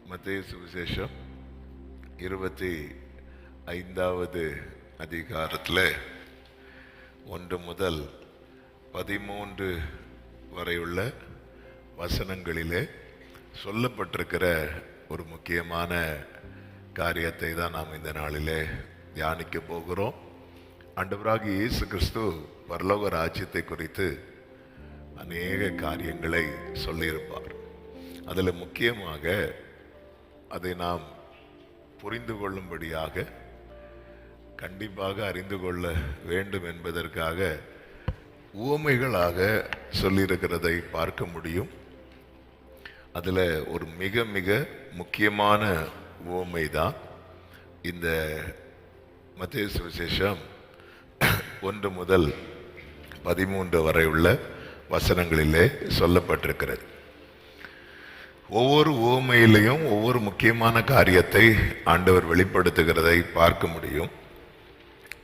மத்தேயு சுவிசேஷம் 25வது அதிகாரத்தில் 1 முதல் 13 வரையுள்ள வசனங்களிலே சொல்லப்பட்டிருக்கிற ஒரு முக்கியமான காரியத்தை தான் நாம் இந்த நாளிலே தியானிக்க போகிறோம். ஆண்டவராகிய இயேசு கிறிஸ்து பரலோக ராஜ்யத்தை குறித்து அநேக காரியங்களை சொல்லியிருப்பார். அதில் முக்கியமாக அதை நாம் புரிந்து கொள்ளும்படியாக கண்டிப்பாக அறிந்து கொள்ள வேண்டும் என்பதற்காக உவமைகளாக சொல்லியிருக்கிறதை பார்க்க முடியும். அதில் ஒரு மிக மிக முக்கியமான உவமை தான் இந்த மத்தேயு சுவிசேஷம் 1 முதல் 13 வரை உள்ள வசனங்களிலே சொல்லப்பட்டிருக்கிறது. ஒவ்வொரு உவமையிலையும் ஒவ்வொரு முக்கியமான காரியத்தை ஆண்டவர் வெளிப்படுத்துகிறதை பார்க்க முடியும்.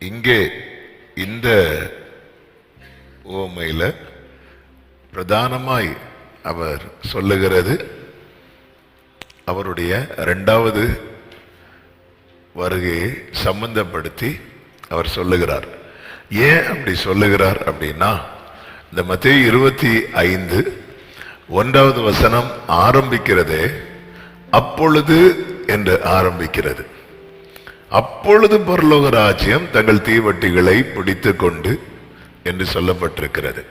இங்கே இந்த உவமையில பிரதானமாய் அவர் சொல்லுகிறது அவருடைய 2வது வருகையை சம்பந்தப்படுத்தி அவர் சொல்லுகிறார். ஏன் அப்படி சொல்லுகிறார் அப்படின்னா, இந்த மத்தேயு 25:1வது வசனம் ஆரம்பிக்கிறதே அப்பொழுது என்று ஆரம்பிக்கிறது. அப்பொழுது பரலோக ராஜ்யம் தங்கள் தீவட்டிகளை பிடித்து கொண்டு என்று சொல்லப்பட்டிருக்கிறது.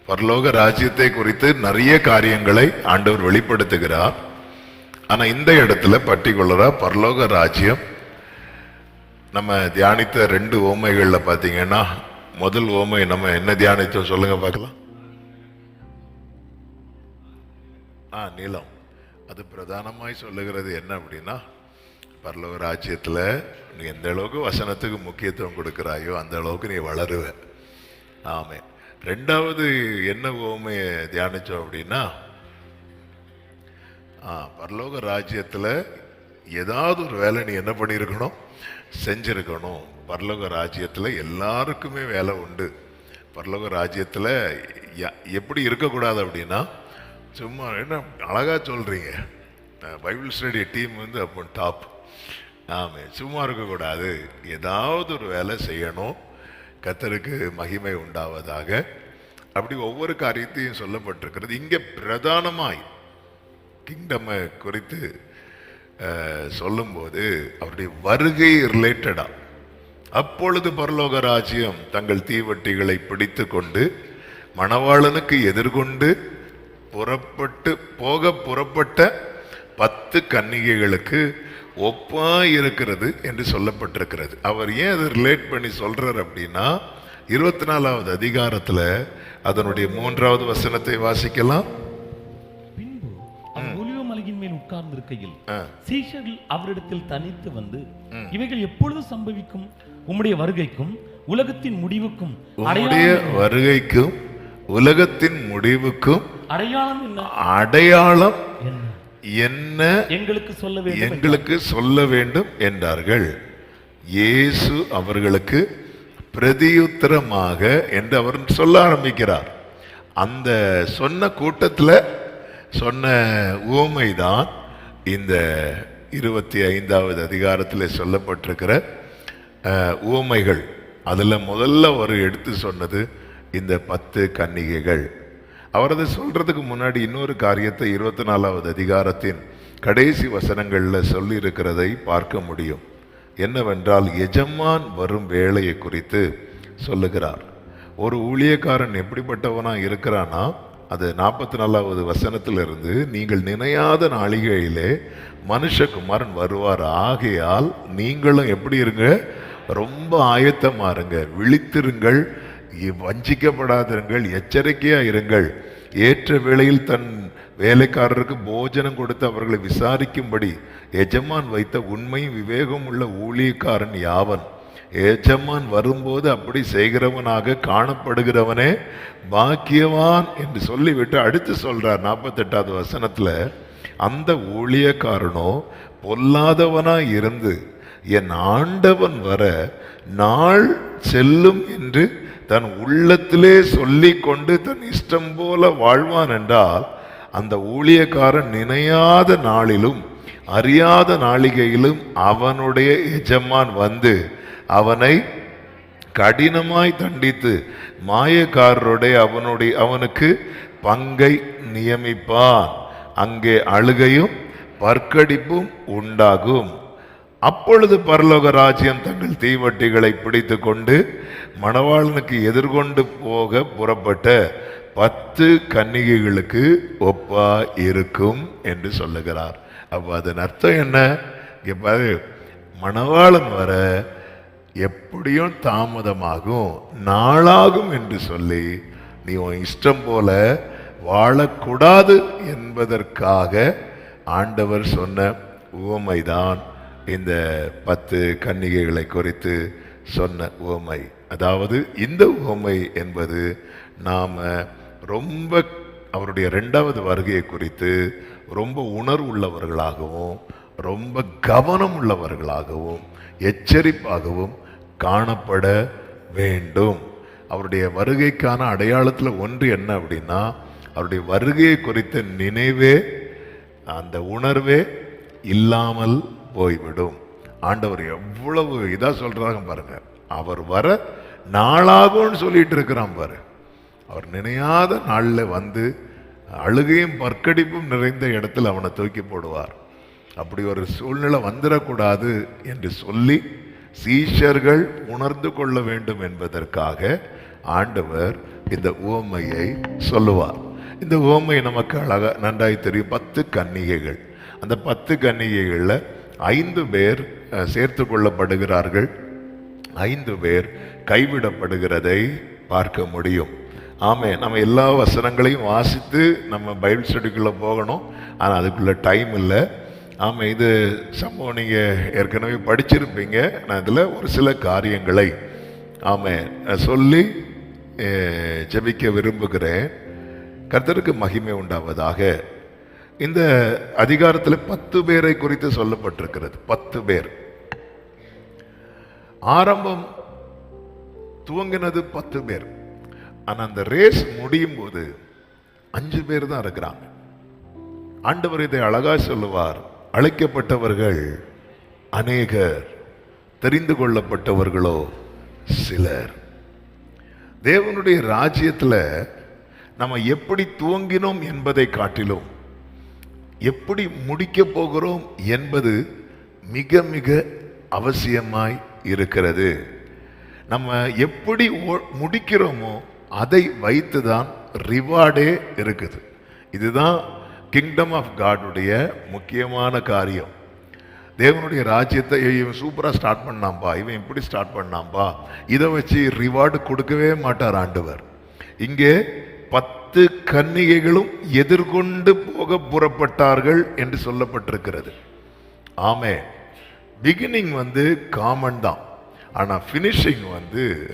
பரலோக ராஜ்யத்தை குறித்து நிறைய காரியங்களை ஆண்டவர் வெளிப்படுத்துகிறார். ஆனா இந்த இடத்துல பர்டிகுலரா பரலோக ராஜ்யம் நம்ம தியானித்த 2 உவமைகள்ல பாத்தீங்கன்னா, முதல் உவமை நம்ம என்ன தியானித்தோம் சொல்லுங்க பார்க்கலாம். நீளம். அது பிரதானமாய் சொல்லுகிறது என்ன அப்படின்னா, பரலோக ராஜ்யத்துல நீ எந்த அளவுக்கு வசனத்துக்கு முக்கியத்துவம் கொடுக்கிறாயோ அந்த அளவுக்கு நீ வளருவ. ஆமே. 2வது என்ன உவமையை தியானிச்சோம் அப்படின்னா, பரலோக ராஜ்யத்துல ஏதாவது ஒரு வேலை நீ என்ன பண்ணியிருக்கணும், செஞ்சிருக்கணும். பரலோக ராஜ்யத்துல எல்லாருக்குமே வேலை உண்டு. பரலோக ராஜ்யத்துல எப்படி இருக்கக்கூடாது அப்படின்னா, சும்மா என்ன அழகா சொல்றீங்க, பைபிள் ஸ்டடி டீம் அப்போ டாப். ஆமே, சும்மா இருக்கக்கூடாது, ஏதாவது ஒரு வேலை செய்யணும், கர்த்தருக்கு மகிமை உண்டாவதாக. அப்படி ஒவ்வொரு காரியத்தையும் சொல்லப்பட்டிருக்கிறது. இங்கே பிரதானமாய் கிங்டம் குறித்து சொல்லும்போது அவருடைய வருகை ரிலேட்டடா, அப்பொழுது பரலோக ராஜ்யம் தங்கள் தீவட்டிகளை பிடித்து கொண்டு மணவாளனுக்கு எதிர்கொண்டு புறப்பட்ட 10 கன்னிகைகளுக்கு ஒப்பா இருக்கிறது என்று சொல்லப்பட்டிருக்கிறது. அவர் ஏன் அதை ரிலேட் பண்ணி சொல்றார் அப்படின்னா, 24வது அதிகாரத்துல அதனுடைய 3வது வசனத்தை வாசிக்கலாம். பின்பு ஒலிவ மலையின் மேல் உட்கார்ந்து இருக்கையில் சீஷர்கள் அவரிடத்தில் தனித்து வந்து, இவைகள் எப்பொழுது சம்பவிக்கும்? உம்முடைய வருகைக்கும் உலகத்தின் முடிவுக்கும் உலகத்தின் முடிவுக்கும் அடையாளம் என்ன எங்களுக்கு சொல்ல வேண்டும் என்றார்கள். இயேசு அவர்களுக்கு பிரதியுத்தரமாக என்று அவர் சொல்ல ஆரம்பிக்கிறார். அந்த சொன்ன கூட்டத்தில் சொன்ன உவமைதான் இந்த 25வது அதிகாரத்தில் சொல்லப்பட்டிருக்கிற உவமைகள். அதுல முதல்ல ஒரு எடுத்து சொன்னது இந்த 10 கன்னிகைகள். அவர் அதை சொல்றதுக்கு முன்னாடி இன்னொரு காரியத்தை 24வது அதிகாரத்தின் கடைசி வசனங்கள்ல சொல்லி இருக்கிறதை பார்க்க முடியும். என்னவென்றால், எஜமான் வரும் வேலையை குறித்து சொல்லுகிறார். ஒரு ஊழியக்காரன் எப்படிப்பட்டவனா இருக்கிறானா, அது 44வது வசனத்திலிருந்து, நீங்கள் நினையாத நாளிகையிலே மனுஷகுமாரன் வருவார், ஆகையால் நீங்களும் எப்படி இருங்க, ரொம்ப ஆயத்தமா இருங்க, விழித்திருங்கள், வஞ்சிக்கப்படாதிருங்கள், எச்சரிக்கையா இருங்கள். ஏற்ற வேளையில் தன் வேலைக்காரருக்கு போஜனம் கொடுத்து அவர்களை விசாரிக்கும்படி எஜமான் வைத்த உண்மையும் விவேகம் உள்ள ஊழியக்காரன் யாவன்? எஜமான் வரும்போது அப்படி செய்கிறவனாக காணப்படுகிறவனே பாக்கியவான் என்று சொல்லிவிட்டு அடுத்து சொல்றார் 48வது வசனத்துல, அந்த ஊழியக்காரனோ பொல்லாதவனா இருந்து என் ஆண்டவன் வர நாள் செல்லும் என்று தன் உள்ளத்திலே சொல்லி கொண்டு தன் இஷ்டம் போல வாழ்வான் என்றால் அந்த ஊழியக்காரன் நினையாத நாளிலும் அறியாத நாளிகையிலும் அவனுடைய எஜமான் வந்து அவனை கடினமாய் தண்டித்து மாயக்காரருடைய அவனுக்கு பங்கை நியமிப்பான். அங்கே அழுகையும் பற்கடிப்பும் உண்டாகும். அப்பொழுது பரலோக ராஜ்யம் தங்கள் தீவட்டிகளை பிடித்து கொண்டு மணவாளனுக்கு எதிர்கொண்டு போக புறப்பட்ட 10 கன்னிகைகளுக்கு ஒப்பா இருக்கும் என்று சொல்லுகிறார். அப்ப அதன் அர்த்தம் என்ன? மணவாளன் வர எப்படியும் தாமதமாகும், நாளாகும் என்று சொல்லி நீ உன் இஷ்டம் போல வாழக்கூடாது என்பதற்காக ஆண்டவர் சொன்ன உவமைதான் இந்த 10 கன்னிகைகளை குறித்து சொன்ன உவமை. அதாவது இந்த உவமை என்பது நாம் ரொம்ப அவருடைய 2வது வருகையை குறித்து ரொம்ப உணர்வுள்ளவர்களாகவும் ரொம்ப கவனம் உள்ளவர்களாகவும் எச்சரிப்பாகவும் காணப்பட வேண்டும். அவருடைய வருகைக்கான அடையாளத்தில் ஒன்று என்ன அப்படின்னா, அவருடைய வருகையை குறித்த நினைவே அந்த உணர்வே இல்லாமல் போய்விடும். ஆண்டவர் எவ்வளவு இதா சொல்றாங்க பாருங்க. அவர் வர நாளாகும்னு சொல்லிட்டு இருக்கிறான் பாரு. அவர் நினையாத நாளில் வந்து அழுகையும் பற்கடிப்பும் நிறைந்த இடத்துல அவனை தூக்கி போடுவார். அப்படி ஒரு சூழ்நிலை வந்துடக்கூடாது என்று சொல்லி சீஷர்கள் உணர்ந்து கொள்ள வேண்டும் என்பதற்காக ஆண்டவர் இந்த உவமையை சொல்லுவார். இந்த உவமை நமக்கு அழகா நன்றாய் தெரியும். 10 கன்னிகைகள். அந்த 10 கன்னிகைகளில் 5 பேர் சேர்த்து கொள்ளப்படுகிறார்கள், 5 பேர் கைவிடப்படுகிறதை பார்க்க முடியும். ஆமே, நம்ம எல்லா வசனங்களையும் வாசித்து நம்ம பைபிள் ஸ்டடிக்குள்ளே போகணும். ஆனால் அதுக்குள்ள டைம் இல்லை. ஆமாம், இது சம்பவம் நீங்கள் ஏற்கனவே படிச்சிருப்பீங்க. நான் இதில் ஒரு சில காரியங்களை சொல்லி ஜெபிக்க விரும்புகிறேன். கர்த்தருக்கு மகிமை உண்டாவதாக. இந்த அதிகாரத்தில் 10 பேரை குறித்து சொல்லப்பட்டிருக்கிறது. 10 பேர். ஆரம்பம் துவங்கினது 10 பேர். ஆனால் அந்த ரேஸ் முடியும் போது 5 பேர் தான் இருக்கிறாங்க. ஆண்டவர் இதை அழகா சொல்லுவார். அழைக்கப்பட்டவர்கள் அநேகர், தெரிந்து கொள்ளப்பட்டவர்களோ சிலர். தேவனுடைய ராஜ்யத்தில் நம்ம எப்படி துவங்கினோம் என்பதை காட்டிலும் எப்படி முடிக்க போகிறோம் என்பது மிக மிக அவசியமாய் இருக்கிறது. நம்ம எப்படி முடிக்கிறோமோ அதை வைத்துதான் ரிவார்டே இருக்குது. இதுதான் கிங்டம் ஆஃப் காடுடைய முக்கியமான காரியம். தேவனுடைய ராஜ்யத்தை இவன் சூப்பராக ஸ்டார்ட் பண்ணாம்பா, இவன் இப்படி ஸ்டார்ட் பண்ணாம்பா, இதை வச்சு ரிவார்டு கொடுக்கவே மாட்டார் ஆண்டவர். இங்கே 10 கன்னிகைகளும் எதிர்கொண்டு போக புறப்பட்டார்கள் என்று சொல்லப்பட்டிருக்கிறது. ஆமே, பிகினிங் காமன் தான், ஆனால் finishing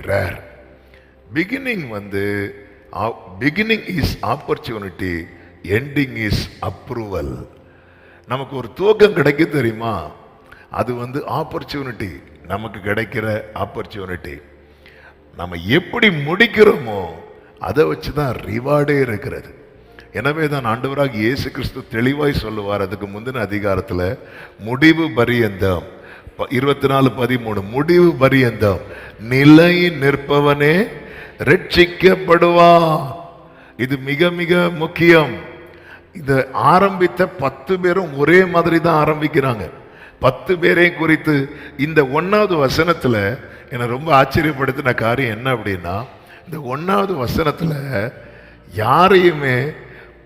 rare. Beginning is opportunity, ending is approval. நமக்கு ஒரு துவக்கம் கிடைக்க தெரியுமா? அது ஆப்பர்ச்சுனிட்டி, நமக்கு கிடைக்கிற ஆப்பர்ச்சுனிட்டி. நம்ம எப்படி முடிக்கிறோமோ அதை வச்சு தான் ரிவார்டே இருக்கிறது. எனவே தான் ஆண்டவராக இயேசு கிறிஸ்து தெளிவாய் சொல்லுவார். அதுக்கு முந்தின அதிகாரத்தில் முடிவு பரியந்தம் 24:13 முடிவு பரியந்தம் நிலை நிற்பவனே ரட்சிக்கப்படுவான். இது மிக மிக முக்கியம். இத ஆரம்பித்த 10 பேரும் ஒரே மாதிரி தான் ஆரம்பிக்கிறாங்க. 10 பேரை குறித்து இந்த 1வது வசனத்துல என்னை ரொம்ப ஆச்சரியப்படுத்தின காரியம் என்ன அப்படின்னா, இந்த 1வது வசனத்துல யாரையுமே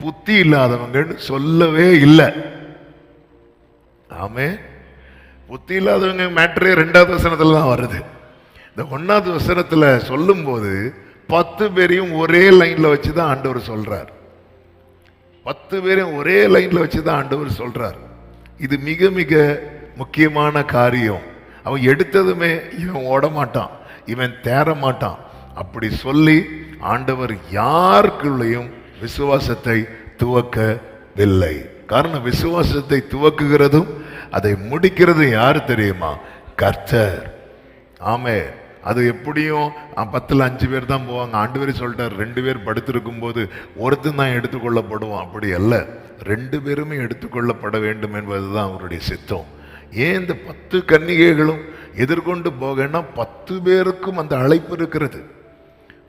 புத்தி இல்லாதவங்கன்னு சொல்லவே இல்லை. ஆமே, புத்தி இல்லாதவங்க மேட்டரே 2வது வசனத்துல தான் வருது. இந்த 1வது வசனத்துல சொல்லும் போது 10 பேரையும் ஒரே லைன்ல வச்சுதான் ஆண்டவர் சொல்றார். 10 பேரையும் ஒரே லைன்ல வச்சுதான் ஆண்டவர் சொல்றார். இது மிக மிக முக்கியமான காரியம். அவன் எடுத்ததுமே இவன் ஓட மாட்டான், இவன் தேற மாட்டான். அப்படி சொல்லி ஆண்டவர் யாருக்குள்ளேயும் விசுவாசத்தை துவக்கவில்லை. காரணம், விசுவாசத்தை துவக்குகிறதும் அதை முடிக்கிறது யாரு தெரியுமா? கர்த்தர். ஆமே, அது எப்படியும் 10ல் 5 பேர் தான் போவாங்க. ஆண்டவரே சொல்லிட்டார் 2 பேர் படுத்திருக்கும் போது ஒருத்தன் தான் எடுத்துக்கொள்ளப்படுவான். அப்படி அல்ல, 2 பேருமே எடுத்துக்கொள்ளப்பட வேண்டும் என்பதுதான் அவருடைய சித்தம். ஏன் இந்த 10 கன்னிகைகளும் எதிர்கொண்டு போகன்னா 10 பேருக்கும் அந்த அழைப்பு இருக்கிறது.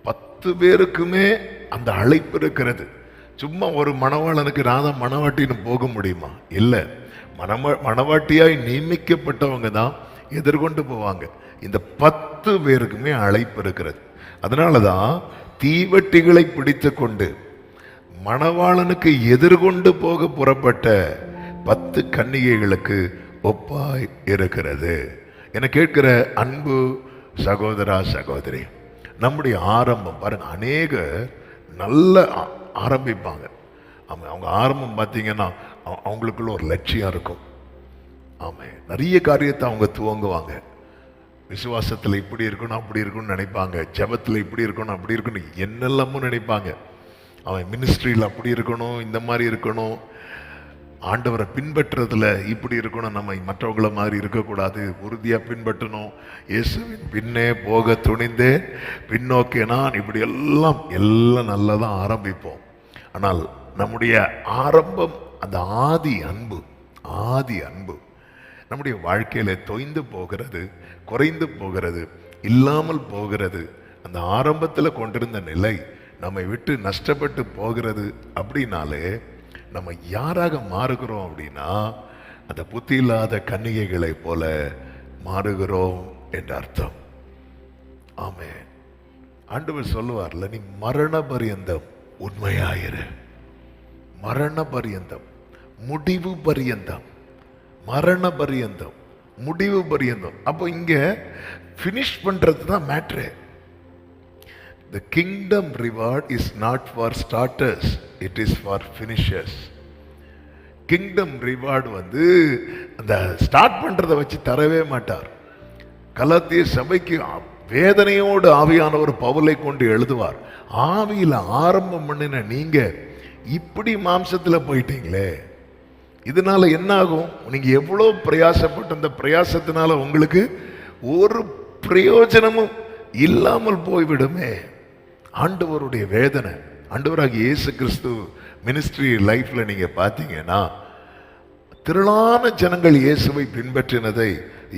10 பேருக்குமே அந்த அழைப்பு இருக்கிறது. சும்மா ஒரு மணவாளனுக்கு நான் தான் மணவாட்டின்னு போக முடியுமா? இல்லை, மணவாட்டியாய் நியமிக்கப்பட்டவங்க தான் எதிர்கொண்டு போவாங்க. இந்த 10 பேருக்குமே அழைப்பு இருக்கிறது. அதனாலதான் தீவட்டிகளை பிடித்து கொண்டு மணவாளனுக்கு எதிர்கொண்டு போக புறப்பட்ட 10 கன்னிகைகளுக்கு ஒப்பாய் இருக்கிறது. என கேட்கிற அன்பு சகோதரா சகோதரி, நம்முடைய ஆரம்பம் பாருங்க. அநேக நல்ல ஆரம்பிப்பாங்க. அவங்க ஆரம்பம் பார்த்தீங்கன்னா அவங்களுக்குள்ள ஒரு லட்சியம் இருக்கும். ஆமா, நிறைய காரியத்தை அவங்க துவங்குவாங்க. விசுவாசத்தில் இப்படி இருக்கணும் அப்படி இருக்கணும்னு நினைப்பாங்க. ஜெபத்தில் இப்படி இருக்கணும் அப்படி இருக்கணும் என்னெல்லாமும் நினைப்பாங்க. அவன் மினிஸ்ட்ரியில் அப்படி இருக்கணும், இந்த மாதிரி இருக்கணும், ஆண்டவரை பின்பற்றுறதுல இப்படி இருக்கணும், நம்ம மற்றவங்கள மாதிரி இருக்கக்கூடாது, உறுதியாக பின்பற்றணும், இயேசுவின் பின்னே போக துணிந்தேன் பின்னோக்கே நான், இப்படி எல்லாம் நல்லா தான் ஆரம்பிப்போம். ஆனால் நம்முடைய ஆரம்பம் அந்த ஆதி அன்பு நம்முடைய வாழ்க்கையில தொய்ந்து போகிறது, குறைந்து போகிறது, இல்லாமல் போகிறது. அந்த ஆரம்பத்தில் கொண்டிருந்த நிலை நம்மை விட்டு நஷ்டப்பட்டு போகிறது. அப்படின்னாலே நம்ம யாராக மாறுகிறோம் அப்படின்னா அந்த புத்தி இல்லாத கன்னிகைகளை போல மாறுகிறோம் என்ற அர்த்தம். ஆமே, ஆண்டவர் சொல்லுவார்ல, நீ மரண பரியந்தம் உண்மையாயிரு. மரண பரியந்தம், முடிவு பரியந்தம், மரண பரியந்தம், முடிவு பரியந்தம். அப்போ இங்க பினிஷ் பண்றது தான் matter. The kingdom reward is not for starters, it is for finishers. Kingdom reward வந்து அந்த ஸ்டார்ட் பண்றதை வச்சு தரவே மாட்டார். கலாத்திய சபைக்கு வேதனையோடு ஆவியானவர் பவுலை கொண்டு எழுதுவார். ஆவியில ஆரம்பம் பண்ணின நீங்க இப்படி மாம்சத்துல போயிட்டீங்களே, இதனால என்ன ஆகும்? நீங்க எவ்வளவு பிரயாசப்பட்ட அந்த பிரயாசத்தினால உங்களுக்கு ஒரு பிரயோஜனமும் இல்லாமல் போய்விடுமே. ஆண்டவருடைய வேதனை. ஆண்டவராகிய இயேசு கிறிஸ்து மினிஸ்ட்ரி லைஃப்ல நீங்க பார்த்தீங்கன்னா திரளான ஜனங்கள் இயேசுவை பின்பற்றினதை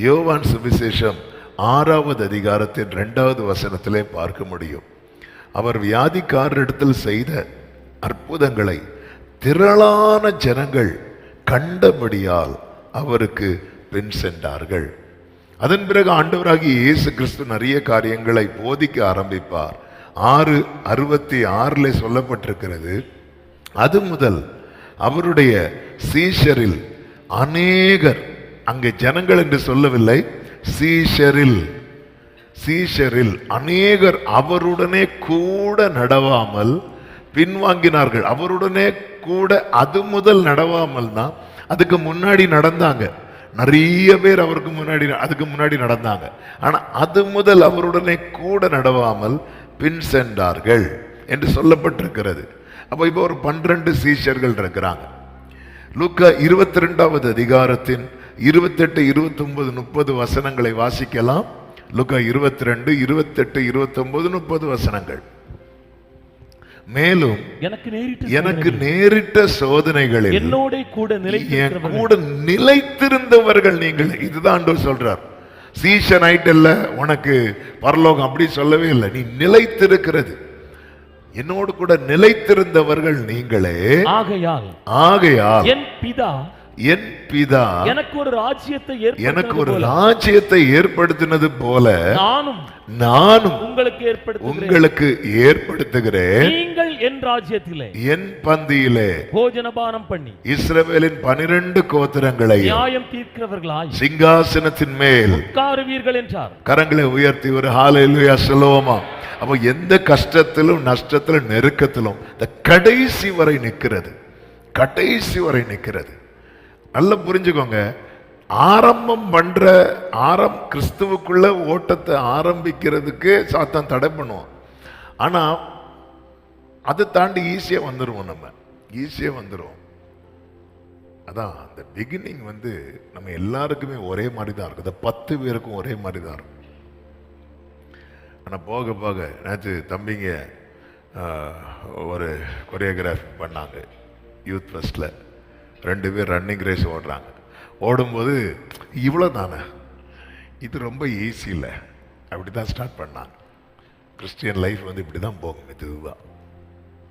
யோவான் சுவிசேஷம் 6வது அதிகாரத்தின் 2வது வசனத்திலே பார்க்க முடியும். அவர் வியாதிக்காரரிடத்தில் செய்த அற்புதங்களை திரளான ஜனங்கள் கண்டபடியால் அவருக்கு பின் சென்றார்கள். அதன் பிறகு ஆண்டவராகிய இயேசு கிறிஸ்து நிறைய காரியங்களை போதிக்க ஆரம்பிப்பார். 6:66 சொல்லப்பட்டிருக்கிறது, அது முதல் அவருடைய சீஷரில் அநேகர், அங்கே ஜனங்கள் என்று சொல்லவில்லை, சீஷரில் அநேகர் அவருடனே கூட நடவாமல் பின்வாங்கினார்கள். அவருடனே கூட அது முதல் நடவாமல் தான், அதுக்கு முன்னாடி நடந்தாங்க. நிறைய பேர் அவருக்கு முன்னாடி அதுக்கு முன்னாடி நடந்தாங்க. ஆனா அது முதல் அவருடனே கூட நடவாமல் பின் சென்றார்கள் என்று சொல்லப்பட்டிருக்கிறது. அப்ப இப்ப ஒரு 12 சீஷர்கள் இருக்கிறாங்க. லூக்கா 22வது அதிகாரத்தின் 28, 29, 30 வசனங்களை வாசிக்கலாம். லூக்கா 22, 28, 29, 30 வசனங்கள். மேலும் எனக்கு நேரிட்ட சோதனைகளில் என்னோட கூட நிலைத்திருந்தவர்கள் நீங்கள். இதுதான் ஆண்டவர் சொல்றார். சீசன் ஆயிட்டல்ல, உனக்கு பரலோகம் அப்படி சொல்லவே இல்லை. நீ நிலைத்திருக்கிறது, என்னோடு கூட நிலைத்திருந்தவர்கள் நீங்களே. ஆகையால் என் பிதா எனக்கு ஒரு ராஜ்யத்தை ஏற்படுத்தினது போல நானும் உங்களுக்கு ஏற்படுத்துகிறேன். நீங்கள் என் ராஜ்யத்திலே, என் பந்தியிலே போஜனபானம் பண்ணி இஸ்ரவேலின் 12 கோத்திரங்களை நியாயம் தீர்க்கிறவர்களாய் சிங்காசனத்தின் மேல் உட்காருவீர்கள் என்றார். கரங்களை உயர்த்தி ஒரு ஹல்லேலூயா சொல்லுவோமா? அப்ப எந்த கஷ்டத்திலும் நஷ்டத்திலும் நெருக்கத்திலும் இந்த கடைசி வரை நிற்கிறது, கடைசி வரை நிற்கிறது. நல்லா புரிஞ்சுக்கோங்க. ஆரம்பம் பண்ற கிறிஸ்துவுக்குள்ள ஓட்டத்தை ஆரம்பிக்கிறதுக்கு சாத்தான் தடை பண்ணுவோம். ஆனா அதை தாண்டி ஈஸியா வந்துருவோம், நம்ம ஈஸியா வந்துருவோம். அதான் அந்த பிகினிங் நம்ம எல்லாருக்குமே ஒரே மாதிரி தான் இருக்கும். இந்த 10 பேருக்கும் ஒரே மாதிரி தான் இருக்கும். ஆனால் போக போக நேற்று தம்பிங்க ஒரு கொரியோகிராஃபி பண்ணாங்க யூத் ஃபெஸ்ட்டில். 2 பேர் ரன்னிங் ரேஸ் ஓடுறாங்க. ஓடும்போது இவ்வளோ தானே, இது ரொம்ப ஈஸி இல்லை, அப்படி தான் ஸ்டார்ட் பண்ணாங்க. கிறிஸ்டியன் லைஃப் வந்து இப்படி தான் போகும், மெதுவாக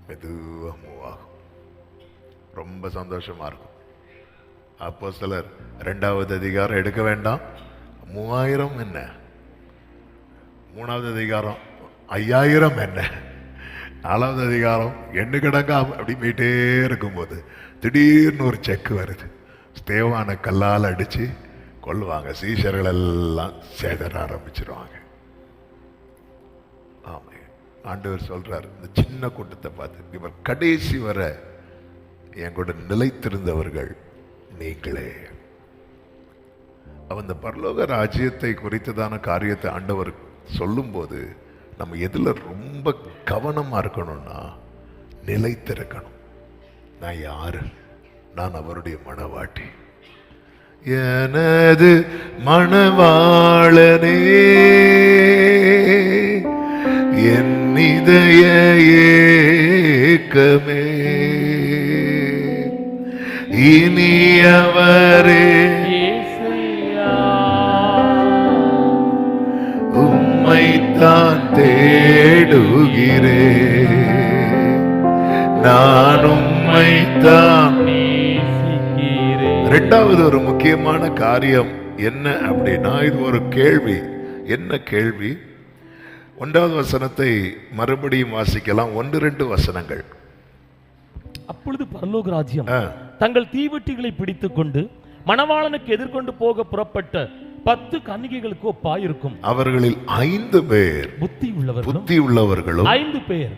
மெதுவாக மூவ் ஆகும். ரொம்ப சந்தோஷமாக இருக்கும். அப்போஸ்தலர் 2வது அதிகாரம் எடுக்க வேண்டாம், 3000 என்ன, 3வது அதிகாரம் 5000 என்ன, 4வது அதிகாரம் எண்ணு கிடக்காம அப்படி போயிட்டே இருக்கும்போது திடீர்னு ஒரு செக் வருது. ஸ்தேவானை கல்லால் அடித்து கொல்லுவாங்க. சீஷர்கள் எல்லாம் சேதற ஆரம்பிச்சிருவாங்க. ஆமே, ஆண்டவர் சொல்றார் இந்த சின்ன கூட்டத்தை பார்த்து, இவர் கடைசி வர என் கூட நிலைத்திருந்தவர்கள் நீங்களே. அவன் இந்த பரலோக ராஜ்யத்தை குறித்ததான காரியத்தை ஆண்டவர் சொல்லும்போது நம்ம எதுல ரொம்ப கவனமா இருக்கணும்னா, நிலைத்திருக்கணும். நான் யாரு? நான் அவருடைய மணவாட்டி. எனது மணவாளனே என் இதய ஏக்கமே இனியவரே உம்மைத்தான் தேடுகிறே, நான் உம்மைத்தான். 2வது ஒரு முக்கியமான காரியம் என்ன அப்படின்னா, இது ஒரு கேள்வி. என்ன கேள்வி? 1வது வசனத்தை மறுபடியும் வாசிக்கலாம். 1-2 வசனங்கள். அப்பொழுது பரலோக ராஜ்யம் தங்கள் தீவெட்டிகளை பிடித்துக் கொண்டு மணவாளனுக்கு எதிர்கொண்டு போக புறப்பட்ட 10 கன்னிகைகளுக்கு ஒப்பாயிருக்கும். அவர்களில் 5 பேர் புத்தி உள்ளவர்களும் 5 பேர்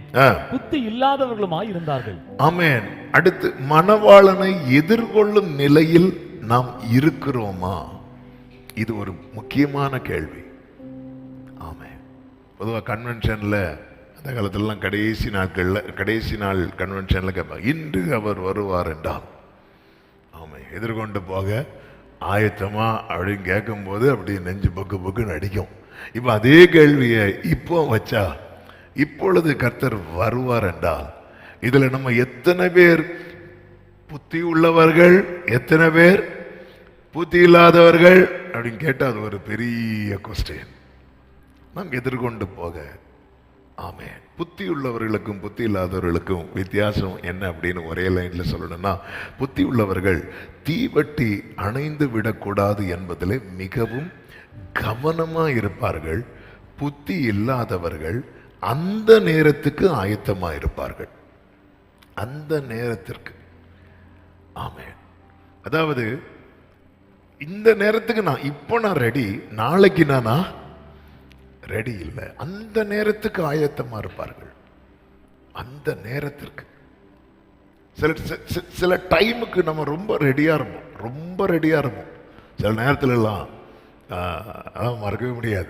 புத்தி இல்லாதவர்களுமாய் இருந்தார்கள். ஆமென். அடுத்து, மணவாளனை எதிர்கொள்ளும் நிலையில் நாம் இருக்கிறோமா? இது ஒரு முக்கியமான கேள்வி. ஆமென். பொதுவாக கன்வென்ஷன்ல அந்த காலத்திலலாம் கடைசி நாள் கன்வென்ஷன்ல கேட்பாங்க, இன்று அவர் வருவார் என்றால் ஆமென் எதிர்கொண்டு போக ஆயத்தமா அப்படின்னு கேட்கும்போது அப்படி நெஞ்சு பக்கு பக்குன்னு அடிக்கும். இப்ப அதே கேள்வியை இப்போ வச்சா, இப்பொழுது கர்த்தர் வருவார் என்றால் இதுல நம்ம எத்தனை பேர் புத்தி உள்ளவர்கள், எத்தனை பேர் புத்தி இல்லாதவர்கள் அப்படின்னு கேட்டா அது ஒரு பெரிய கொஸ்டின். நாம் எதிர்கொண்டு போக. ஆமென். புத்தி உள்ளவர்களுக்கும் புத்தி இல்லாதவர்களுக்கும் வித்தியாசம் என்ன அப்படின்னு ஒரே லைன்ல சொல்லணும்னா, புத்தி உள்ளவர்கள் தீவட்டி அணைந்து விடக்கூடாது என்பதில் மிகவும் கவனமா இருப்பார்கள். புத்தி இல்லாதவர்கள் அந்த நேரத்துக்கு ஆயத்தமா இருப்பார்கள். அந்த நேரத்திற்கு. ஆமென். அதாவது இந்த நேரத்துக்கு நான் ரெடி, நாளைக்கு நானா ரெடி இல்லை. அந்த நேரத்துக்கு ஆயத்தமா இருப்பார்கள். அந்த நேரத்திற்கு. சில டைமுக்கு நம்ம ரொம்ப ரெடியா இருப்போம். சில நேரத்துல எல்லாம் அதான் மறக்கவே முடியாது.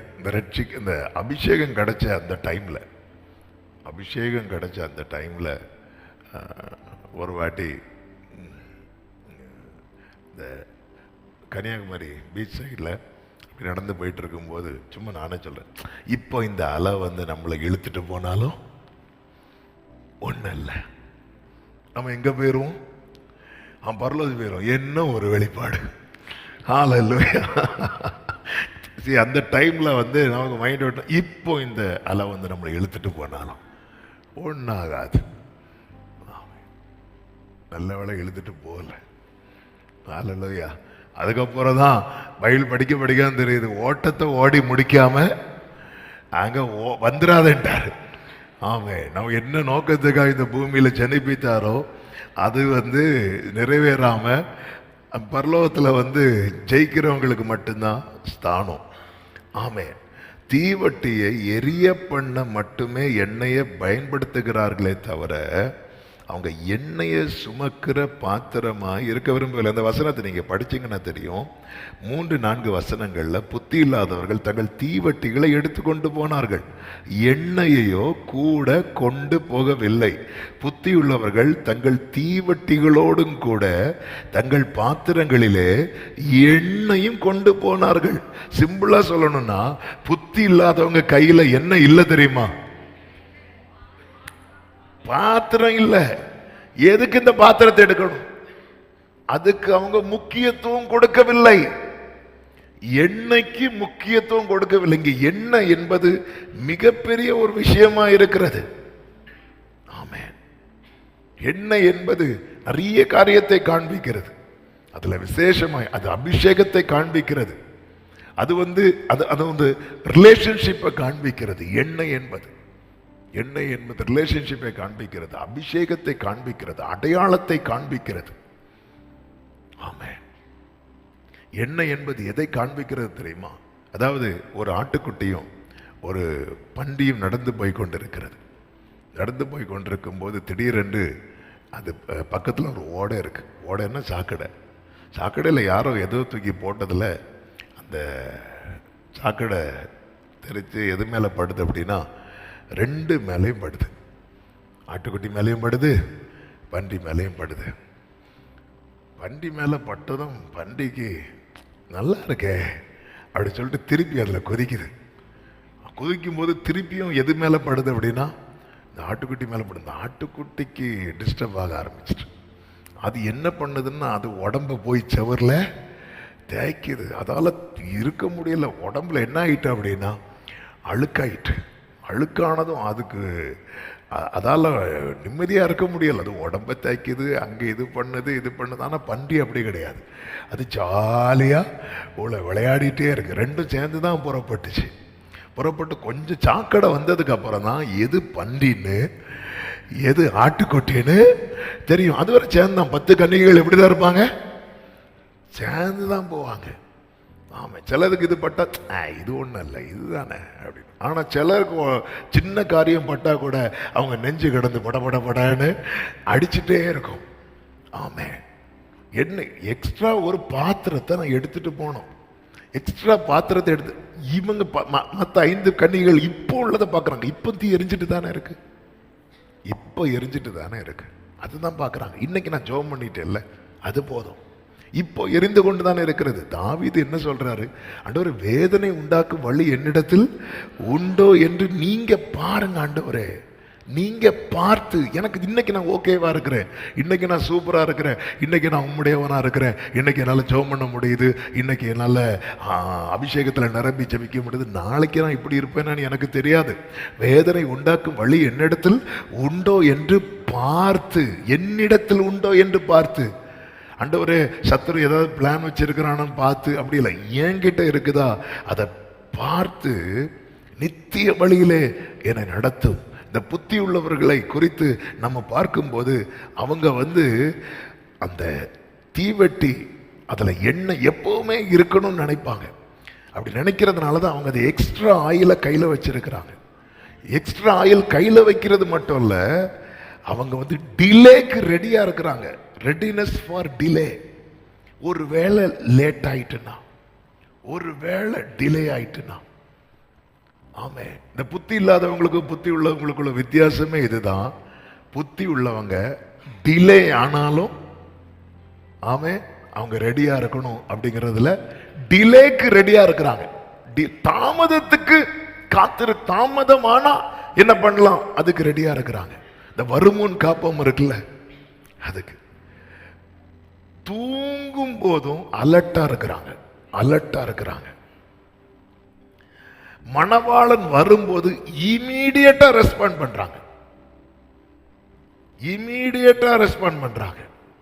இந்த அபிஷேகம் கிடைச்ச அந்த டைம்ல ஒரு வாட்டி இந்த கன்னியாகுமரி பீச் சைடில் நடந்து போயிட்டு இருக்கும்போது சும்மா நானே சொல்றேன், இப்போ இந்த அலை வந்து நம்மளை இழுத்துட்டு போனாலும் ஒன்றும் இல்லை, நம்ம எங்க போயிடுவோம்? பரலோகம் போயிடும். என்ன ஒரு வெளிப்பாடு! ஹல்லேலூயா. அந்த டைம்ல வந்து நமக்கு மைண்ட் விட்டோம், இப்போ இந்த அலை வந்து நம்மளை இழுத்துட்டு போனாலும் ஒன்றாகாது. நல்ல வேளை இழுத்துட்டு போகல. ஹல்லேலூயா. அதுக்கப்புறம் தான் பைபிள் படிக்க தெரியுது, ஓட்டத்தை ஓடி முடிக்காம அங்க வந்துடாதேன்ட்டாரு. ஆமே, நம்ம என்ன நோக்கத்துக்காக இந்த பூமியில ஜனிப்பித்தாரோ அது வந்து நிறைவேறாம பரலோகத்துல வந்து ஜெயிக்கிறவங்களுக்கு மட்டும்தான் ஸ்தானம். ஆமே, தீவட்டியை எரிய பண்ண மட்டுமே எண்ணெயை பயன்படுத்துகிறார்களே தவிர அவங்க எண்ணெயை சுமக்கிற பாத்திரமாக இருக்க விரும்பவில்லை. அந்த வசனத்தை நீங்கள் படிச்சீங்கன்னா தெரியும். 3-4 வசனங்கள்ல புத்தி இல்லாதவர்கள் தங்கள் தீவட்டிகளை எடுத்துக்கொண்டு போனார்கள், எண்ணெயையோ கூட கொண்டு போகவில்லை. புத்தி உள்ளவர்கள் தங்கள் தீவட்டிகளோடும் கூட தங்கள் பாத்திரங்களிலே எண்ணெயும் கொண்டு போனார்கள். சிம்பிளா சொல்லணும்னா, புத்தி இல்லாதவங்க கையில எண்ணெய் இல்லை தெரியுமா? பாத்திரம் இல்லை. எதுக்கு இந்த பாத்திரத்தை எடுக்கணும்? அதுக்கு அவங்க முக்கியத்துவம் கொடுக்கவில்லை. எண்ணெய்க்கு முக்கியத்துவம் கொடுக்கவில்லை. இங்க எண்ணெய் என்பது மிகப்பெரிய ஒரு விஷயமா இருக்கிறது. ஆமென். எண்ணெய் என்பது நிறைய காரியத்தை காண்பிக்கிறது. அதுல விசேஷமாய் அது அபிஷேகத்தை காண்பிக்கிறது. அது வந்து ரிலேஷன்ஷிப்பை காண்பிக்கிறது. எண்ணெய் என்பது ரிலேஷன்ஷிப்பை காண்பிக்கிறது, அபிஷேகத்தை காண்பிக்கிறது, அடையாளத்தை காண்பிக்கிறது. ஆமென். எண்ணெய் என்பது எதை காண்பிக்கிறது தெரியுமா? அதாவது ஒரு ஆட்டுக்குட்டியும் ஒரு பண்டியும் நடந்து போய் கொண்டிருக்கும் போது திடீரென்று அது பக்கத்தில் ஒரு ஓடை இருக்கு. ஓடைன்னா சாக்கடையில் யாரோ ஏதோ தூக்கி போட்டதில் அந்த சாக்கடை தெரித்து எது மேலே படுது அப்படின்னா 2 மேலேயும் படுது. ஆட்டுக்குட்டி மேலேயும் படுது, பண்டி மேலேயும் படுது. பண்டி மேலே பட்டதும் பண்டிக்கு நல்லா இருக்கே அப்படி சொல்லிட்டு திருப்பி அதில் குதிக்கும் போது திருப்பியும் எது மேலே படுது அப்படின்னா இந்த ஆட்டுக்குட்டி மேலே படுது. இந்த ஆட்டுக்குட்டிக்கு டிஸ்டர்ப் ஆக ஆரம்பிச்சிட்டு அது என்ன பண்ணுதுன்னா, அது உடம்ப போய் செவரில் தேய்க்குது. அதால் இருக்க முடியல. உடம்புல என்ன ஆகிட்டு அப்படின்னா அழுக்கானதும் அதுக்கு அதால் நிம்மதியாக இருக்க முடியல. அது உடம்பை தேய்க்குது, அங்கே இது பண்ணுது. ஆனால் பன்றி அப்படி கிடையாது. அது ஜாலியாக விளையாடிட்டே இருக்கு. 2 சேர்ந்து தான் புறப்பட்டு கொஞ்சம் சாக்கடை வந்ததுக்கு அப்புறம் தான் எது பன்றின்னு எது ஆட்டுக்குட்டின்னு தெரியும். அதுவரை சேர்ந்தான். 10 கன்னிகைகள் எப்படிதான் இருப்பாங்க? சேர்ந்து தான் போவாங்க. ஆமாம். சிலருக்கு இது பட்டா இது ஒன்றும் இல்லை, இதுதானே அப்படின்னு. ஆனால் சிலருக்கு சின்ன காரியம் பட்டா கூட அவங்க நெஞ்சு கிடந்து படன்னு அடிச்சுட்டே இருக்கும். ஆமே. என்ன எக்ஸ்ட்ரா ஒரு பாத்திரத்தை நான் எடுத்துட்டு போனோம். எக்ஸ்ட்ரா பாத்திரத்தை எடுத்து இவங்க மற்ற 5 கன்னிகள் இப்போ உள்ளதை பார்க்குறாங்க. இப்போ தீ எரிஞ்சிட்டு தானே இருக்கு. அதுதான் பார்க்குறாங்க. இன்னைக்கு நான் ஜெபம் பண்ணிட்டேன்ல, அது போதும். இப்போ எரிந்து கொண்டுதான் இருக்கிறது. தாவீது என்ன சொல்றாரு? ஆண்டவரே, வேதனை உண்டாக்கும் வழி என்னிடத்தில் உண்டோ என்று நீங்க பாருங்க ஆண்டவரே. நீங்க பார்த்து எனக்கு இன்னைக்கு நான் ஓகேவா இருக்கிறேன், இன்னைக்கு நான் சூப்பரா இருக்கிறேன், இன்னைக்கு நான் உம்முடையவனா இருக்கிறேன், இன்னைக்கு என்னால் ஜெபம் பண்ண முடியுது, இன்னைக்கு என்னால் அபிஷேகத்தில் நிரம்பி ஜெபிக்க முடியுது. நாளைக்கு நான் இப்படி இருப்பேன்னு எனக்கு தெரியாது. வேதனை உண்டாக்கும் வழி என்னிடத்தில் உண்டோ என்று பார்த்து, என்னிடத்தில் உண்டோ என்று பார்த்து. ஆண்டவரே, சத்துரு ஏதாவது பிளான் வச்சிருக்கிறானு பார்த்து அப்படி இல்லை, என்கிட்ட இருக்குதா அதை பார்த்து நித்திய வழியிலே என்னை நடத்தும். இந்த புத்தி உள்ளவர்களை குறித்து நம்ம பார்க்கும்போது அவங்க அந்த தீவெட்டி அதில் எண்ணெய் எப்பவுமே இருக்கணும்னு நினைப்பாங்க. அப்படி நினைக்கிறதுனால தான் அவங்க அதை எக்ஸ்ட்ரா ஆயிலை கையில் வச்சிருக்கிறாங்க. எக்ஸ்ட்ரா ஆயில் கையில் வைக்கிறது மட்டும் இல்லை, அவங்க டிலேக்கு ரெடியாக இருக்கிறாங்க. Readiness for delay. ஒரு வேளை லேட் ஆயிட்டுனா, ஒரு வேளை டிலே ஆயிட்டுனா. ஆமே. இந்த புத்தி இல்லாதவங்களுக்கும் புத்தி உள்ளவங்களுக்குள்ள வித்தியாசமே இதுதான். புத்தி உள்ளவங்க டிலே ஆனாலும் ஆமே அவங்க ரெடியா இருக்கணும் அப்படிங்கிறதுல டிலேக்கு ரெடியா இருக்கிறாங்க. தாமதத்துக்கு தாமதமானா என்ன பண்ணலாம் அதுக்கு ரெடியா இருக்கிறாங்க. இந்த வருமுன் காப்பம் இருக்குல்ல, அதுக்கு தூங்கும் போதும் அலர்ட்டா இருக்கிறாங்க. மணவாளன் வரும்போது இமீடியட்டா ரெஸ்பாண்ட் பண்றாங்க.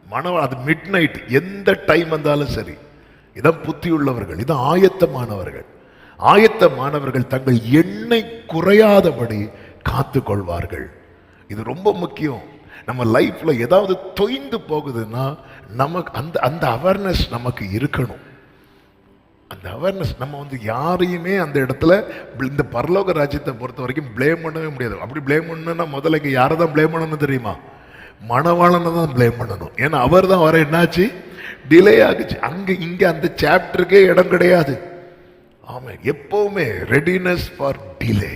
மணவாளன் அது மிட் நைட் எந்த டைம் வந்தாலும் சரி. இதான் புத்தி உள்ளவர்கள், இதான் ஆயத்தமானவர்கள் தங்கள் எண்ணெய் குறையாதபடி காத்து கொள்வார்கள். இது ரொம்ப முக்கியம். நம்ம லைஃப்ல ஏதாவது தொய்ந்து போகுதுன்னா நமக்கு அந்த அவேர்னஸ் நமக்கு இருக்கணும். அந்த அவேர்னஸ் நம்ம யாரையுமே அந்த இடத்துல இந்த பரலோக ராஜ்யத்தை பொறுத்த வரைக்கும் பிளேம் பண்ணவே முடியாது. அப்படி பிளேம் பண்ணா முதல்ல யாரை தான் பிளேம் பண்ணணும் தெரியுமா? மணவாளனை தான் ப்ளேம் பண்ணணும். ஏன்னா அவர் தான் வர என்னாச்சு, டிலே ஆகுச்சு. இங்க அந்த சாப்டருக்கே இடம் கிடையாது. ஆமா, எப்பவுமே ரெடினஸ் ஃபார் டிலே.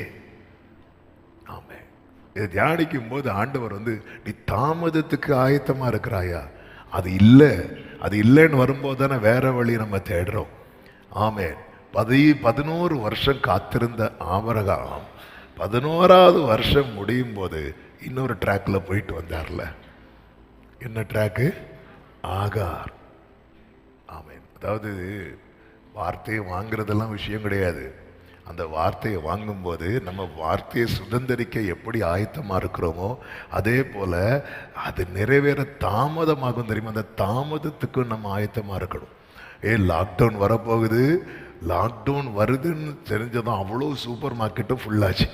ஆமா, இதை தியானிக்கும் போது ஆண்டவர் நீ தாமதத்துக்கு ஆயத்தமா இருக்கிறாயா, அது இல்லை, அது இல்லைன்னு வரும்போது தானே வேற வழி நம்ம தேடுறோம். ஆமே, 11 வருஷம் காத்திருந்த ஆபிரகாம் 11வது வருஷம் முடியும் போது இன்னொரு ட்ராக்ல போயிட்டு வந்தார்ல. என்ன ட்ராக்கு? ஆகார். ஆமேன். அதாவது வார்த்தையை வாங்குறதெல்லாம் விஷயம் கிடையாது. அந்த வார்த்தையை வாங்கும்போது நம்ம வார்த்தையை சுதந்திரிக்க எப்படி ஆயத்தமா இருக்கிறோமோ அதே போல அது நிறைவேற தாமதமாகும் தெரியுமா, அந்த தாமதத்துக்கும் நம்ம ஆயத்தமா இருக்கணும். லாக்டவுன் வரப்போகுது, லாக்டவுன் வருதுன்னு தெரிஞ்சதும் அவ்வளோ சூப்பர் மார்க்கெட்டும் ஃபுல்லாச்சு.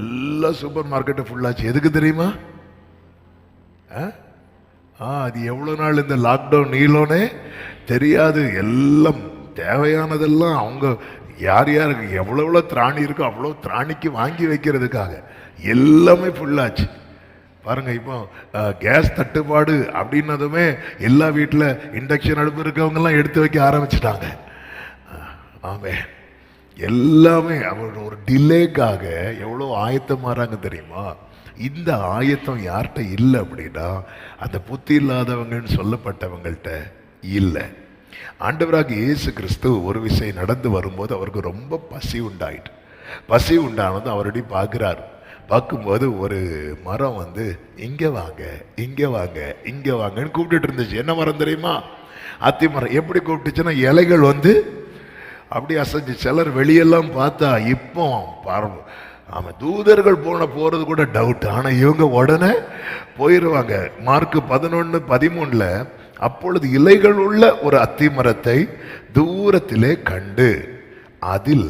எல்லா சூப்பர் மார்க்கெட்டும் ஃபுல்லாச்சு. எதுக்கு தெரியுமா? அது எவ்வளோ நாள் இந்த லாக்டவுன் நீளோனே தெரியாது. எல்லாம் தேவையானதெல்லாம் அவங்க யார் யாருக்கு எவ்வளோ திராணி இருக்கோ அவ்வளோ திராணிக்கு வாங்கி வைக்கிறதுக்காக எல்லாமே ஃபுல்லாச்சு. பாருங்க, இப்போ கேஸ் தட்டுப்பாடு அப்படின்னதுமே எல்லா வீட்டில் இண்டக்ஷன் அடுப்பு இருக்கவங்கெல்லாம் எடுத்து வைக்க ஆரம்பிச்சிட்டாங்க. ஆமே, எல்லாமே அவர் ஒரு டிலேக்காக எவ்வளோ ஆயத்தமாறாங்க தெரியுமா? இந்த ஆயத்தம் யார்கிட்ட இல்லை அப்படின்னா அந்த புத்தி இல்லாதவங்கன்னு சொல்லப்பட்டவங்கள்ட்ட இல்லை. ஆண்டவராக இயேசு கிறிஸ்து ஒரு விஷயம் நடந்து வரும்போது அவருக்கு ரொம்ப பசி உண்டாயிட்டு. பசி உண்டானது அவருடைய பார்க்குறாரு. பார்க்கும்போது ஒரு மரம் இங்கே வாங்க, இங்கே வாங்க, இங்கே வாங்கன்னு கூப்பிட்டுட்டு இருந்துச்சு. என்ன மரம் தெரியுமா? அத்தி மரம். எப்படி கூப்பிட்டுச்சுன்னா இலைகள் அப்படி அசைஞ்சு. சிலர் வெளியெல்லாம் பார்த்தா இப்போ பாருங்க, ஆமாம், தூதர்கள் போகிறது கூட டவுட். ஆனால் இவங்க உடனே போயிடுவாங்க. மார்க்கு 11:13 அப்பொழுது இலைகள் உள்ள ஒரு அத்தி மரத்தை தூரத்திலே கண்டு அதில்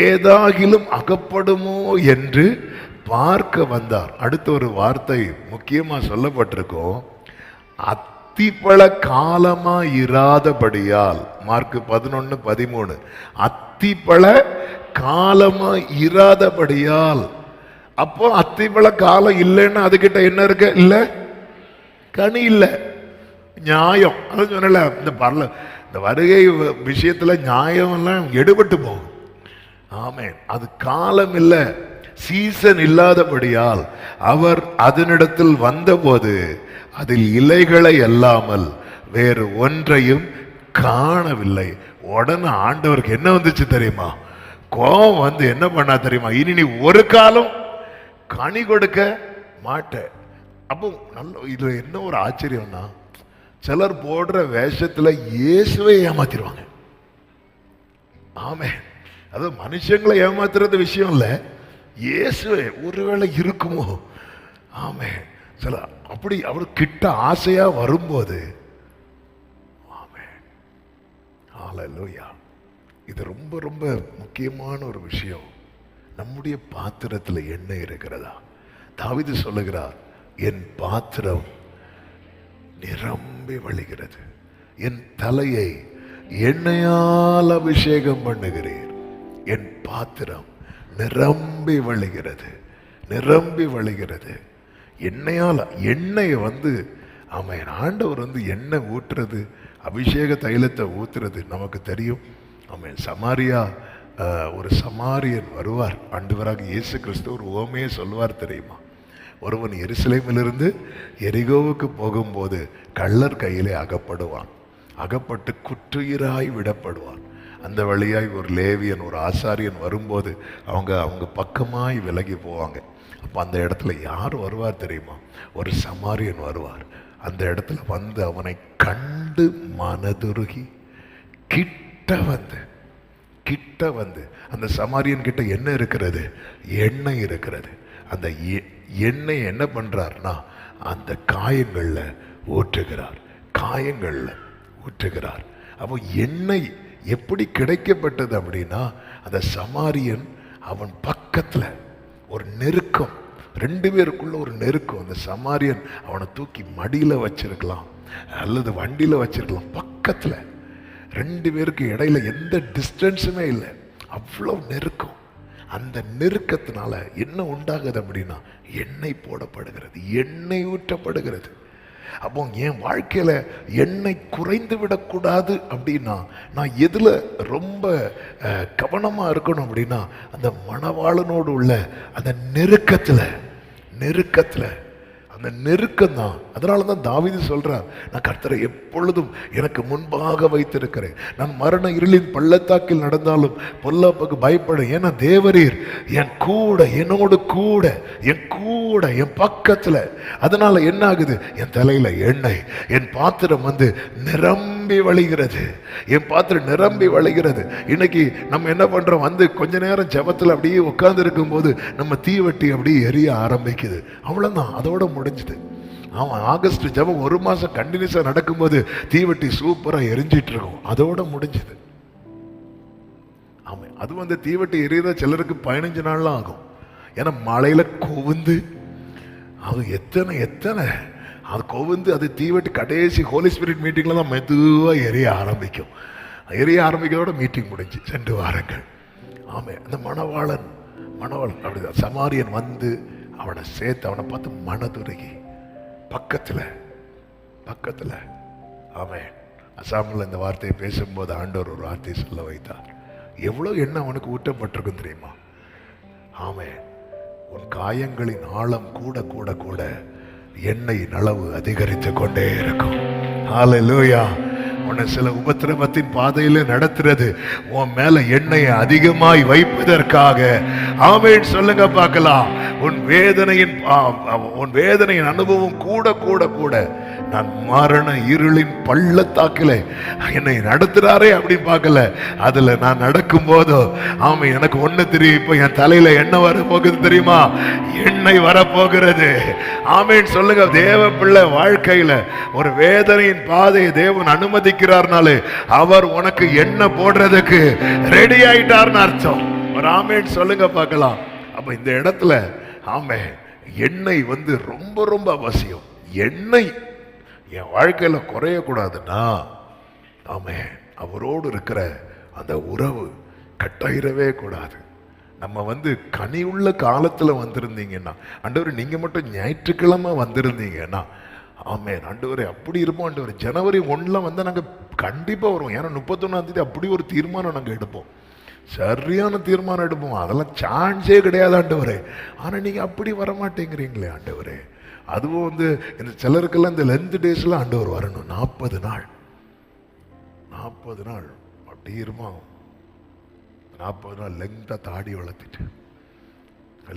ஏதாகிலும் அகப்படுமோ என்று பார்க்க வந்தார். அடுத்த ஒரு வார்த்தை முக்கியமா சொல்லப்பட்டிருக்கோம், அத்திப்பழ காலமா இராதபடியால். மார்க்கு 11:13 அத்திப்பழ காலமா இராதபடியால். அப்போ அத்திப்பழ காலம் இல்லைன்னா அதுகிட்ட என்ன இருக்க? இல்ல, கனி இல்லை, நியாயம். அது சொன்னல, இந்த வருகை விஷயத்துல நியாயம் எல்லாம் எடுபட்டு போகும். ஆமென். அது காலம் இல்லை, சீசன் இல்லாதபடியால் அவர் அதனிடத்தில் வந்தபோது அதில் இலைகளை அல்லாமல் வேறு ஒன்றையும் காணவில்லை. உடனே ஆண்டவருக்கு என்ன வந்துச்சு தெரியுமா? கோபம் என்ன பண்ணா தெரியுமா? இனி நீ ஒரு காலம் கனி கொடுக்க மாட்ட. அப்போ நல்ல இதுல என்ன ஒரு ஆச்சரியம்னா, சிலர் போடுற வேஷத்துல இயேசுவை ஏமாத்திடுவாங்க. ஆமே, அது மனுஷங்களை ஏமாத்துறது விஷயம் இல்ல, இயேசுவே ஒருவேளை இருக்குமோ. ஆமே, சில அப்படி அவர் கிட்ட ஆசையா வரும்போது, ஆமே, ஹல்லேலூயா. இது ரொம்ப ரொம்ப முக்கியமான ஒரு விஷயம். நம்முடைய பாத்திரத்துல எண்ணெய் இருக்கிறதா? தாவீது சொல்லுகிறார், என் பாத்திரம் நிரம்பி வழிகிறது, என் தலையை எண்ணெயால் அபிஷேகம் பண்ணுகிறீர். என் பாத்திரம் நிரம்பி வழிகிறது, நிரம்பி வழிகிறது. எண்ணெயால். எண்ணெய் ஆமாம், ஆண்டவர் எண்ணெய் ஊற்றுறது, அபிஷேக தைலத்தை ஊற்றுறது நமக்கு தெரியும். ஆமாம், சமாரியா ஒரு சமாரியன் வருவார். ஆண்டவராக இயேசு கிறிஸ்து ஒரு உவமையே சொல்வார் தெரியுமா? ஒருவன் எருசலேமிலிருந்து எரிகோவுக்கு போகும்போது கள்ளர் கையிலே அகப்படுவான். அகப்பட்டு குற்றுயிராய் விடப்படுவான். அந்த வழியாய் ஒரு லேவியன், ஒரு ஆசாரியன் வரும்போது அவங்க பக்கமாய் விலகி போவாங்க. அப்போ அந்த இடத்துல யார் வருவார் தெரியுமா? ஒரு சமாரியன் வருவார். அந்த இடத்துல அவனை கண்டு மனதுருகி கிட்ட வந்து அந்த சமாரியன் கிட்ட என்ன இருக்கிறது? எண்ணெய் இருக்கிறது. அந்த எண்ணெய் என்ன பண்றார்னா அந்த காயங்கள்ல ஊற்றுகிறார். அப்போ எண்ணெய் எப்படி கிடைக்கப்பட்டது அப்படின்னா, அந்த சமாரியன் அவன் பக்கத்துல ஒரு நெருக்கம், 2 பேருக்குள்ள ஒரு நெருக்கம். அந்த சமாரியன் அவனை தூக்கி மடியில வச்சிருக்கலாம் அல்லது வண்டியில வச்சிருக்கலாம். பக்கத்துல 2 பேருக்கு இடையில எந்த டிஸ்டன்ஸுமே இல்லை, அவ்வளவு நெருக்கம். அந்த நெருக்கத்தினால என்ன உண்டாகுது அப்படின்னா எண்ணெய் போடப்படுகிறது, எண்ணெய் ஊற்றப்படுகிறது. அப்போ என் வாழ்க்கையில எண்ணெய் குறைந்து விடக்கூடாது அப்படின்னா நான் எதுல ரொம்ப கவனமா இருக்கணும் அப்படின்னா அந்த மணவாளனோடு உள்ள அந்த நெருக்கத்துல அந்த நெருக்கம் தான். அதனால தான் தாவீது சொல்றார், நான் கர்த்தரை எப்பொழுதும் எனக்கு முன்பாக வைத்திருக்கிறேன், நான் மரண இருளின் பள்ளத்தாக்கில் நடந்தாலும் பொல்லாப்புக்கு பயப்படும், ஏன்னா தேவரீர் என் கூட, என்னோடு கூட, என் கூட, என் பக்கத்துல. அதனால என்ன ஆகுது, என் தலையில எண்ணெய், என் பாத்திரம் நிரம்பி வழிகிறது, என் பாத்திரம் நிரம்பி வழிகிறது. இன்னைக்கு நம்ம என்ன பண்றோம், கொஞ்ச நேரம் ஜெபத்துல அப்படியே உட்கார்ந்து இருக்கும் போது நம்ம தீவட்டி அப்படியே எரிய ஆரம்பிக்குது, அவ்வளவுதான், அதோட முடிஞ்சது. அவன் ஆகஸ்ட் ஜெபம் 1 மாசம் கண்டினியூஸா நடக்கும்போது தீவட்டி சூப்பரா எரிஞ்சிட்டு இருக்கும், அதோட முடிஞ்சது. ஆமா, அது தீவட்டி எரியத சிலருக்கு 15 நாள்லாம் ஆகும். ஏன்னா மழையில கொவுந்து அது எத்தனை அது கொவுந்து அது தீவட்டி கடைசி ஹோலி ஸ்பிரிட் மீட்டிங்ல தான் மெதுவா எரிய ஆரம்பிக்கும். எரிய ஆரம்பிக்கிறதோட மீட்டிங் முடிஞ்சு 2 வாரங்கள். ஆமே, அந்த மணவாளன் அப்படிதான் சமாரியன் அவனை சேர்த்து அவனை பார்த்து மனதுருகி பக்கத்துல ஆமே. அசாமில் இந்த வார்த்தையை பேசும்போது ஆண்டவர் ஒரு வார்த்தையை சொல்ல வைத்தார். எவ்வளவு எண்ணெய் அவனுக்கு ஊற்றப்பட்டிருக்கும் தெரியுமா? ஆமே, உன் காயங்களின் ஆழம் கூட கூட கூட எண்ணெயின் அளவு அதிகரித்து கொண்டே இருக்கும். ஹல்லேலூயா. உன்னை சில உபத்திரவத்தின் பாதையில நடத்துறது உன் மேல எண்ணெயை அதிகமாய் வைப்பதற்காக. ஆமென் சொல்லுங்க பார்க்கலாம். உன் வேதனையின் அனுபவம் கூட கூட கூட நான் மரண இருளின் பள்ளத்தாக்கில என்னை நடத்துறாரே அப்படின்னு பார்க்கல, அதுல நான் நடக்கும் போதோ ஆமா எனக்கு ஒண்ணு தெரியும், இப்ப என் தலையில எண்ணெய் வர போகுது தெரியுமா? எண்ணெய் வரப்போகிறது. ஆமென் சொல்லுங்க. தேவ பிள்ளை வாழ்க்கையில ஒரு வேதனையின் பாதையை தேவன் அனுமதிக்கிறார்னாலே அவர் உனக்கு எண்ணெய் போடுறதுக்கு ரெடி ஆயிட்டார்னு அர்த்தம். ஒரு ஆமென் சொல்லுங்க பார்க்கலாம். அப்ப இந்த இடத்துல ஆமே எண்ணெய் ரொம்ப ரொம்ப அவசியம். எண்ணெய் என் வாழ்க்கையில குறையக்கூடாதுன்னா ஆமே அவரோடு இருக்கிற அந்த உறவு கட்டாயிரவே கூடாது. நம்ம கனி உள்ள காலத்துல வந்திருந்தீங்கன்னா, ஆண்டவரே நீங்க மட்டும் ஞாயிற்றுக்கிழமை வந்திருந்தீங்கன்னா ஆமே ஆண்டவரே அப்படி இருப்போம். ஆண்டவரே ஜனவரி 1 நாங்க கண்டிப்பா வருவோம். ஏன்னா 31ஆம் தேதி அப்படி ஒரு தீர்மானம் நாங்க எடுப்போம், சரியான தீர்மானம் எடுப்போம். அதெல்லாம் சான்ஸே கிடையாது ஆண்டவரே. ஆனா நீங்க அப்படி வரமாட்டேங்கிறீங்களே ஆண்டவரே. அதுவும் இந்த சிலருக்கெல்லாம் இந்த லென்த் டேஸ்ல ஆண்டவர் வரணும். 40 நாள் அப்படி இருமா. 40 நாள் லெங்தா தாடி வளர்த்துட்டு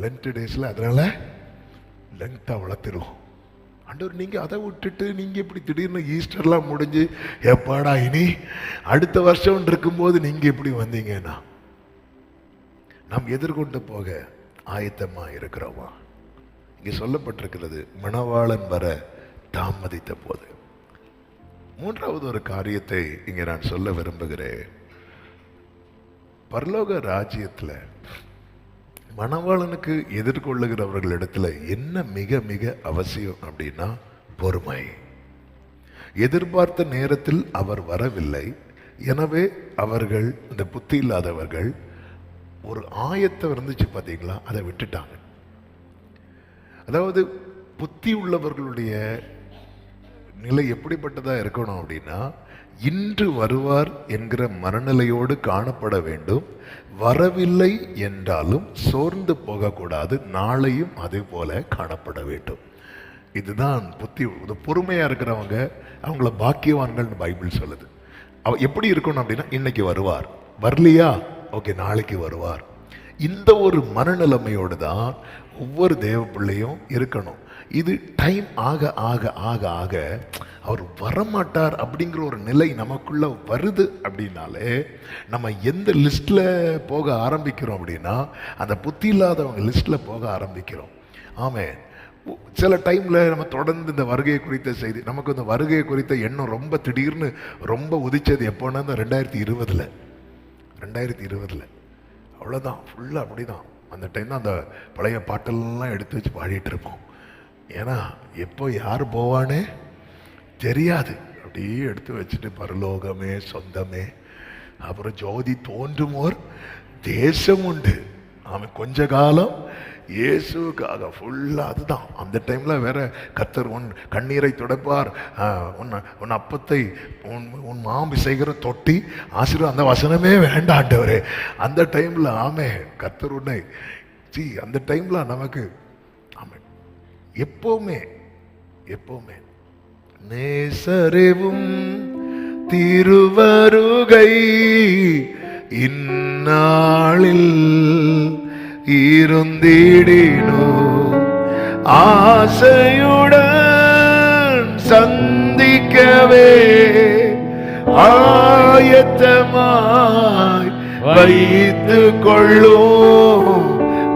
லென்த் டேஸ்ல அதனால லெங்தா வளர்த்துருவோம். ஆண்டவர் நீங்க அதை விட்டுட்டு நீங்க இப்படி திடீர்னு ஈஸ்டர்லாம் முடிஞ்சு எப்பாடா இனி அடுத்த வருஷம் இருக்கும்போது நீங்க எப்படி வந்தீங்கன்னா நாம் எதிர்கொண்டு போக ஆயத்தமா இருக்கிறோமா? இங்க சொல்லப்பட்டிருக்கிறது மணவாளன் வர தாமதித்த போது. 3வது ஒரு காரியத்தை இங்க நான் சொல்ல விரும்புகிறேன். பரலோக ராஜ்யத்துல மணவாளனுக்கு எதிர்கொள்ளுகிறவர்களிடத்துல என்ன மிக மிக அவசியம் அப்படின்னா பொறுமை. எதிர்பார்த்த நேரத்தில் அவர் வரவில்லை, எனவே அவர்கள் இந்த புத்தி இல்லாதவர்கள் ஒரு ஆயத்தை இருந்துச்சு பார்த்தீங்களா, அதை விட்டுட்டாங்க. அதாவது புத்தி உள்ளவர்களுடைய நிலை எப்படிப்பட்டதா இருக்கணும் அப்படின்னா, இன்று வருவார் என்கிற மனநிலையோடு காணப்பட வேண்டும். வரவில்லை என்றாலும் சோர்ந்து போகக்கூடாது, நாளையும் அதே போல காணப்பட வேண்டும். இதுதான் புத்தி. பொறுமையா இருக்கிறவங்க அவங்கள பாக்கியவான்கள் பைபிள் சொல்லுது. எப்படி இருக்கணும் அப்படின்னா, இன்னைக்கு வருவார், வரலையா ஓகே நாளைக்கு வருவார். இந்த ஒரு மனநிலைமையோடு தான் ஒவ்வொரு தேவ பிள்ளையும் இருக்கணும். இது டைம் ஆக ஆக ஆக ஆக அவர் வரமாட்டார் அப்படிங்கிற ஒரு நிலை நமக்குள்ள வருது அப்படின்னாலே நம்ம எந்த லிஸ்ட்ல போக ஆரம்பிக்கிறோம் அப்படின்னா அந்த புத்தி இல்லாதவங்க லிஸ்ட்ல போக ஆரம்பிக்கிறோம். ஆமே, சில டைம்ல நம்ம தொடர்ந்து இந்த வருகையை குறித்த செய்தி, நமக்கு இந்த வருகையை குறித்த எண்ணம் ரொம்ப திடீர்னு ரொம்ப உதிச்சது எப்போன்னா இந்த 2020 அவ்வளோதான், ஃபுல்லாக அப்படிதான். அந்த டைம் தான் அந்த பழைய பாட்டெல்லாம் எடுத்து வச்சு பாடிட்டு இருப்போம். ஏன்னா எப்போ யார் போவானே தெரியாது. அப்படியே எடுத்து வச்சுட்டு பரலோகமே சொந்தமே, அப்புறம் ஜோதி தோன்றுமோர் தேசம் உண்டு, அவன் கொஞ்ச காலம் இயேசுக்காக ஃபுல்லா. அதுதான் அந்த டைம்ல வேற கர்த்தர் உன் கண்ணீரை துடைப்பார், உன் அப்பத்தை உன் மாம்பு செய்கிற தொட்டி ஆசீர்வாதம், அந்த வசனமே வேண்டாம் ஆண்டவரே அந்த டைம்ல. ஆமே, கர்த்தர் உன்னை அந்த டைம்ல நமக்கு ஆமே எப்பவுமே எப்பவுமே நேசரேவும் திருவருகை இந்நாளில் இருந்திடினோ ஆசையுடன் சந்திக்கவே ஆயத்தமாய் வைத்து கொள்ளும்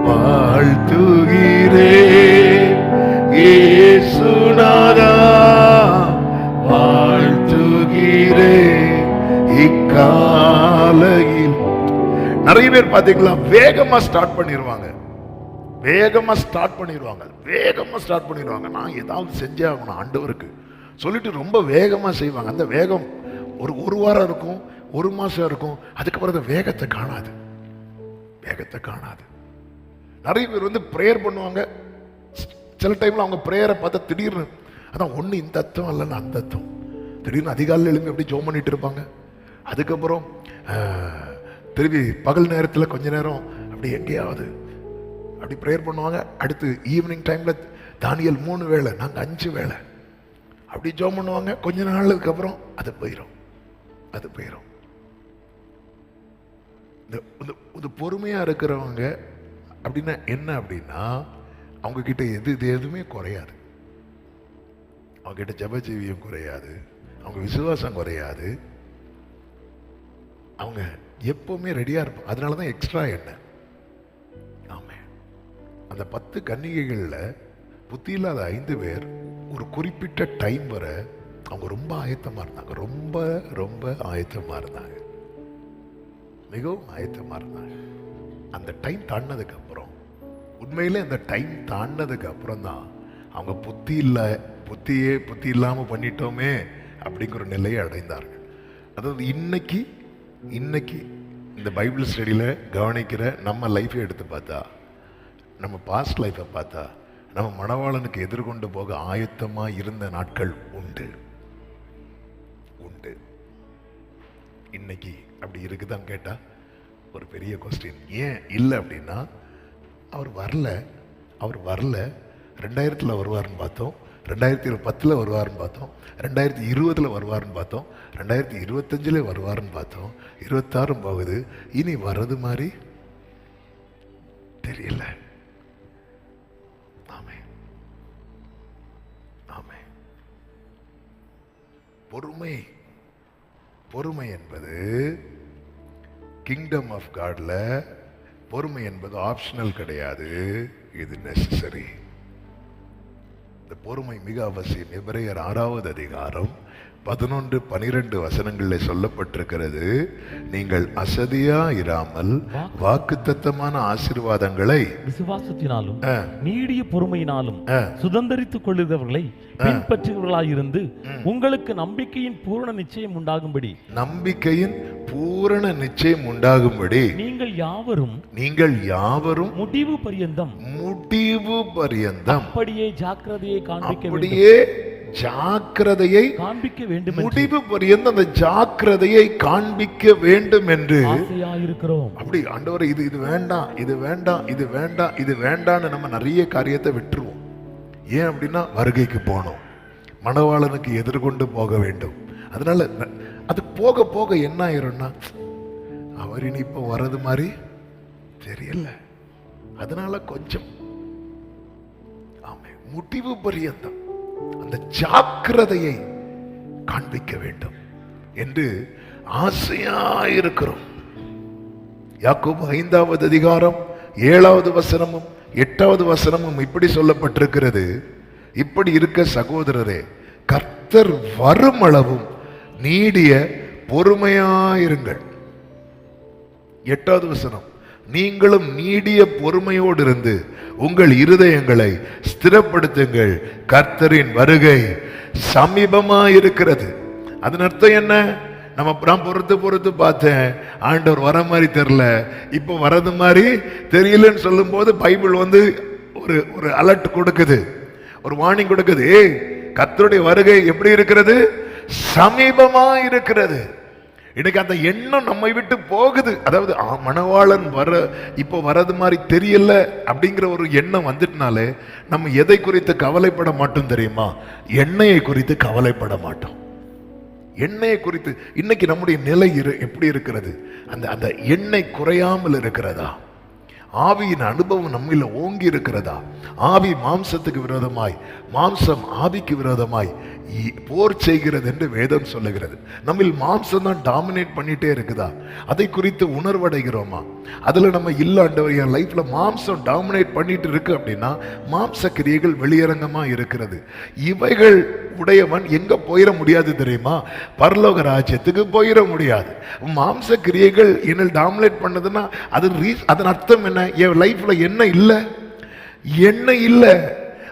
வாழ்த்துகிறே இயேசுநாதா வாழ்த்துகிறே. இக்காலையில் நிறைய பேர் பாத்தீங்களா வேகமா ஸ்டார்ட் பண்ணிடுவாங்க, வேகமா ஸ்டார்ட் பண்ணிடுவாங்க. நான் ஏதாவது செஞ்சே ஆகணும் ஆண்டவருக்கு சொல்லிட்டு ரொம்ப வேகமா செய்வாங்க. அந்த வேகம் ஒரு வாரம் இருக்கும், ஒரு மாசம் இருக்கும், அதுக்கப்புறம் அந்த வேகத்தை காணாது. நிறைய பேர் வந்து பிரேயர் பண்ணுவாங்க. சில டைம்ல அவங்க பிரேயரை பார்த்தா திடீர்னு அதான் ஒண்ணு இந்த அர்த்தம் இல்லைன்னா அந்த அர்த்தம், திடீர்னு அதிகாலையில் எழுப்பி அப்படி ஜோம் பண்ணிட்டு இருப்பாங்க. அதுக்கப்புறம் திருப்பி பகல் நேரத்தில் கொஞ்ச நேரம் அப்படி எங்கேயாவது அப்படி ப்ரேயர் பண்ணுவாங்க. அடுத்து ஈவினிங் டைம்ல தானியல் 3 வேளை, நாங்கள் 5 வேளை அப்படி ஜோம் பண்ணுவாங்க. கொஞ்ச நாளுக்கு அப்புறம் அது போயிடும். இந்த பொறுமையா இருக்கிறவங்க அப்படின்னா என்ன அப்படின்னா, அவங்க கிட்ட இது எதுவுமே குறையாது. அவங்க கிட்ட ஜெபஜீவியம் குறையாது, அவங்க விசுவாசம் குறையாது, அவங்க எப்பவுமே ரெடியா இருப்பாங்க. அதனாலதான் எக்ஸ்ட்ரா என்ன. ஆமே, அந்த 10 கன்னிகைகள்ல புத்தி இல்லாத 5 பேர் ஒரு குறிப்பிட்ட டைம் வர அவங்க ரொம்ப ஆயத்தமா இருந்தாங்க. ரொம்ப ஆயத்தமா இருந்தாங்க, மிகவும் ஆயத்தமா இருந்தாங்க. அந்த டைம் தாண்டினதுக்கு அப்புறம், உண்மையிலே அந்த டைம் தாண்டினதுக்கு அப்புறம் தான் அவங்க புத்தி இல்லாம பண்ணிட்டோமே அப்படிங்கிற நிலையை அடைந்தார்கள். அதாவது இன்னைக்கு இந்த பைபிள் ஸ்டடியில கவனிக்கிற நம்ம லைஃபை எடுத்து பார்த்தா, நம்ம பாஸ்ட் லைஃபை பார்த்தா, நம்ம மணவாளனுக்கு எதிர்கொண்டு போக ஆயத்தமா இருந்த நாட்கள் உண்டு. இன்னைக்கு அப்படி இருக்குதான் கேட்டா ஒரு பெரிய கொஸ்டின். ஏன் இல்லை அப்படின்னா, அவர் வரல. 2000 வருவாருன்னு பார்த்தோம், 2010 வருவாருன்னு பார்த்தோம், 2020 வருவாருன்னு பார்த்தோம், 2025 வருவாருன்னு பார்த்தோம், 26 போகுது. இனி வர்றது மாதிரி தெரியல. ஆமே, பொறுமை என்பது கிங்டம் ஆஃப் காட்ல பொறுமை என்பது ஆப்ஷனல் கிடையாது, இது நெசசரி. இந்த பொறுமை மிக அவசியம். எபிரேயர் 6வது அதிகாரம் 11-12 வசனங்களில் சொல்லப்பட்டிருக்கிறது. நீங்கள் அசதியா இராமல் வாக்குத்தத்தமான ஆசீர்வாதங்களை விசுவாசத்தினாலும் நீடிய பொறுமையினாலும் சுதந்தரித்துக் கொள்ளுகிறவர்களை பின்பற்றுகிறவர்களாயிருந்து உங்களுக்கு நம்பிக்கையின் பூரண நிச்சயம் உண்டாகும்படி நீங்கள் யாவரும் முடிவு பரியந்தம் அப்படியே ஜாக்கிரதையை காண்பிக்க வேண்டும், முடிவு பரியந்தம் அந்த ஜாக்கிரதையை காண்பிக்க வேண்டும் என்று இருக்கிறோம். அப்படி ஆண்டவரே இது வேண்டாம்னு நம்ம நிறைய காரியத்தை விட்டுருவோம். ஏன் அப்படின்னா, வருகைக்கு போனோம், மணவாளனுக்கு எதிர்கொண்டு போக வேண்டும். அதனால அது போக போக என்ன ஆயிரும்னா, அவர் இனி இப்ப வர்றது மாதிரி தெரியல. அதனால கொஞ்சம் முடிவு பரியந்தம் அந்த ஜாக்கிரதையை காண்பிக்க வேண்டும் என்று ஆசையாயிருக்கிறோம். யாக்கோபு 5வது அதிகாரம் 7வது வசனமும் 8வது வசனமும் இப்படி சொல்லப்பட்டிருக்கிறது. இப்படி இருக்க சகோதரரே, கர்த்தர் வரும் அளவும் நீடிய பொறுமையாயிருங்கள். 8வது வசனம், நீங்களும் நீடிய பொறுமையோடு இருந்து உங்கள் இருதயங்களை ஸ்திரப்படுத்துங்கள், கர்த்தரின் வருகை சமீபமாயிருக்கிறது. அதன் அர்த்தம் என்ன? நான் பொறுத்து பார்த்தேன், ஆண்டவர் வர மாதிரி தெரியல, இப்போ வரது மாதிரி தெரியலன்னு சொல்லும் போது பைபிள் வந்து ஒரு அலர்ட் கொடுக்குது, ஒரு வார்னிங் கொடுக்குது. கர்த்தருடைய வருகை எப்படி இருக்கிறது? சமீபமா இருக்கிறது. இன்னைக்கு அந்த எண்ணம் நம்மை விட்டு போகுது. அதாவது மணவாளன் இப்போ வரது மாதிரி தெரியல அப்படிங்கிற ஒரு எண்ணம் வந்துட்டனாலே நம்ம எதை குறித்து கவலைப்பட மாட்டோம் தெரியுமா? எண்ணெயை குறித்து கவலைப்பட மாட்டோம். எண்ணெயை குறித்து இன்னைக்கு நம்முடைய நிலை எப்படி இருக்கிறது? அந்த எண்ணெய் குறையாமல் இருக்கிறதா? ஆவியின் அனுபவம் நம்மில ஓங்கி இருக்கிறதா? ஆவி மாம்சத்துக்கு விரோதமாய், மாம்சம் ஆவிக்கு விரோதமாய் போர் செய்கிறது என்று வேதம் சொல்லுகிறது. நம்மில் மாம்சம் தான் டாமினேட் பண்ணிட்டே இருக்குதா? அதை குறித்து உணர்வடைகிறோமா? அதுல நம்ம இல்லாண்டவர் என் லைஃப்ல மாம்சம் டாமினேட் பண்ணிட்டு இருக்கு அப்படின்னா மாம்ச கிரியைகள் வெளியரங்கமா இருக்கிறது. இவைகள் உடையவன் எங்க போயிட முடியாது தெரியுமா? பரலோக ராஜ்யத்துக்கு போயிட முடியாது. மாம்ச கிரியைகள் என்ன டாமினேட் பண்ணதுன்னா அதன் அர்த்தம் என்ன? என் லைஃப்ல என்ன இல்லை? எண்ணெய் இல்லை.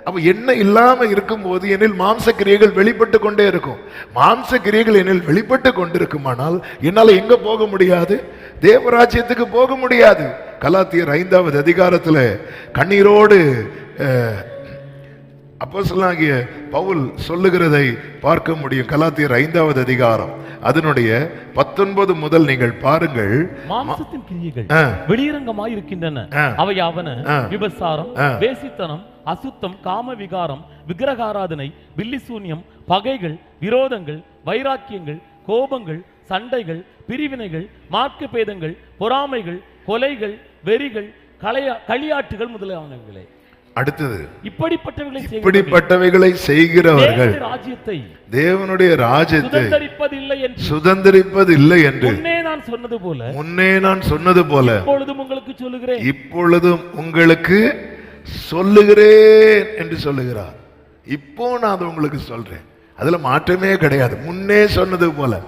அப்ப எண்ணெய் இல்லாம இருக்கும்போது என்னில் மாம்ச கிரியைகள் வெளிப்பட்டு கொண்டே இருக்கும். மாம்ச கிரியைகள் என்னில் வெளிப்பட்டு கொண்டிருக்குமானால் என்னால எங்க போக முடியாது? தேவராஜ்யத்துக்கு போக முடியாது. கலாத்தியர் 5வது அதிகாரத்துல கண்ணீரோடு அப்போஸ்தலனாகிய பவுல் சொல்லுகிறதை பார்க்க முடியும். கலாத்தியர் 5வது அதிகாரம் அதனுடைய 19 முதல் நீங்கள் பாருங்கள். மாம்சத்தின் கிரியைகள் வெளியரங்கமாய் இருக்கின்றன. அவையாவன விபசாரம், வேசித்தனம், அசுத்தம், காம விகாரம், விக்கிரகாராதனை, பில்லிசூன்யம், பகைகள், விரோதங்கள், வைராக்கியங்கள், கோபங்கள், சண்டைகள், பிரிவினைகள், மார்க்க பேதங்கள், பொறாமைகள், கொலைகள், வெறிகள், களியாட்டுகள் முதலானவைகளே. அடுத்தது, இப்படிப்பட்டவைகளை செய்கிறவர்கள் தேவனுடைய ராஜ்யத்தை சுதந்தரிப்பதில்லை என்று முன்னே நான் சொன்னது போல இப்பொழுதும் உங்களுக்கு சொல்லுகிறேன் என்று சொல்லுகிறார். இப்போ நான் அதை உங்களுக்கு சொல்றேன், அதுல மாற்றமே கிடையாது. முன்னே சொன்னது போல.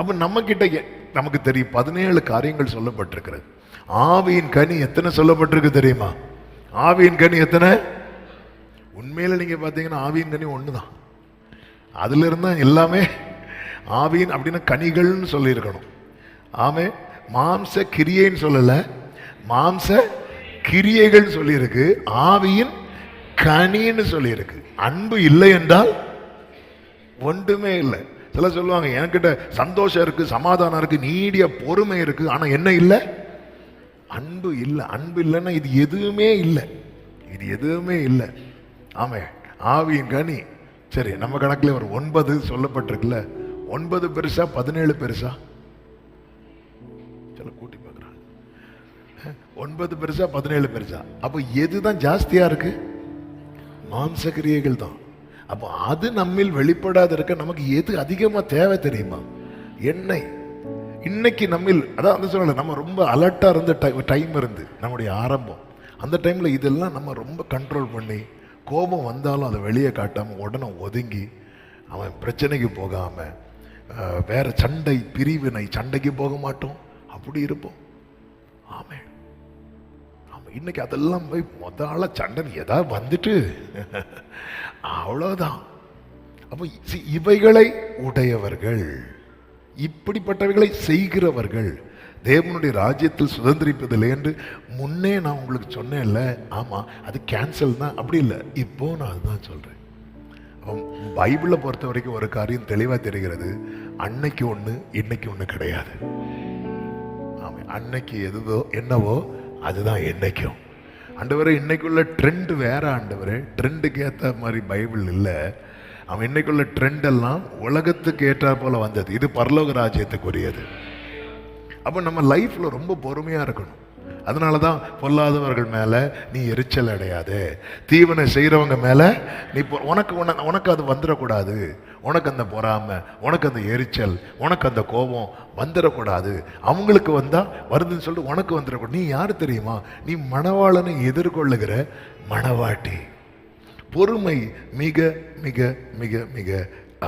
அப்ப நம்ம கிட்ட நமக்கு தெரியும் 17 காரியங்கள் சொல்லப்பட்டிருக்கிறது. ஆவியின் கனி எத்தனை சொல்லப்பட்டிருக்கு தெரியுமா? ஆவியின் கனி எத்தனை? உண்மையில நீங்க பாத்தீங்கன்னா ஆவியின் கனி ஒண்ணுதான். அதுல இருந்தா எல்லாமே ஆவியின் அப்படின்னா கனிகள்னு சொல்லி இருக்கணும். ஆமே, மாம்ச கிரியைன்னு சொல்லல, மாம்ச கிரியைகள் சொல்லி இருக்கு, ஆவியின் கனின்னு சொல்லி இருக்கு. அன்பு இல்லை என்றால் ஒன்றுமே இல்லை. சில சொல்லுவாங்க என்கிட்ட சந்தோஷம் இருக்கு, சமாதானம் இருக்கு, நீடிய பொறுமை இருக்கு, ஆனா என்ன இல்லை? அன்பு இல்லை. அன்பு இல்லைன்னா இது எதுவுமே இல்லை, இது எதுவுமே இல்லை. ஆமே, ஆவியின் கனி. சரி, நம்ம கணக்குல ஒரு 9 சொல்லப்பட்டிருக்குல்ல. 9 பெருசா 17 பெருசா? சில கூட்டி பார்க்குறாங்க. 9 பெருசா 17 பெருசா? அப்போ எதுதான் ஜாஸ்தியா இருக்கு? மாம்ச கிரியைகள் தான். அப்போ அது நம்மில் வெளிப்படாத இருக்க நமக்கு எது அதிகமா தேவை தெரியுமா? எண்ணெய். இன்னைக்கு நம்மில் அதான் சொல்லல, நம்ம ரொம்ப அலர்ட்டா இருந்த டைம் இருந்து நம்முடைய ஆரம்பம். அந்த டைம்ல இதெல்லாம் நம்ம ரொம்ப கண்ட்ரோல் பண்ணி, கோபம் வந்தாலும் அதை வெளியே காட்டாம உடனே ஒதுங்கி, அவன் பிரச்சனைக்கு போகாம, வேற சண்டை பிரிவினை சண்டைக்கு போக மாட்டோம், அப்படி இருப்போம். ஆமே, ஆமா. இன்னைக்கு அதெல்லாம் போய் முதல்ல சண்டை ஏதாவது வந்துட்டு அவ்வளவுதான். அப்போ இவைகளை உடையவர்கள், இப்படிப்பட்டவைகளை செய்கிறவர்கள் தேவனுடைய ராஜ்யத்தில் சுதந்திரிப்பதில்லை என்று முன்னே நான் உங்களுக்கு சொன்னேன்ல. ஆமா, அது கேன்சல் தான், அப்படி இல்லை. இப்போ நான் அதுதான் சொல்றேன். பைபிளை பொறுத்த வரைக்கும் ஒரு காரியம் தெளிவா தெரிகிறது. அன்னைக்கு ஒண்ணு, இன்னைக்கு ஒண்ணு கிடையாது. ஆமா, அன்னைக்கு எதுவோ என்னவோ அதுதான் என்னைக்கும். ஆண்டவரே, இன்னைக்குள்ள ட்ரெண்ட் வேற. ஆண்டவரே, ட்ரெண்டுக்கு ஏற்ற மாதிரி பைபிள் இல்லை. அவன் இன்னைக்குள்ள ட்ரெண்ட் எல்லாம் உலகத்துக்கு ஏற்றா போல வந்தது. இது பரலோக ராஜ்யத்துக்குரியது. அப்ப நம்ம லைஃப்ல ரொம்ப பொறுமையா இருக்கணும். அதனாலதான் பொல்லாதவர்கள் மேல நீ எரிச்சல் அடையாது, தீவனை செய்யறவங்க மேல நீ உனக்கு அது வந்துடக்கூடாது. உனக்கு அந்த பொறாமை, உனக்கு அந்த எரிச்சல், உனக்கு அந்த கோபம் வந்துடக்கூடாது. அவங்களுக்கு வந்தா வருதுன்னு சொல்லிட்டு உனக்கு வந்துடக்கூடாது. நீ யாரு தெரியுமா? நீ மணவாளனை எதிர்கொள்ளுகிற மணவாட்டி. பொறுமை மிக மிக மிக மிக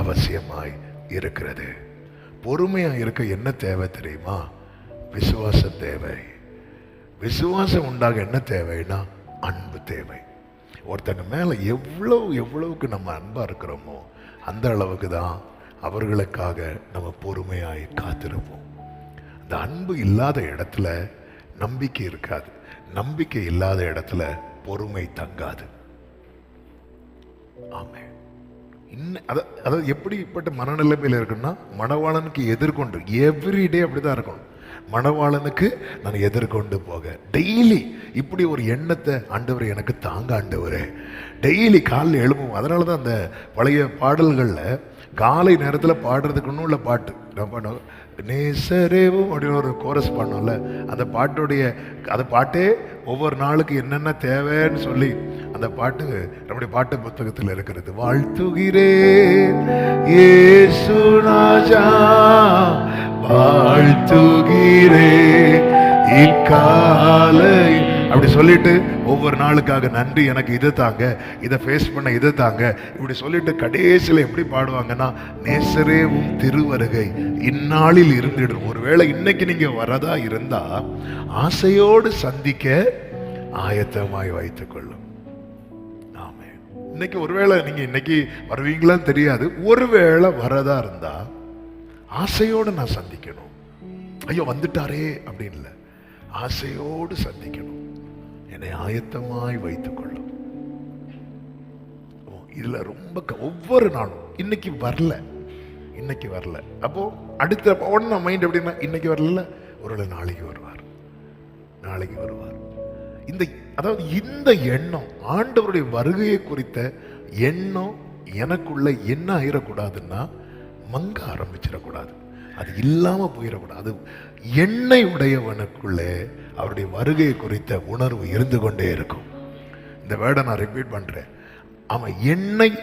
அவசியமாய் இருக்கிறது. பொறுமையா இருக்க என்ன தேவை தெரியுமா? விசுவாசம் தேவை. விசுவாசம் உண்டாக என்ன தேவைன்னா அன்பு தேவை. ஒருத்தங்க மேல எவ்வளவுக்கு நம்ம அன்பா இருக்கிறோமோ அந்த அளவுக்கு தான் அவர்களுக்காக நம்ம பொறுமையாய் காத்திருப்போம். இந்த அன்பு இல்லாத இடத்துல நம்பிக்கை இருக்காது, நம்பிக்கை இல்லாத இடத்துல பொறுமை தங்காது. ஆமே. அதாவது எப்படிப்பட்ட மனநிலைமையில் இருக்குன்னா, மணவாளனுக்கு எதிர்கொண்டு எவ்ரிடே அப்படிதான் இருக்கணும். மணவாளனுக்கு நான் எதிர்கொண்டு போக டெய்லி இப்படி ஒரு எண்ணத்தை, ஆண்டவர் எனக்கு தாங்க ஆண்டவரே, டெய்லி காலையில் எழுப்பும். அதனால தான் அந்த பழைய பாடல்களில் காலை நேரத்தில் பாடுறதுக்கு ஒன்றும் உள்ள பாட்டு நான் பண்ணோம், நேசரேவும் அப்படின்னு ஒரு கோரஸ் பண்ணோம்ல, அந்த பாட்டே ஒவ்வொரு நாளுக்கு என்னென்ன தேவைன்னு சொல்லி அந்த பாட்டு நம்முடைய பாட்டு புத்தகத்தில் இருக்கிறது. வாழ்த்துகிறேன் இயேசு ராஜா, வாழ்த்துகிறேன் இக்காலை, அப்படி சொல்லிட்டு ஒவ்வொரு நாளுக்காக நன்றி, எனக்கு இதை தாங்க, இதை ஃபேஸ் பண்ண இதை தாங்க, இப்படி சொல்லிட்டு கடைசியில் எப்படி பாடுவாங்கன்னா, நேசரேவும் திருவருகை இந்நாளில் இருந்துடும். ஒருவேளை இன்னைக்கு நீங்க வரதா இருந்தா ஆசையோடு சந்திக்க ஆயத்தமாய் வைத்துக் கொள்ளும். ஆமே. இன்னைக்கு ஒருவேளை நீங்க இன்னைக்கு வருவீங்களான்னு தெரியாது, ஒருவேளை வரதா இருந்தா ஆசையோடு நான் சந்திக்கணும். ஐயோ வந்துட்டாரே அப்படின்னு இல்லை, ஆசையோடு சந்திக்கணும். என்னை ஆயத்தமாய் வைத்துக் கொள்ளும். இதுல ரொம்ப ஒவ்வொரு நாளும் இன்னைக்கு வரல, அப்போ அடுத்த உடனே மைண்ட் எப்படின்னா, இன்னைக்கு வரல, ஒரு நாளைக்கு வருவார். அதாவது இந்த எண்ணம், ஆண்டவருடைய வருகையை குறித்த எண்ணம் எனக்குள்ள என்ன ஆயிடக்கூடாதுன்னா, மங்க ஆரம்பிச்சிடக்கூடாது, அது இல்லாம போயிடக்கூடாது. எண்ணெய் உடையவனுக்குள்ளே அவருடைய வருகை குறித்த உணர்வு இருந்து கொண்டே இருக்கும். இந்த வேர்டை நான் ரிப்பீட் பண்றேன். அவன் எண்ணெய்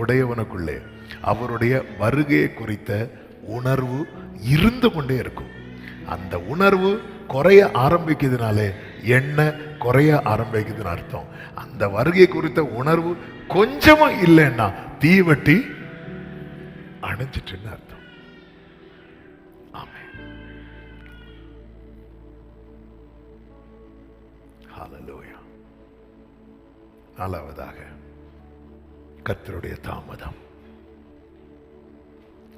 உடையவனுக்குள்ளே அவருடைய வருகையை குறித்த உணர்வு இருந்து கொண்டே இருக்கும். அந்த உணர்வு குறைய ஆரம்பிக்குதுனாலே எண்ணெய் குறைய ஆரம்பிக்குதுன்னு அர்த்தம். அந்த வருகை குறித்த உணர்வு கொஞ்சமா இல்லைன்னா தீவட்டி அணைஞ்சிட்டுன்னு அர்த்தம். ஆமென். ஹல்லேலூயா. நாலாவதாக கர்த்தருடைய தாமதம்.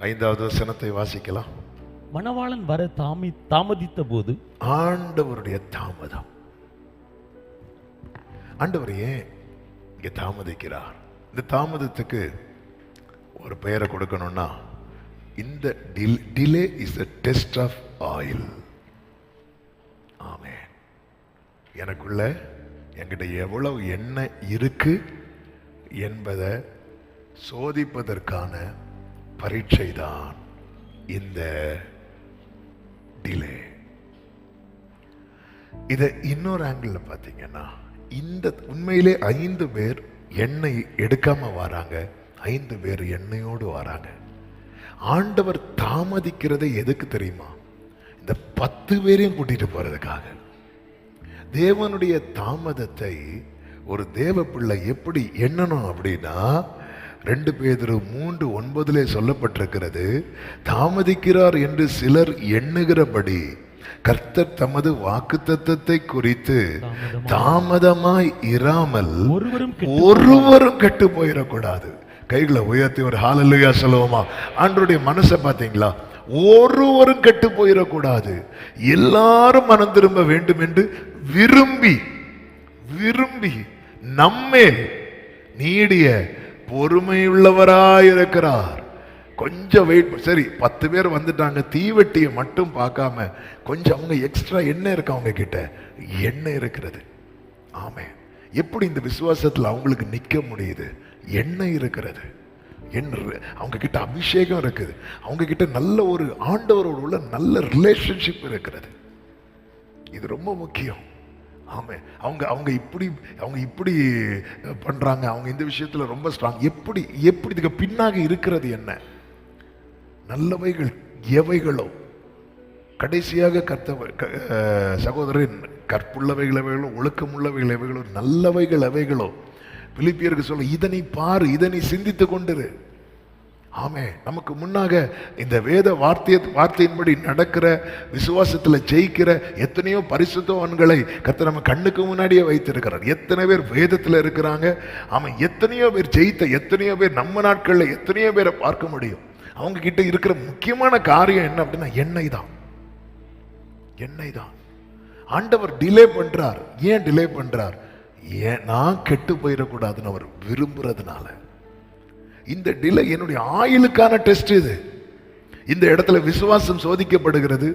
5வது வசனத்தை வாசிக்கலாம். மணவாளன் வர தாமதித்த போது, ஆண்டவருடைய தாமதம். ஆண்டவர் ஏன் இங்க தாமதிக்கிறார்? இந்த தாமதத்துக்கு ஒரு பெயரை கொடுக்கணும்னா, இந்த delay is a test of oil. ஆமென். எனக்குள்ள என்கிட்ட எவ்வளவு எண்ணெய் இருக்கு என்பதை சோதிப்பதற்கான பரீட்சை தான் இந்த டிலே. இதை இன்னொரு ஆங்கிள் பார்த்தீங்கன்னா, இந்த உண்மையிலே 5 பேர் எண்ணெய் எடுக்காம வராங்க, 5 பேர் எண்ணெயோடு வராங்க. ஆண்டவர் தாமதிக்கிறதை எதுக்கு தெரியுமா? இந்த 10 பேரையும் கூட்டிட்டு போறதுக்காக. தேவனுடைய தாமதத்தை ஒரு தேவ பிள்ளை எப்படி எண்ணணும் அப்படின்னா, 2 பேதுரு 3:9 சொல்லப்பட்டிருக்கிறது, தாமதிக்கிறார் என்று சிலர் எண்ணுகிறபடி கர்த்தர் தமது வாக்குத்தத்தத்தை குறித்து தாமதமாய் இராமல் ஒருவரும் கெட்டு போயிடக்கூடாது. கைகளை உயர்த்தி ஒரு ஹல்லேலூயா சொல்லுவோமா? ஆண்டவருடைய மனசை பார்த்தீங்களா? ஒருவரும் கெட்டு போயிடக்கூடாது, எல்லாரும் மனம் திரும்ப வேண்டும் என்று விரும்பி நம்மேல் நீடிய பொறுமையுள்ளவராயிருக்கிறார். கொஞ்சம் வெயிட். சரி, 10 பேர் வந்துட்டாங்க, தீவெட்டியை மட்டும் பார்க்காம கொஞ்சம் அவங்க எக்ஸ்ட்ரா எண்ணெய் இருக்கு, அவங்க கிட்ட எண்ணெய் இருக்கிறது. ஆமே. எப்படி இந்த விசுவாசத்தில் அவங்களுக்கு நிக்க முடியுது? எண்ணெய் இருக்கிறது, அவங்க கிட்ட அபிஷேகம் இருக்குது, அவங்க கிட்ட நல்ல ஒரு ஆண்டவரோடு உள்ள நல்ல ரிலேஷன்ஷிப் இருக்கிறது. இது ரொம்ப முக்கியம். ஆமே. அவங்க இப்படி பண்றாங்க, அவங்க இந்த விஷயத்துல ரொம்ப ஸ்ட்ராங். எப்படி இதுக்கு பின்னாக இருக்கிறது என்ன? நல்லவைகள் எவைகளோ கடைசியாக சகோதரன், கற்புள்ளவைகள் எவைகளோ, ஒழுக்கமுள்ளவைகள் எவைகளோ, நல்லவைகள் எவைகளோ, பிலிப்பியருக்கு சொல்ல, இதை நீ பாரு, இதை நீ சிந்தித்து கொண்டிரு. ஆமே, நமக்கு முன்னாக இந்த வேத வார்த்தையின்படி நடக்கிற, விசுவாசத்துல ஜெயிக்கிற எத்தனையோ பரிசுத்தவான்களை கர்த்தர் நம்ம கண்ணுக்கு முன்னாடியே வைத்திருக்கிறார். எத்தனை பேர் வேதத்துல இருக்கிறாங்க. ஆமா, எத்தனையோ பேர் ஜெயித்த, எத்தனையோ பேர் நம்ம நாட்கள்ல எத்தனையோ பேரை பார்க்க முடியும். அவங்க கிட்ட இருக்கிற முக்கியமான காரியம் என்ன அப்படின்னா எண்ணெய் தான். எண்ணெய் தான். ஆண்டவர் டிலே பண்றார். ஏன் டிலே பண்றார்? ஏன் நான் கெட்டு போயிடக்கூடாதுன்னு அவர் விரும்புறதுனால. இந்த டிலே என்னுடைய ஆயுளுக்கான டெஸ்ட். இது இந்த இடத்துல விசுவாசம் சோதிக்கப்படுகிறது,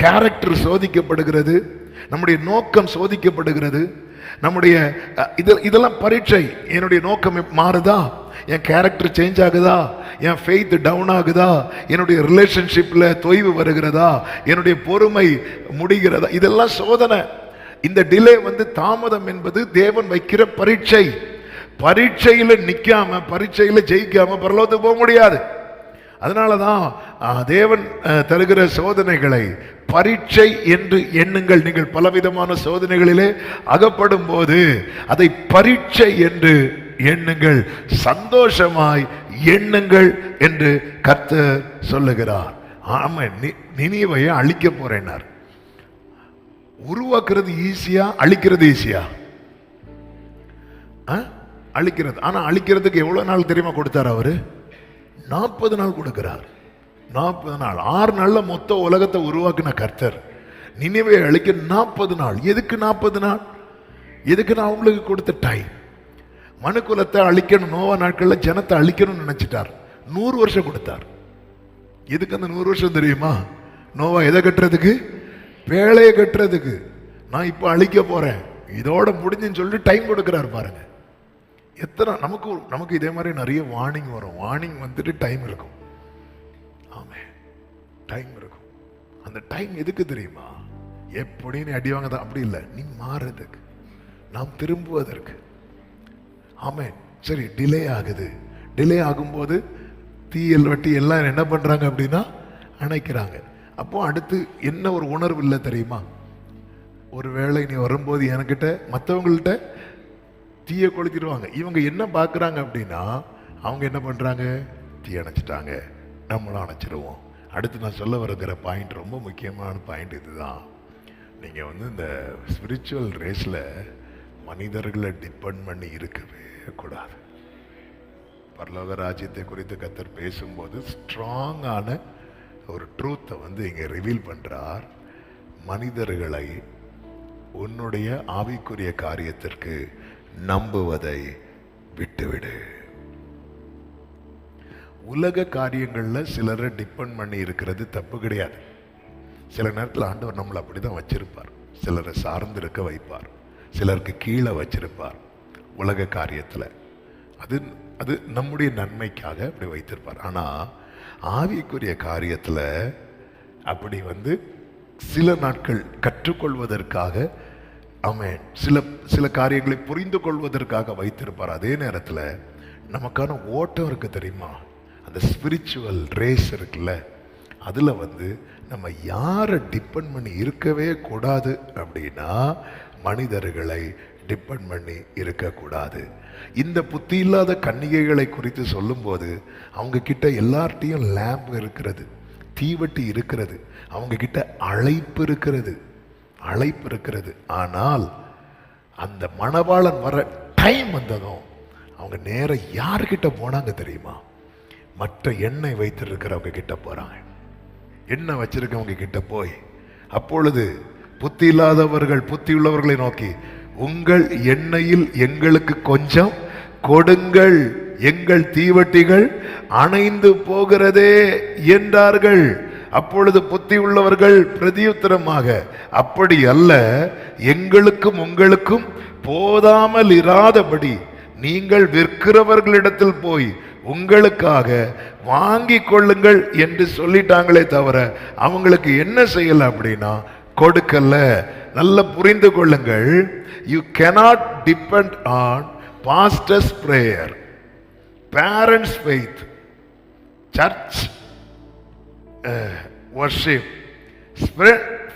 கேரக்டர் சோதிக்கப்படுகிறது, நம்முடைய நோக்கம் சோதிக்கப்படுகிறது. நம்முடைய இதெல்லாம் பரீட்சை. என்னுடைய நோக்கம் மாறுதா? என் கேரக்டர் சேஞ்ச் ஆகுதா? என் ஃபெய்த் டவுன் ஆகுதா? என்னுடைய ரிலேஷன்ஷிப்ல தொய்வு வருகிறதா? என்னுடைய பொறுமை முடிகிறதா? இதெல்லாம் சோதனை. இந்த டிலே தாமதம் என்பது தேவன் வைக்கிற பரீட்சை. பரீட்சையில நிக்காம, பரீட்சையில ஜெயிக்காம பரலோகத்துக்கு போக முடியாது. அதனாலதான் தேவன் தருகிற சோதனைகளை பரீட்சை என்று எண்ணுங்கள். நீங்கள் பலவிதமான சோதனைகளிலே அகப்படும் போது அதை பரீட்சை என்று எண்ணுங்கள், சந்தோஷமாய் எண்ணுங்கள் என்று கர்த்தர் சொல்லுகிறார். ஆமா, நினிவேயை அழிக்க போறேன்னார். உருவாக்குறது ஈஸியா, அழிக்கிறது ஈஸியா? அழிக்கிறது. ஆனா அழிக்கிறதுக்கு எவ்வளவு நாள் தெரியுமா கொடுத்தார் அவரு? 40 நாள் கொடுக்கிறார். 40 நாள். 6 நாள்ல மொத்த உலகத்தை உருவாக்கின கர்த்தர் நினிவேயை அழிக்க 40 நாள். எதுக்கு 40 நாள்? எதுக்குன்னு அவங்களுக்கு கொடுத்த டைம். மனுக்குலத்தை அழிக்கணும், நோவா நாட்கள்ல ஜனத்தை அழிக்கணும்னு நினைச்சிட்டார். 100 வருஷம் கொடுத்தார். எதுக்கு அந்த 100 வருஷம் தெரியுமா? நோவா எதை கட்டுறதுக்கு? பேழையை கட்டுறதுக்கு. நான் இப்ப அழிக்க போறேன், இதோட முடிஞ்சுன்னு சொல்லி டைம் கொடுக்கிறார். பாருங்க எத்தனை நமக்கு இதே மாதிரி நிறைய வார்னிங் வரும். வார்னிங் டைம் இருக்கும். ஆமே, டைம் இருக்கும். அந்த டைம் எதுக்கு தெரியுமா? எப்படி நீ அடி வாங்க தான், அப்படி இல்லை, நீ மாறுறதுக்கு, நாம் திரும்புவதற்கு. ஆமே, சரி, டிலே ஆகுது. டிலே ஆகும்போது தீயல் வட்டி எல்லாம் என்ன பண்றாங்க அப்படின்னா அணைக்கிறாங்க. அப்போ அடுத்து என்ன ஒரு உணர்வு இல்லை தெரியுமா? ஒருவேளை நீ வரும்போது என்கிட்ட மற்றவங்கள்ட்ட தீய கொளுத்திடுவாங்க. இவங்க என்ன பார்க்குறாங்க அப்படின்னா, அவங்க என்ன பண்ணுறாங்க? தீ அணைச்சிட்டாங்க, நம்மளும் அணைச்சிடுவோம். அடுத்து நான் சொல்ல வருகிற பாயிண்ட் ரொம்ப முக்கியமான பாயிண்ட் இதுதான். நீங்கள் இந்த ஸ்பிரிச்சுவல் ரேஸில் மனிதர்களை டிபெண்ட் பண்ணி இருக்கவே கூடாது. பரலோக ராஜ்யத்தை குறித்து கர்த்தர் பேசும்போது ஸ்ட்ராங்கான ஒரு ட்ரூத்தை இங்கே ரிவீல் பண்ணுறார். மனிதர்களை உன்னுடைய ஆவிக்குரிய காரியத்திற்கு நம்புவதை விட்டுவிடு. உலக காரியங்கள்ல சிலரை டிபெண்ட் பண்ணி இருக்கிறது தப்பு கிடையாது. சில நேரத்தில் ஆண்டவர் நம்மளை அப்படிதான் வச்சிருப்பார். சிலரை சார்ந்து இருக்க வைப்பார், சிலருக்கு கீழே வச்சிருப்பார். உலக காரியத்துல அது நம்முடைய நன்மைக்காக அப்படி வைத்திருப்பார். ஆனா ஆவிக்குரிய காரியத்துல அப்படி சில நாட்கள் கற்றுக்கொள்வதற்காக, ஆமென், சில காரியங்களை புரிந்து கொள்வதற்காக வைத்திருப்பார். அதே நேரத்தில் நமக்கான ஓட்டம் இருக்கு தெரியுமா? அந்த ஸ்பிரிச்சுவல் ரேஸ் இருக்குல்ல, அதில் நம்ம யாரை டிபெண்ட் பண்ணி இருக்கவே கூடாது அப்படின்னா மனிதர்களை டிபெண்ட் பண்ணி இருக்கக்கூடாது. இந்த புத்தி இல்லாத கன்னிகைகளை குறித்து சொல்லும்போது அவங்க கிட்ட எல்லார்ட்டையும் லேம்ப் இருக்கிறது, தீவட்டி இருக்கிறது, அவங்க கிட்ட அழைப்பு இருக்கிறது. ஆனால் அந்த மணவாளன் வர டைம் வந்ததும் அவங்க நேர யார்கிட்ட போனாங்க தெரியுமா? மற்ற எண்ணெய் வைத்திருக்கிறவங்க கிட்ட போறாங்க. எண்ணெய் வச்சிருக்கவங்க கிட்ட போய், அப்பொழுது புத்தி இல்லாதவர்கள் புத்தி உள்ளவர்களை நோக்கி, உங்கள் எண்ணெயில் எங்களுக்கு கொஞ்சம் கொடுங்கள், எங்கள் தீவட்டிகள் அணைந்து போகிறதே என்றார்கள். அப்பொழுது புத்தி உள்ளவர்கள் பிரதியுத்தரமாக, அப்படி அல்ல, எங்களுக்கும் உங்களுக்கும் போதாமல் இராதபடி நீங்கள் விற்கிறவர்களிடத்தில் போய் உங்களுக்காக வாங்கி கொள்ளுங்கள் என்று சொல்லிட்டாங்களே தவிர அவங்களுக்கு என்ன செய்யல அப்படின்னா கொடுக்கல. நல்ல புரிந்து கொள்ளுங்கள். You cannot depend on pastor's prayer, parents' faith, church worship,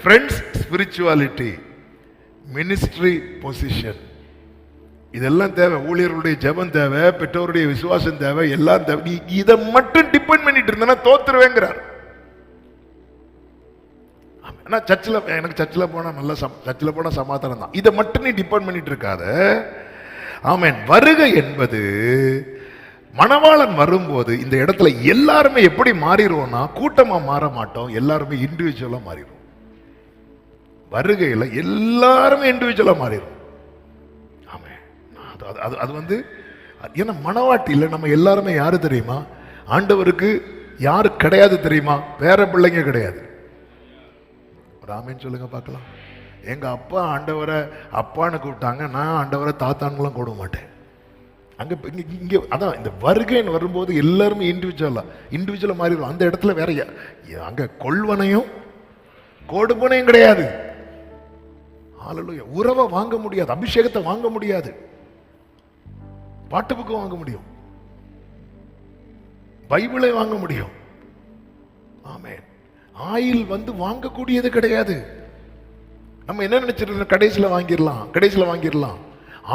friends' spirituality, ministry position, இதெல்லாம் தேவை. ஊழியர்களுடைய ஜெபம் தேவை, பெற்றோருடைய விசுவாசம் தேவை, எல்லாம் தேவை. நீ இதை மட்டும் டிபெண்ட் பண்ணிட்டு இருந்தனா தோத்துருவேங்கிறார். ஆனா சர்ச்சில் எனக்கு சர்ச்சில் போனா நல்ல சர்ச்சில் போனா சமாதானம் தான். இதை மட்டும் நீ டிபெண்ட் பண்ணிட்டு இருக்காத. ஆமென். வருகை என்பது மணவாளன் வரும்போது இந்த இடத்துல எல்லாருமே எப்படி மாறிடுவோம்னா, கூட்டமா மாற மாட்டோம், எல்லாருமே இண்டிவிஜுவலா மாறிடுவோம். வருகையில் எல்லாருமே இண்டிவிஜுவலா மாறிடும். ஆமென். அது வந்து ஏன்னா மணவாட்டியில் நம்ம எல்லாருமே யாரு தெரியுமா? ஆண்டவருக்கு யாரு கிடையாது தெரியுமா? பேர பிள்ளைங்க கிடையாது. ராமேன்னு சொல்லுங்க பார்க்கலாம். எங்க அப்பா ஆண்டவரை அப்பான்னு கூப்பிட்டாங்க, நான் ஆண்டவரை தாத்தான்லாம் கூட மாட்டேன். அங்க இங்க அதான் இந்த வருகைன்னு வரும்போது எல்லாருமே இண்டிவிஜுவலா மாறிடும். அந்த இடத்துல வேற அங்க கொள்வனையும் கொடுப்பனையும் கிடையாது. ஹல்லேலூயா. உறவை வாங்க முடியாது, அபிஷேகத்தை வாங்க முடியாது, பாட்டு புக்கு வாங்க முடியும், பைபிளை வாங்க முடியும். ஆமென். ஆயில் வந்து வாங்கக்கூடியது கிடையாது. நம்ம என்ன நினைச்சிட்டு கடைசியில் வாங்கிடலாம்.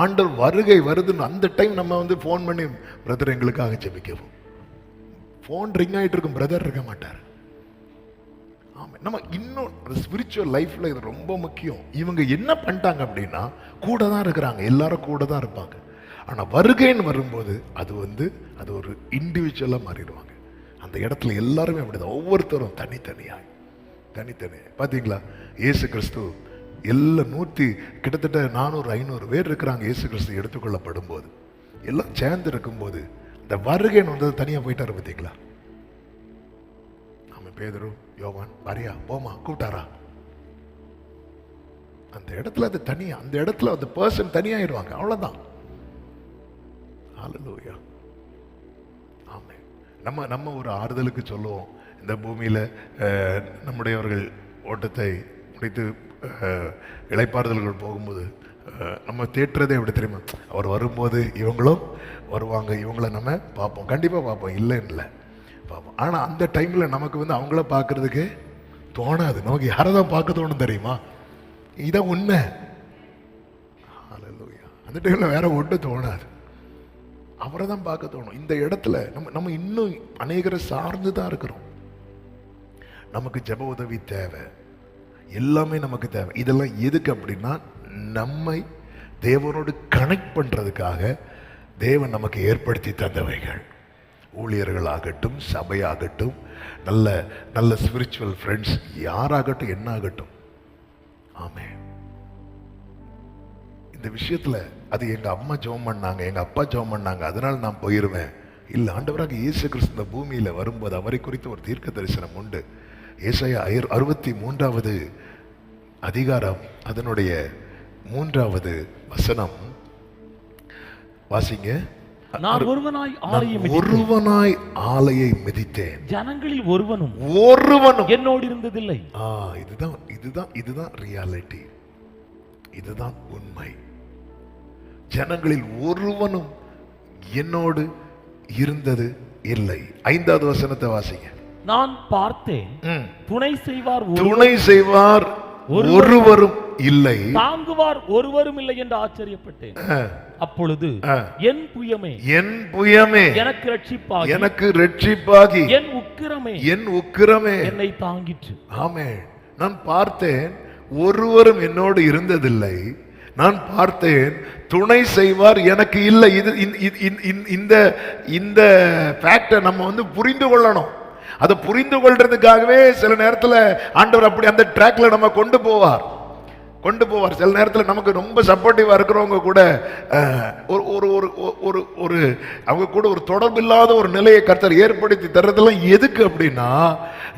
ஆண்டவர் வருகை வருதுன்னு அந்த டைம் நம்ம வந்து போன் பண்ணி, பிரதர் எங்களுக்காக ஜெபிக்கவும். போன் ரிங் ஆயிட்டு இருக்கும், பிரதர் இருக்க மாட்டார். ஆமாம். நம்ம இன்னும் ஸ்பிரிச்சுவல் லைஃப்ல இது ரொம்ப முக்கியம். இவங்க என்ன பண்ணிட்டாங்க அப்படின்னா, கூட தான் இருக்கிறாங்க, எல்லாரும் கூட தான் இருப்பாங்க. ஆனா வருகைன்னு வரும்போது அது ஒரு இண்டிவிஜுவலா மாறிடுவாங்க. அந்த இடத்துல எல்லாருமே அப்படிதான், ஒவ்வொருத்தரும் தனித்தனியா பாத்தீங்களா? இயேசு கிறிஸ்து எல்லாம் கிட்டத்தட்ட 400-500 பேர் இருக்கிறாங்க. இயேசு கிறிஸ்து எடுத்துக்கொள்ளப்படும் போது எல்லாம் சேர்ந்து இருக்கும்போது இந்த வருகைன்னு வந்தது தனியா போயிட்டாரு. பார்த்தீங்களா? ஆமா. பேதுரு, யோவான், பாரியா போமா கூப்பிட்டாரா? அந்த இடத்துல அது தனியா, அந்த இடத்துல அந்த பர்சன் தனியாயிருவாங்க, அவ்வளவுதான். ஹல்லேலூயா. ஆமென். நம்ம ஒரு ஆறுதலுக்கு சொல்லுவோம், இந்த பூமியில நம்முடையவர்கள் ஓட்டத்தை முடித்து இளைப்பாறுதல்கள் போகும்போது நம்ம தேற்றுறதே எப்படி தெரியுமா? அவர் வரும்போது இவங்களும் வருவாங்க, இவங்களை நம்ம பார்ப்போம், கண்டிப்பாக பார்ப்போம், இல்லைன்னு பார்ப்போம். ஆனால் அந்த டைமில் நமக்கு வந்து அவங்கள பார்க்கறதுக்கு தோணாது. நமக்கு யாரை தான் பார்க்க தோணும் தெரியுமா? இதான் உண்மை. ஹல்லேலூயா. அந்த டைமில் வேற ஒன்றும் தோணாது, அவரை தான் பார்க்க தோணும். இந்த இடத்துல நம்ம இன்னும் அநேகரை சார்ந்து தான் இருக்கிறோம். நமக்கு ஜெப உதவி தேவை, எல்லாமே நமக்கு தேவை. இதெல்லாம் எதுக்கு அப்படின்னா, நம்மை தேவனோடு கனெக்ட் பண்றதுக்காக தேவன் நமக்கு ஏற்படுத்தி தந்தவைகள். ஊழியர்கள் ஆகட்டும், சபையாகட்டும், நல்ல நல்ல ஸ்பிரிச்சுவல் ஃப்ரெண்ட்ஸ் யாராகட்டும், என்ன ஆகட்டும். ஆமென். இந்த விஷயத்துல அது எங்க அம்மா ஜெபம் பண்ணாங்க, எங்க அப்பா ஜெபம் பண்ணாங்க, அதனால நான் போயிருவேன் இல்லை. ஆண்டவராக இயேசு கிறிஸ்து இந்த பூமியில வரும்போது அவரை குறித்து ஒரு தீர்க்க தரிசனம் உண்டு. ஏசாயா 63வது அதிகாரம் அதனுடைய 3வது வசனம் வாசிங்க. நான் ஒருவனாய் ஆலையை மிதித்தேன், ஜனங்களில் ஒருவனும் என்னோடு இருந்ததில்லை. இதுதான் ரியாலிட்டி, இதுதான் உண்மை. ஜனங்களில் ஒருவனும் என்னோடு இருந்தது இல்லை. 5வது வசனத்தை வாசிங்க. நான் பார்த்தேன், துணை செய்வார் ஒருவரும் இல்லை, தாங்குவார் ஒருவரும் இல்லை என்று ஆச்சரியப்பட்டேன். அப்பொழுது என் புயமே எனக்கு ரட்சிப்பாகி என் உக்கிரமே என்னை தாங்கிற்று. ஆமென். நான் பார்த்தேன், ஒருவரும் என்னோடு இருந்ததில்லை. நான் பார்த்தேன், துணை செய்வார் எனக்கு இல்லை. இந்த ஃபேக்டை நம்ம வந்து புரிந்து கொள்ளணும். அதை புரிந்து கொள்றதுக்காகவே சில நேரத்தில் ஆண்டவர் அப்படி அந்த ட்ராக்ல நம்ம கொண்டு போவார். சில நேரத்தில் நமக்கு ரொம்ப சப்போர்ட்டிவா இருக்கிறவங்க கூட ஒரு அவங்க கூட ஒரு தொடர்பு இல்லாத ஒரு நிலையை கர்த்தர் ஏற்படுத்தி தர்றதெல்லாம் எதுக்கு அப்படின்னா,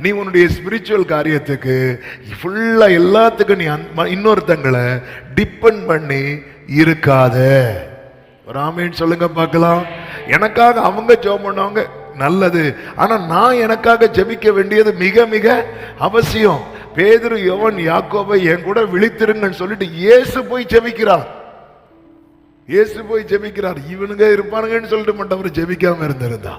நீ உன்னுடைய ஸ்பிரிச்சுவல் காரியத்துக்கு ஃபுல்லா எல்லாத்துக்கும் நீ இன்னொருத்தங்களை டிபெண்ட் பண்ணி இருக்காத. ஒரு ஆமீன் சொல்லுங்க பார்க்கலாம். எனக்காக அவங்க ஜெபம் பண்ணுவாங்க, நல்லது. ஆனா நான் எனக்காக ஜெபிக்க வேண்டியது மிக மிக அவசியம். பேதுரு, யோவான், யாக்கோபை என் கூட விழித்திருங்கன்னு சொல்லிட்டு இயேசு போய் ஜெபிக்கிறார். இவனுங்க இருப்பானுங்கன்னு சொல்லிட்டு மட்டும் அவர் ஜெபிக்காம இருந்திருந்தா.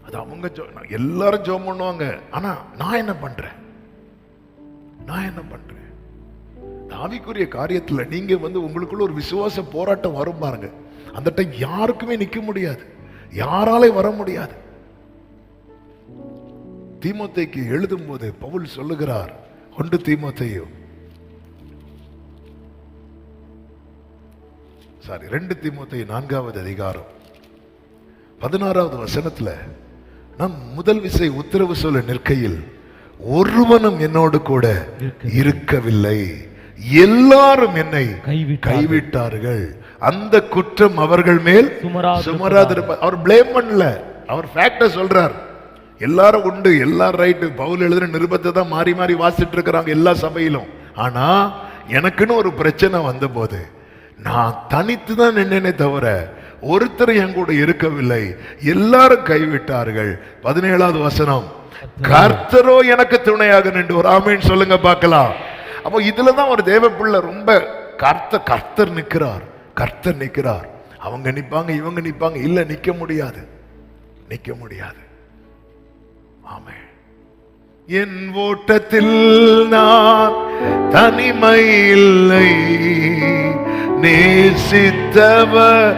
அது அவங்க எல்லாரும் ஜெபம் பண்ணுவாங்க. ஆனா நான் என்ன பண்றேன்? ஆவிக்குரிய காரியத்துல நீங்க உங்களுக்குள்ள ஒரு விசுவாச போராட்டம் வரும் பாருங்க. அந்த டைம் யாருக்குமே நிக்க முடியாது, யாராலே வர முடியாது. தீமோத்தேயுக்கு எழுதும் போது பவுல் சொல்லுகிறார், 1 தீமோத்தேயு 2 தீமோத்தேயு 4வது அதிகாரம் 16வது வசனத்துல, நான் முதல் விசை உத்தரவு சொல்ல நிற்கையில் ஒருவனும் என்னோடு கூட இருக்கவில்லை, எல்லாரும் என்னை கைவிட்டார்கள், அந்த குற்றம் அவர்கள் மேல் சுமராது. அவர் பிளேம் பண்ணல, அவர் ஃபேக்ட சொல்றார். எல்லாரும் உண்டு, எல்லாரும் ரைட்டு. பவுல் எழுதுற நிருபத்தை தான் மாறி மாறி வாசிட்டு இருக்கிறாங்க எல்லா சபையிலும். ஆனா எனக்குன்னு ஒரு பிரச்சனை வந்த போது நான் தனித்து தான் நின்னேனே தவிர ஒருத்தர் என் கூட இருக்கவில்லை, எல்லாரும் கைவிட்டார்கள். 17வது வசனம், கர்த்தரோ எனக்கு துணையாக நின்று. ஒரு ஆமீன் சொல்லுங்க பார்க்கலாம். அப்போ இதுலதான் ஒரு தேவ பிள்ளை ரொம்ப கர்த்தர் நிற்கிறார், கர்த்தர் நிற்கிறார். அவங்க நிப்பாங்க, இவங்க நிப்பாங்க, இல்ல நிக்க முடியாது, நிக்க முடியாது. ஆமென். என் ஓட்டத்தில் நான் தனிமை இல்லை, நேசித்தவர்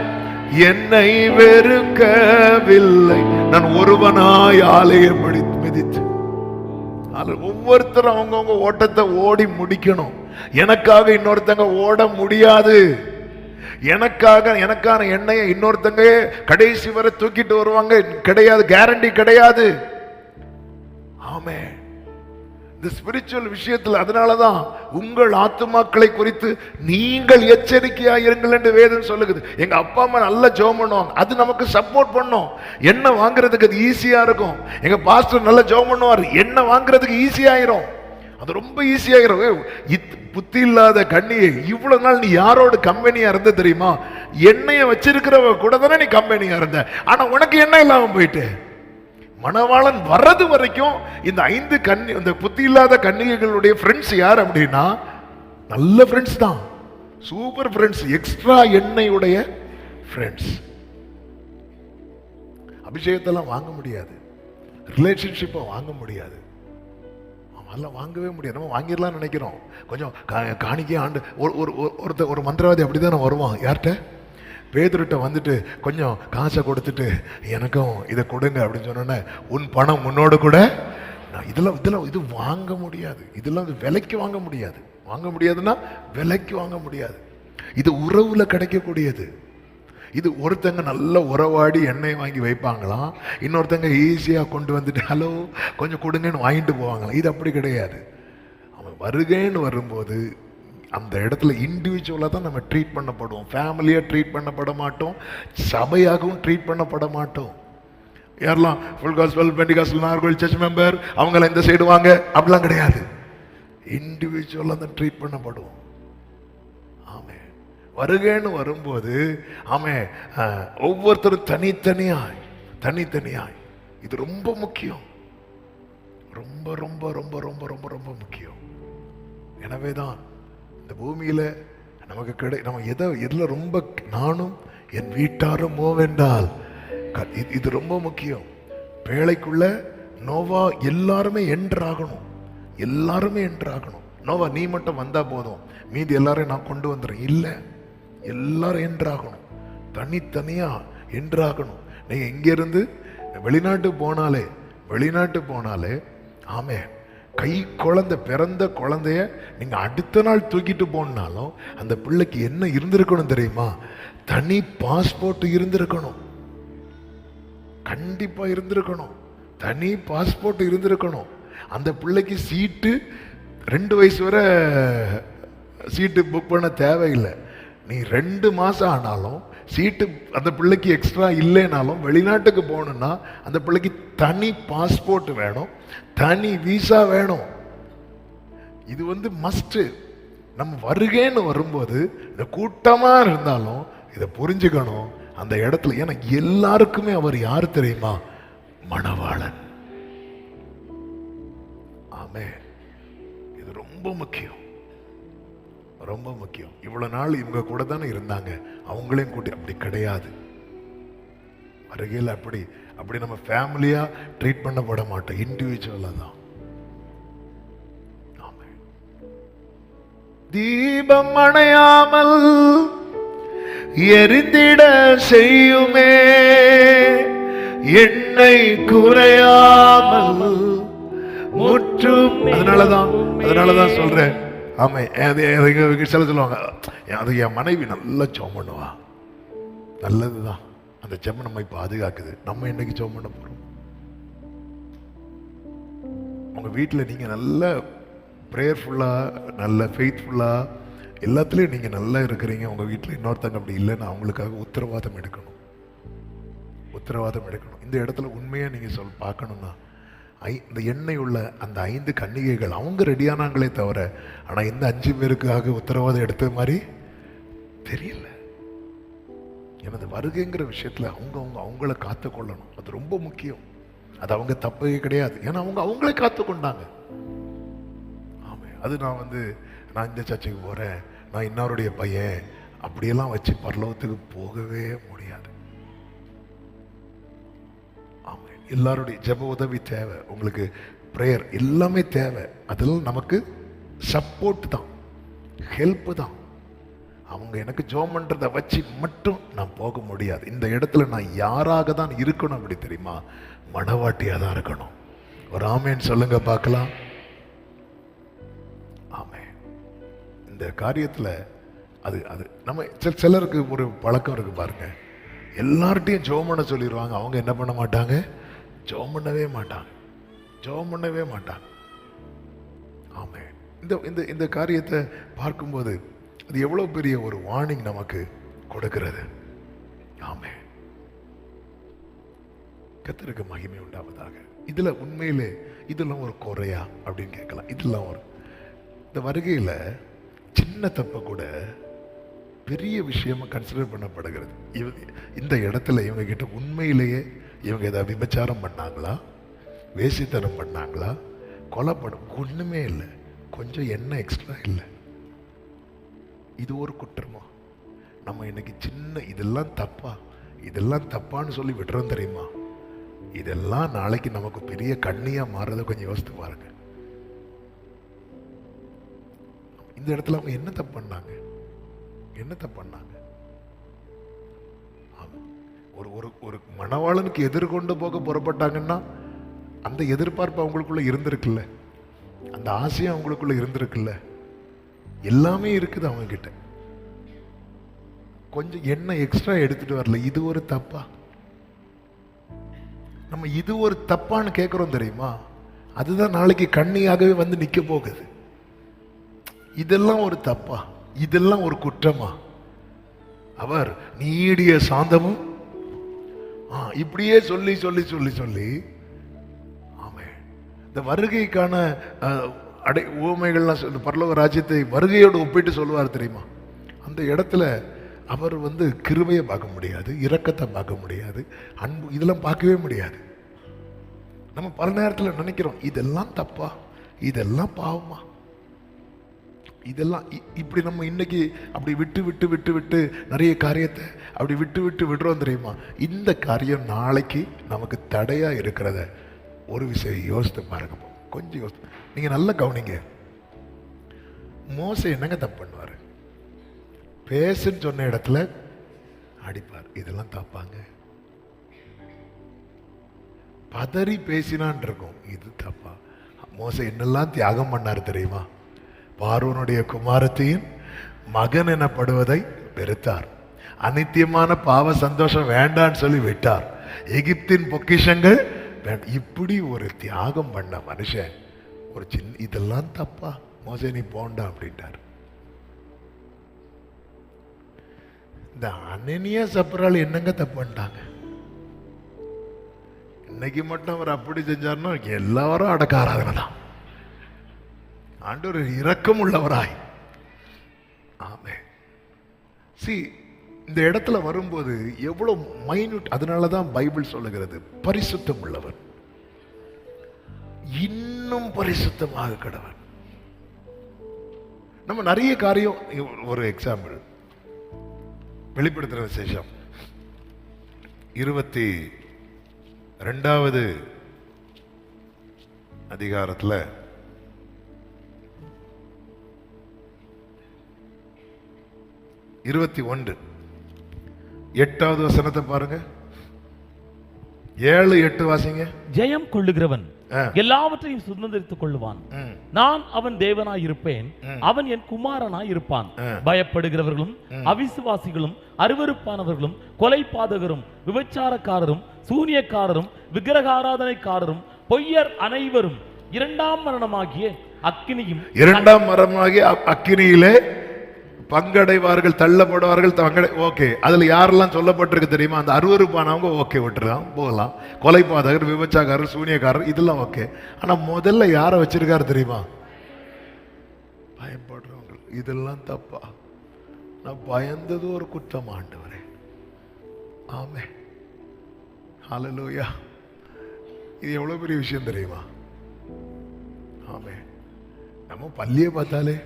என்னை வெறுக்கவில்லை. நான் ஒருவனாய் ஆலயம் மிதித்து. ஒவ்வொருத்தரும் அவங்கவுங்க ஓட்டத்தை ஓடி முடிக்கணும். எனக்காக இன்னொருத்தங்க ஓட முடியாது. எனக்கான எண்ணெயை இன்னொருத்தங்க கடைசி வரை தூக்கிட்டு வருவாங்க கிடையாது, கேரண்டி கிடையாது. ஆமென். இந்த ஸ்பிரிச்சுவல் விஷயத்தில் அதனாலதான் உங்கள் ஆத்துமாக்களை குறித்து நீங்கள் எச்சரிக்கையா இருங்கள் என்று வேதம் சொல்லுகிறது. எங்க அப்பா அம்மா நல்லா ஜெபம் பண்ணுவாங்க, அது நமக்கு சப்போர்ட் பண்ணும். எண்ணெய் வாங்குறதுக்கு அது ஈஸியா இருக்கும். எங்க பாஸ்டர் நல்லா ஜெபம் பண்ணுவார், எண்ணெய் வாங்குறதுக்கு ஈஸியாயிரும், அது ரொம்ப ஈஸியாயிரும். புத்தி இல்லாத கண்ணியை இவ்வளவு நாள் நீ யாரோட கம்பெனியா இருந்த தெரியுமா? எண்ணெயை வச்சிருக்கிறவ கூட தானே நீ கம்பெனியா இருந்த. ஆனா உனக்கு எண்ணெய் இல்லாம போயிட்டு மணவாளன் வர்றது வரைக்கும் இந்த 5 இந்த புத்தி இல்லாத கன்னிகைகளுடைய ஃப்ரெண்ட்ஸ் யார் அப்படின்னா நல்ல ஃப்ரெண்ட்ஸ் தான், சூப்பர் ஃப்ரெண்ட்ஸ், எக்ஸ்ட்ரா எண்ணெயுடைய ஃப்ரெண்ட்ஸ். அபிஷேகத்தெல்லாம் வாங்க முடியாது, ரிலேஷன்ஷிப்பை வாங்க முடியாது, அதெல்லாம் வாங்கவே முடியாது. நம்ம வாங்கிடலாம் நினைக்கிறோம். கொஞ்சம் காணிக்கை ஆண்டு ஒரு மந்திரவாதி அப்படிதான் வருவான். யார்கிட்ட? பேதுருட்ட வந்துட்டு கொஞ்சம் காசை கொடுத்துட்டு எனக்கும் இதை கொடுங்க அப்படின்னு சொன்னோன்னே, உன் பணம் உன்னோடு கூட. இதெல்லாம் இது வாங்க முடியாது, இதெல்லாம் விலைக்கு வாங்க முடியாது. வாங்க முடியாதுன்னா விலைக்கு வாங்க முடியாது. இது உறவுல கிடைக்கக்கூடியது. இது ஒருத்தங்க நல்ல உறவாடி எண்ணெய் வாங்கி வைப்பாங்களாம், இன்னொருத்தங்க ஈஸியா கொண்டு வந்துட்டு ஹலோ கொஞ்சம் கொடுங்கன்னு வாங்கிட்டு போவாங்களாம். இது அப்படி கிடையாது. அவன் வருகைன்னு வரும்போது அந்த இடத்துல இண்டிவிஜுவலா தான் நம்ம ட்ரீட் பண்ணப்படுவோம். ஃபேமிலியா ட்ரீட் பண்ணப்பட மாட்டோம், சபையாகவும் ட்ரீட் பண்ணப்பட மாட்டோம். யாரெல்லாம் full gospel, pentecostal, Nagercoil church member அவங்களாம் இந்த சைடு வாங்க அப்படிலாம் கிடையாது. இண்டிவிஜுவலா தான் ட்ரீட் பண்ணப்படுவோம். ஆமே, வருகைன்னு வரும்போது ஆமே ஒவ்வொருத்தரும் தனித்தனியாய். இது ரொம்ப முக்கியம், ரொம்ப ரொம்ப ரொம்ப ரொம்ப ரொம்ப ரொம்ப முக்கியம். எனவேதான் இந்த பூமியில நமக்கு நம்ம எதுல ரொம்ப நானும் என் வீட்டாரும் மோவென்றால் இது ரொம்ப முக்கியம். பேழைக்குள்ள நோவா எல்லாருமே என்ட்ராகணும், எல்லாருமே என்ட்ராகணும். நோவா நீ மட்டும் வந்தா போதும், மீதி எல்லாரையும் நான் கொண்டு வந்துடுறேன், இல்ல, எல்லாரும் என்ட்ராகணும், தனித்தனியா என்ட்ராகணும். நீங்க இங்க இருந்து வெளிநாட்டு போனாலே ஆமே கை குழந்தை, பிறந்த குழந்தைய நீங்க அடுத்த நாள் தூக்கிட்டு போனாலும் அந்த பிள்ளைக்கு என்ன இருந்திருக்கணும் தெரியுமா? தனி பாஸ்போர்ட் இருந்திருக்கணும், கண்டிப்பா இருந்திருக்கணும். தனி பாஸ்போர்ட் இருந்திருக்கணும். அந்த பிள்ளைக்கு சீட்டு 2 வயசு வரை சீட்டு புக் பண்ண தேவையில்லை. நீ 2 மாசம் ஆனாலும் சீட்டு அந்த பிள்ளைக்கு எக்ஸ்ட்ரா இல்லைனாலும் வெளிநாட்டுக்கு போகணும்னா அந்த பிள்ளைக்கு தனி பாஸ்போர்ட் வேணும், தனி விசா வேணும். இது மஸ்ட். நம்ம வருகைன்னு வரும்போது இந்த கூட்டமா இருந்தாலும் இதை புரிஞ்சுக்கணும் அந்த இடத்துல. ஏன்னா எல்லாருக்குமே அவர் யாரு தெரியுமா? மணவாளன். ஆமே, இது ரொம்ப முக்கியம், ரொம்ப முக்கியம். இவ்வளவு நாள் இவங்க கூட தானே இருந்தாங்க, அவங்களையும் கூட்டி அப்படி கிடையாது. வருகையில் அப்படி நம்ம ஃபேமிலியா ட்ரீட் பண்ணப்பட மாட்டோம், இண்டிவிஜுவலா தான். தீபம் அணையாமல் எரிந்திட செய்யுமே, எண்ணெய் குறையாமல் முற்றும். அதனாலதான் சொல்றேன். ஆமா, சில சொல்லுவாங்க, அது என் மனைவி நல்லா ஜெபம் பண்ணுவா. நல்லதுதான், அந்த ஜெபம் நம்மை பாதுகாக்குது. நம்ம என்னைக்கு ஜெபம் பண்ண போறோம்? உங்க வீட்டில் நீங்க நல்ல ப்ரேயர்ஃபுல்லா, நல்ல ஃபெய்த்ஃபுல்லா, எல்லாத்துலேயும் நீங்க நல்லா இருக்கிறீங்க. உங்க வீட்டில் இன்னொருத்தங்க அப்படி இல்லைன்னு அவங்களுக்காக உத்தரவாதம் எடுக்கணும். இந்த இடத்துல உண்மையா நீங்க பார்க்கணும்னா, இந்த எண்ணெய் உள்ள அந்த 5 கன்னிகைகள் அவங்க ரெடியானாங்களே தவிர, ஆனா இந்த 5 பேருக்காக உத்தரவாதம் எடுத்த மாதிரி தெரியல. எனது வருகைங்கிற விஷயத்துல அவங்கள காத்து கொள்ளணும். அது ரொம்ப முக்கியம். அது அவங்க தப்பே கிடையாது. ஏன்னா அவங்களே காத்து கொண்டாங்க. ஆமா, அது நான் இந்த சர்ச்சுக்கு போறேன், நான் இன்னொருடைய பையன், அப்படியெல்லாம் வச்சு பரலோகத்துக்கு போகவே முடியாது. ஆமா, எல்லாருடைய ஜெப உதவி தேவை. உங்களுக்கு பிரேயர் எல்லாமே தேவை. அதெல்லாம் நமக்கு சப்போர்ட் தான், ஹெல்ப் தான். அவங்க எனக்கு ஜெபம் பண்றதை வச்சு மட்டும் நான் போக முடியாது. இந்த இடத்துல நான் யாராக தான் இருக்கணும் அப்படி தெரியுமா? மனவாட்டியா தான் இருக்கணும். ஒரு ஆமேன் சொல்லுங்க பார்க்கலாம். ஆமே, இந்த காரியத்துல அது நம்ம சிலருக்கு ஒரு பழக்கம் இருக்கு பாருங்க. எல்லார்ட்டையும் ஜெபம் பண்ண சொல்லிடுவாங்க, அவங்க என்ன பண்ண மாட்டாங்க? ஜெபம் பண்ணவே மாட்டாங்க. ஆமே, இந்த காரியத்தை பார்க்கும்போது அது எவ்வளவு பெரிய ஒரு வார்னிங் நமக்கு கொடுக்கிறது. ஆமே, கர்த்தருக்கு மகிமை உண்டாவதாக. இதுல உண்மையிலே இதெல்லாம் ஒரு குறையா அப்படின்னு கேட்கலாம். இதெல்லாம் இந்த வருகையில சின்ன தப்ப கூட பெரிய விஷயமா கன்சிடர் பண்ணப்படுகிறது. இந்த இடத்துல இவங்க கிட்ட உண்மையிலேயே இவங்க ஏதாவது விபச்சாரம் பண்ணாங்களா, வேசித்தனம் பண்ணாங்களா, கொலைப்படம் ஒண்ணுமே இல்லை. கொஞ்சம் எண்ணெய் எக்ஸ்ட்ரா இல்லை. இது ஒரு குற்றமா? நம்ம இன்னைக்கு சின்ன இதெல்லாம் தப்பான்னு சொல்லி விடுறோம் தெரியுமா? இதெல்லாம் நாளைக்கு நமக்கு பெரிய கண்ணியா மாறுறத கொஞ்சம் யோசித்து பாருங்க. இந்த இடத்துல அவங்க என்ன தப்பு பண்ணாங்க? ஒரு மணவாளனுக்கு எதிர்கொண்டு போக புறப்பட்டாங்கன்னா அந்த எதிர்பார்ப்பு அவங்களுக்குள்ள இருந்திருக்குல்ல, அந்த ஆசையும் அவங்களுக்குள்ள இருந்திருக்குல்ல, எல்லாமே இருக்குது அவங்க கிட்ட. கொஞ்சம் எண்ணெய் எக்ஸ்ட்ரா எடுத்துட்டு வரல. இது ஒரு தப்பா? நம்ம இது ஒரு தப்பான்னு கேட்கிறோம் தெரியுமா? அதுதான் நாளைக்கு கண்ணியாகவே வந்து நிக்க போகுது. இதெல்லாம் ஒரு தப்பா? இதெல்லாம் ஒரு குற்றமா? அவர் நீடிய சாந்தமும் இப்படியே சொல்லி சொல்லி சொல்லி சொல்லி ஆமே, இந்த வருகைக்கான ஊமைகள்லாம் பரலோக ராஜ்யத்தை வருகையோடு ஒப்பிட்டு சொல்லுவார் தெரியுமா? அந்த இடத்துல அவர் கிருபையை பார்க்க முடியாது, இரக்கத்தை பார்க்க முடியாது, அன்பு இதெல்லாம் பார்க்கவே முடியாது. நம்ம பல நேரத்தில் நினைக்கிறோம், இதெல்லாம் தப்பா, இதெல்லாம் பாவமா, இதெல்லாம் இப்படி நம்ம இன்னைக்கு அப்படி விட்டு விட்டு விட்டு விட்டு நிறைய காரியத்தை அப்படி விட்டு விட்டு விடுறோம் தெரியுமா? இந்த காரியம் நாளைக்கு நமக்கு தடையா இருக்கிறத ஒரு விஷயம் யோசித்து பாருங்க. கொஞ்சம் யோசித்து நீங்க நல்லா கவனிங்க. மோசே என்னங்க தப்பு பண்ணுவாரு? பேசுன்னு சொன்ன இடத்துல அடிப்பார். இதெல்லாம் தப்பாங்க. பதறி பேசினான் இருக்கும், இது தப்பா? மோசே என்னெல்லாம் தியாகம் பண்ணார் தெரியுமா? பார்வோனுடைய குமாரத்தின் மகன் எனப்படுவதை வெறுத்தார். அநித்தியமான பாவ சந்தோஷம் வேண்டான்னு சொல்லி விட்டார். எகிப்தின் பொக்கிஷங்கள் இப்படி ஒரு தியாகம் பண்ண மனுஷன் ஒரு சின்ன இதெல்லாம் தப்பா? மோசே நீ போண்டா அப்படின்ட்டார். இந்த அனனியா சப்ரால் என்னங்க தப்பு பண்ணிட்டாங்க? இன்னைக்கு மட்டும் அவர் அப்படி செஞ்சார்னா எல்லாரும் அடக்க ஆராதனை தான். ஆண்டவர் இரக்கம் உள்ளவராய். ஆமே. இந்த இடத்துல வரும்போது எவ்வளவு மைன்யூட். அதனாலதான் பைபிள் சொல்லுகிறது பரிசுத்தம் உள்ளவர் இன்னும் பரிசுத்தமாக கடவன். நம்ம நிறைய காரியம். ஒரு எக்ஸாம்பிள், வெளிப்படுத்துற விசேஷம் 22வது அதிகாரத்துல 21 8வது வசனத்தை பாருங்க. 7-8 வாசிங்க. ஜெயம் கொள்ளுகிறவன் எல்லாவற்றையும் சுதந்திரித்துக் கொள்ளுவான். நான் அவன் தேவனாய் இருப்பேன், அவன் என் குமாரனாய் இருப்பான். பயப்படுகிறவர்களும் அவிசுவாசிகளும் அருவருப்பானவர்களும் கொலைபாதகரும் விபச்சாரக்காரரும் சூனியக்காரரும் விக்கிரகாராதனைக்காரரும் பொய்யர் அனைவரும் இரண்டாம் மரணமாகிய அக்கினியிலே பங்கடைவார்கள், தள்ளப்படுவார்கள். ஓகே, அதுல யாரெல்லாம் சொல்லப்பட்டிருக்கு தெரியுமா? அந்த அருவருப்பானவங்க ஓகே, விட்டுருலாம், போகலாம். கொலைபாதகர், விபச்சாரக்காரர், சூனியக்காரர், இதெல்லாம் ஓகே. ஆனா முதல்ல யாரை வச்சிருக்காரு தெரியுமா? பயப்படுறவங்க. இதெல்லாம் தப்பா? நான் பயந்தது ஒரு குற்றம் ஆண்டவரே. ஆமே, ஹல்லேலூயா. இது எவ்வளவு பெரிய விஷயம் தெரியுமா? ஆமே. நம்ம பள்ளியை பார்த்தாலே,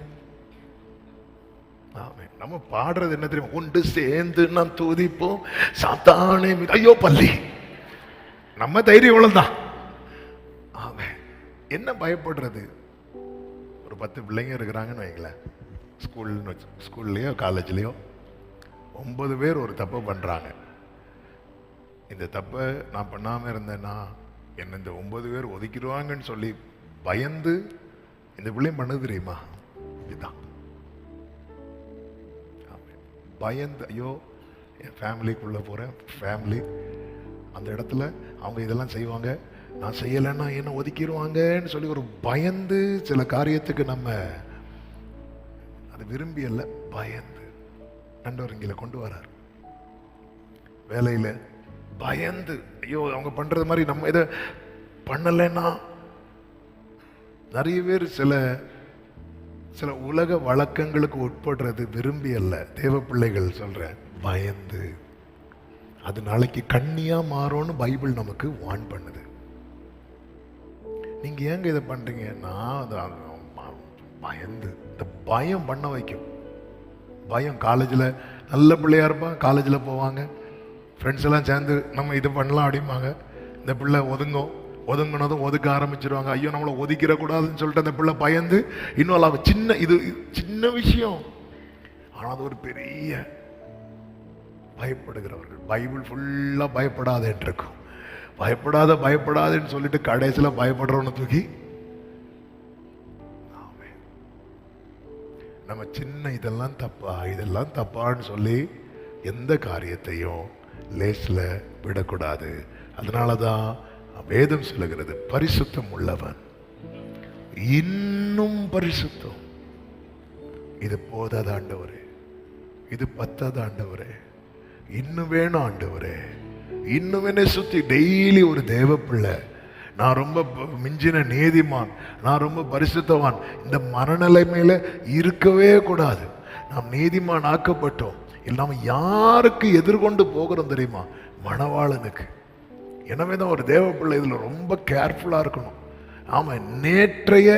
ஆமே, நம்ம பாடுறது என்ன தெரியுமா? ஒன்று சேர்ந்து நாம் துதிப்போம் சாத்தானே. ஐயோ பள்ளி, நம்ம தைரியம் இவ்வளவுதான். ஆமே. என்ன பயப்படுறது? ஒரு 10 பிள்ளைங்க இருக்கிறாங்கன்னு வைங்களேன், ஸ்கூல்லையோ காலேஜ்லயோ 9 பேர் ஒரு தப்பை பண்றாங்க. இந்த தப்பை நான் பண்ணாம இருந்தேன்னா என்ன இந்த 9 பேர் ஒதுக்கிடுவாங்கன்னு சொல்லி பயந்து இந்த பிள்ளையும் பண்ணது தெரியுமா? இதுதான் பயந்து. ஐயோ, என் ஃபேமிலிக்குள்ள போறேன், ஃபேமிலி அந்த இடத்துல அவங்க இதெல்லாம் செய்வாங்க, நான் செய்யலைன்னா என்ன ஒதுக்கிடுவாங்கன்னு சொல்லி ஒரு பயந்து சில காரியத்துக்கு நம்ம அது விரும்பி அல்ல, பயந்து. ஆண்டவர் இங்கே கொண்டு வரார். வேலையில பயந்து, ஐயோ அவங்க பண்றது மாதிரி நம்ம இதை பண்ணலைன்னா. நிறைய பேர் சில உலக வழக்கங்களுக்கு உட்படுறது விரும்பி அல்ல, தேவ பிள்ளைகள் சொல்றேன், பயந்து. அது நாளைக்கு கண்ணியா மாறும்னு பைபிள் நமக்கு வார்ன் பண்ணுது. நீங்க ஏங்க இதை பண்றீங்க? நான் பயந்து. இந்த பயம் பண்ண வைக்கும். பயம். காலேஜில் நல்ல பிள்ளையா இருப்பான், காலேஜில் போவாங்க, ஃப்ரெண்ட்ஸ் எல்லாம் சேர்ந்து நம்ம இது பண்ணலாம் அப்படிம்பாங்க. இந்த பிள்ளை ஒதுங்கினதும் ஒதுக்க ஆரம்பிச்சிருவாங்க. ஐயோ நம்மளை ஒதுக்கிற கூடாதுன்னு சொல்லிட்டு அந்த பிள்ளை பயந்து இன்னும் சின்ன விஷயம், ஆனால் அது ஒரு பெரிய பயப்படுகிறவர்கள். பைபிள் ஃபுல்லா பயப்படாதேன்னு இருக்கும். பயப்படாதேன்னு சொல்லிட்டு கடைசியில் பயப்படுறவனை தூக்கி நம்ம சின்ன இதெல்லாம் தப்பான்னு சொல்லி எந்த காரியத்தையும் லேஸ்ல விடக்கூடாது. அதனாலதான் வேதம் சொல்லுகிறது, பரிசுத்தம் உள்ளவன் இன்னும் பரிசுத்தம். இது போதாத ஆண்டவரே, இது பத்தாத ஆண்டவரே, இன்னும் வேணும் ஆண்டவரே, இன்னும் என்ன சுத்தி டெய்லி ஒரு தேவ பிள்ளை, நான் ரொம்ப மிஞ்சின நீதிமான், நான் ரொம்ப பரிசுத்தவான், இந்த மனநிலைமையில இருக்கவே கூடாது. நாம் நீதிமான் ஆக்கப்பட்டோம். இல்லாம யாருக்கு எதிர்கொண்டு போகிறோம் தெரியுமா? மணவாளனுக்கு. எனவே தான் ஒரு தேவ பிள்ளை இதுல ரொம்ப கேர்ஃபுல்லா இருக்கணும். ஆமா, நேற்றைய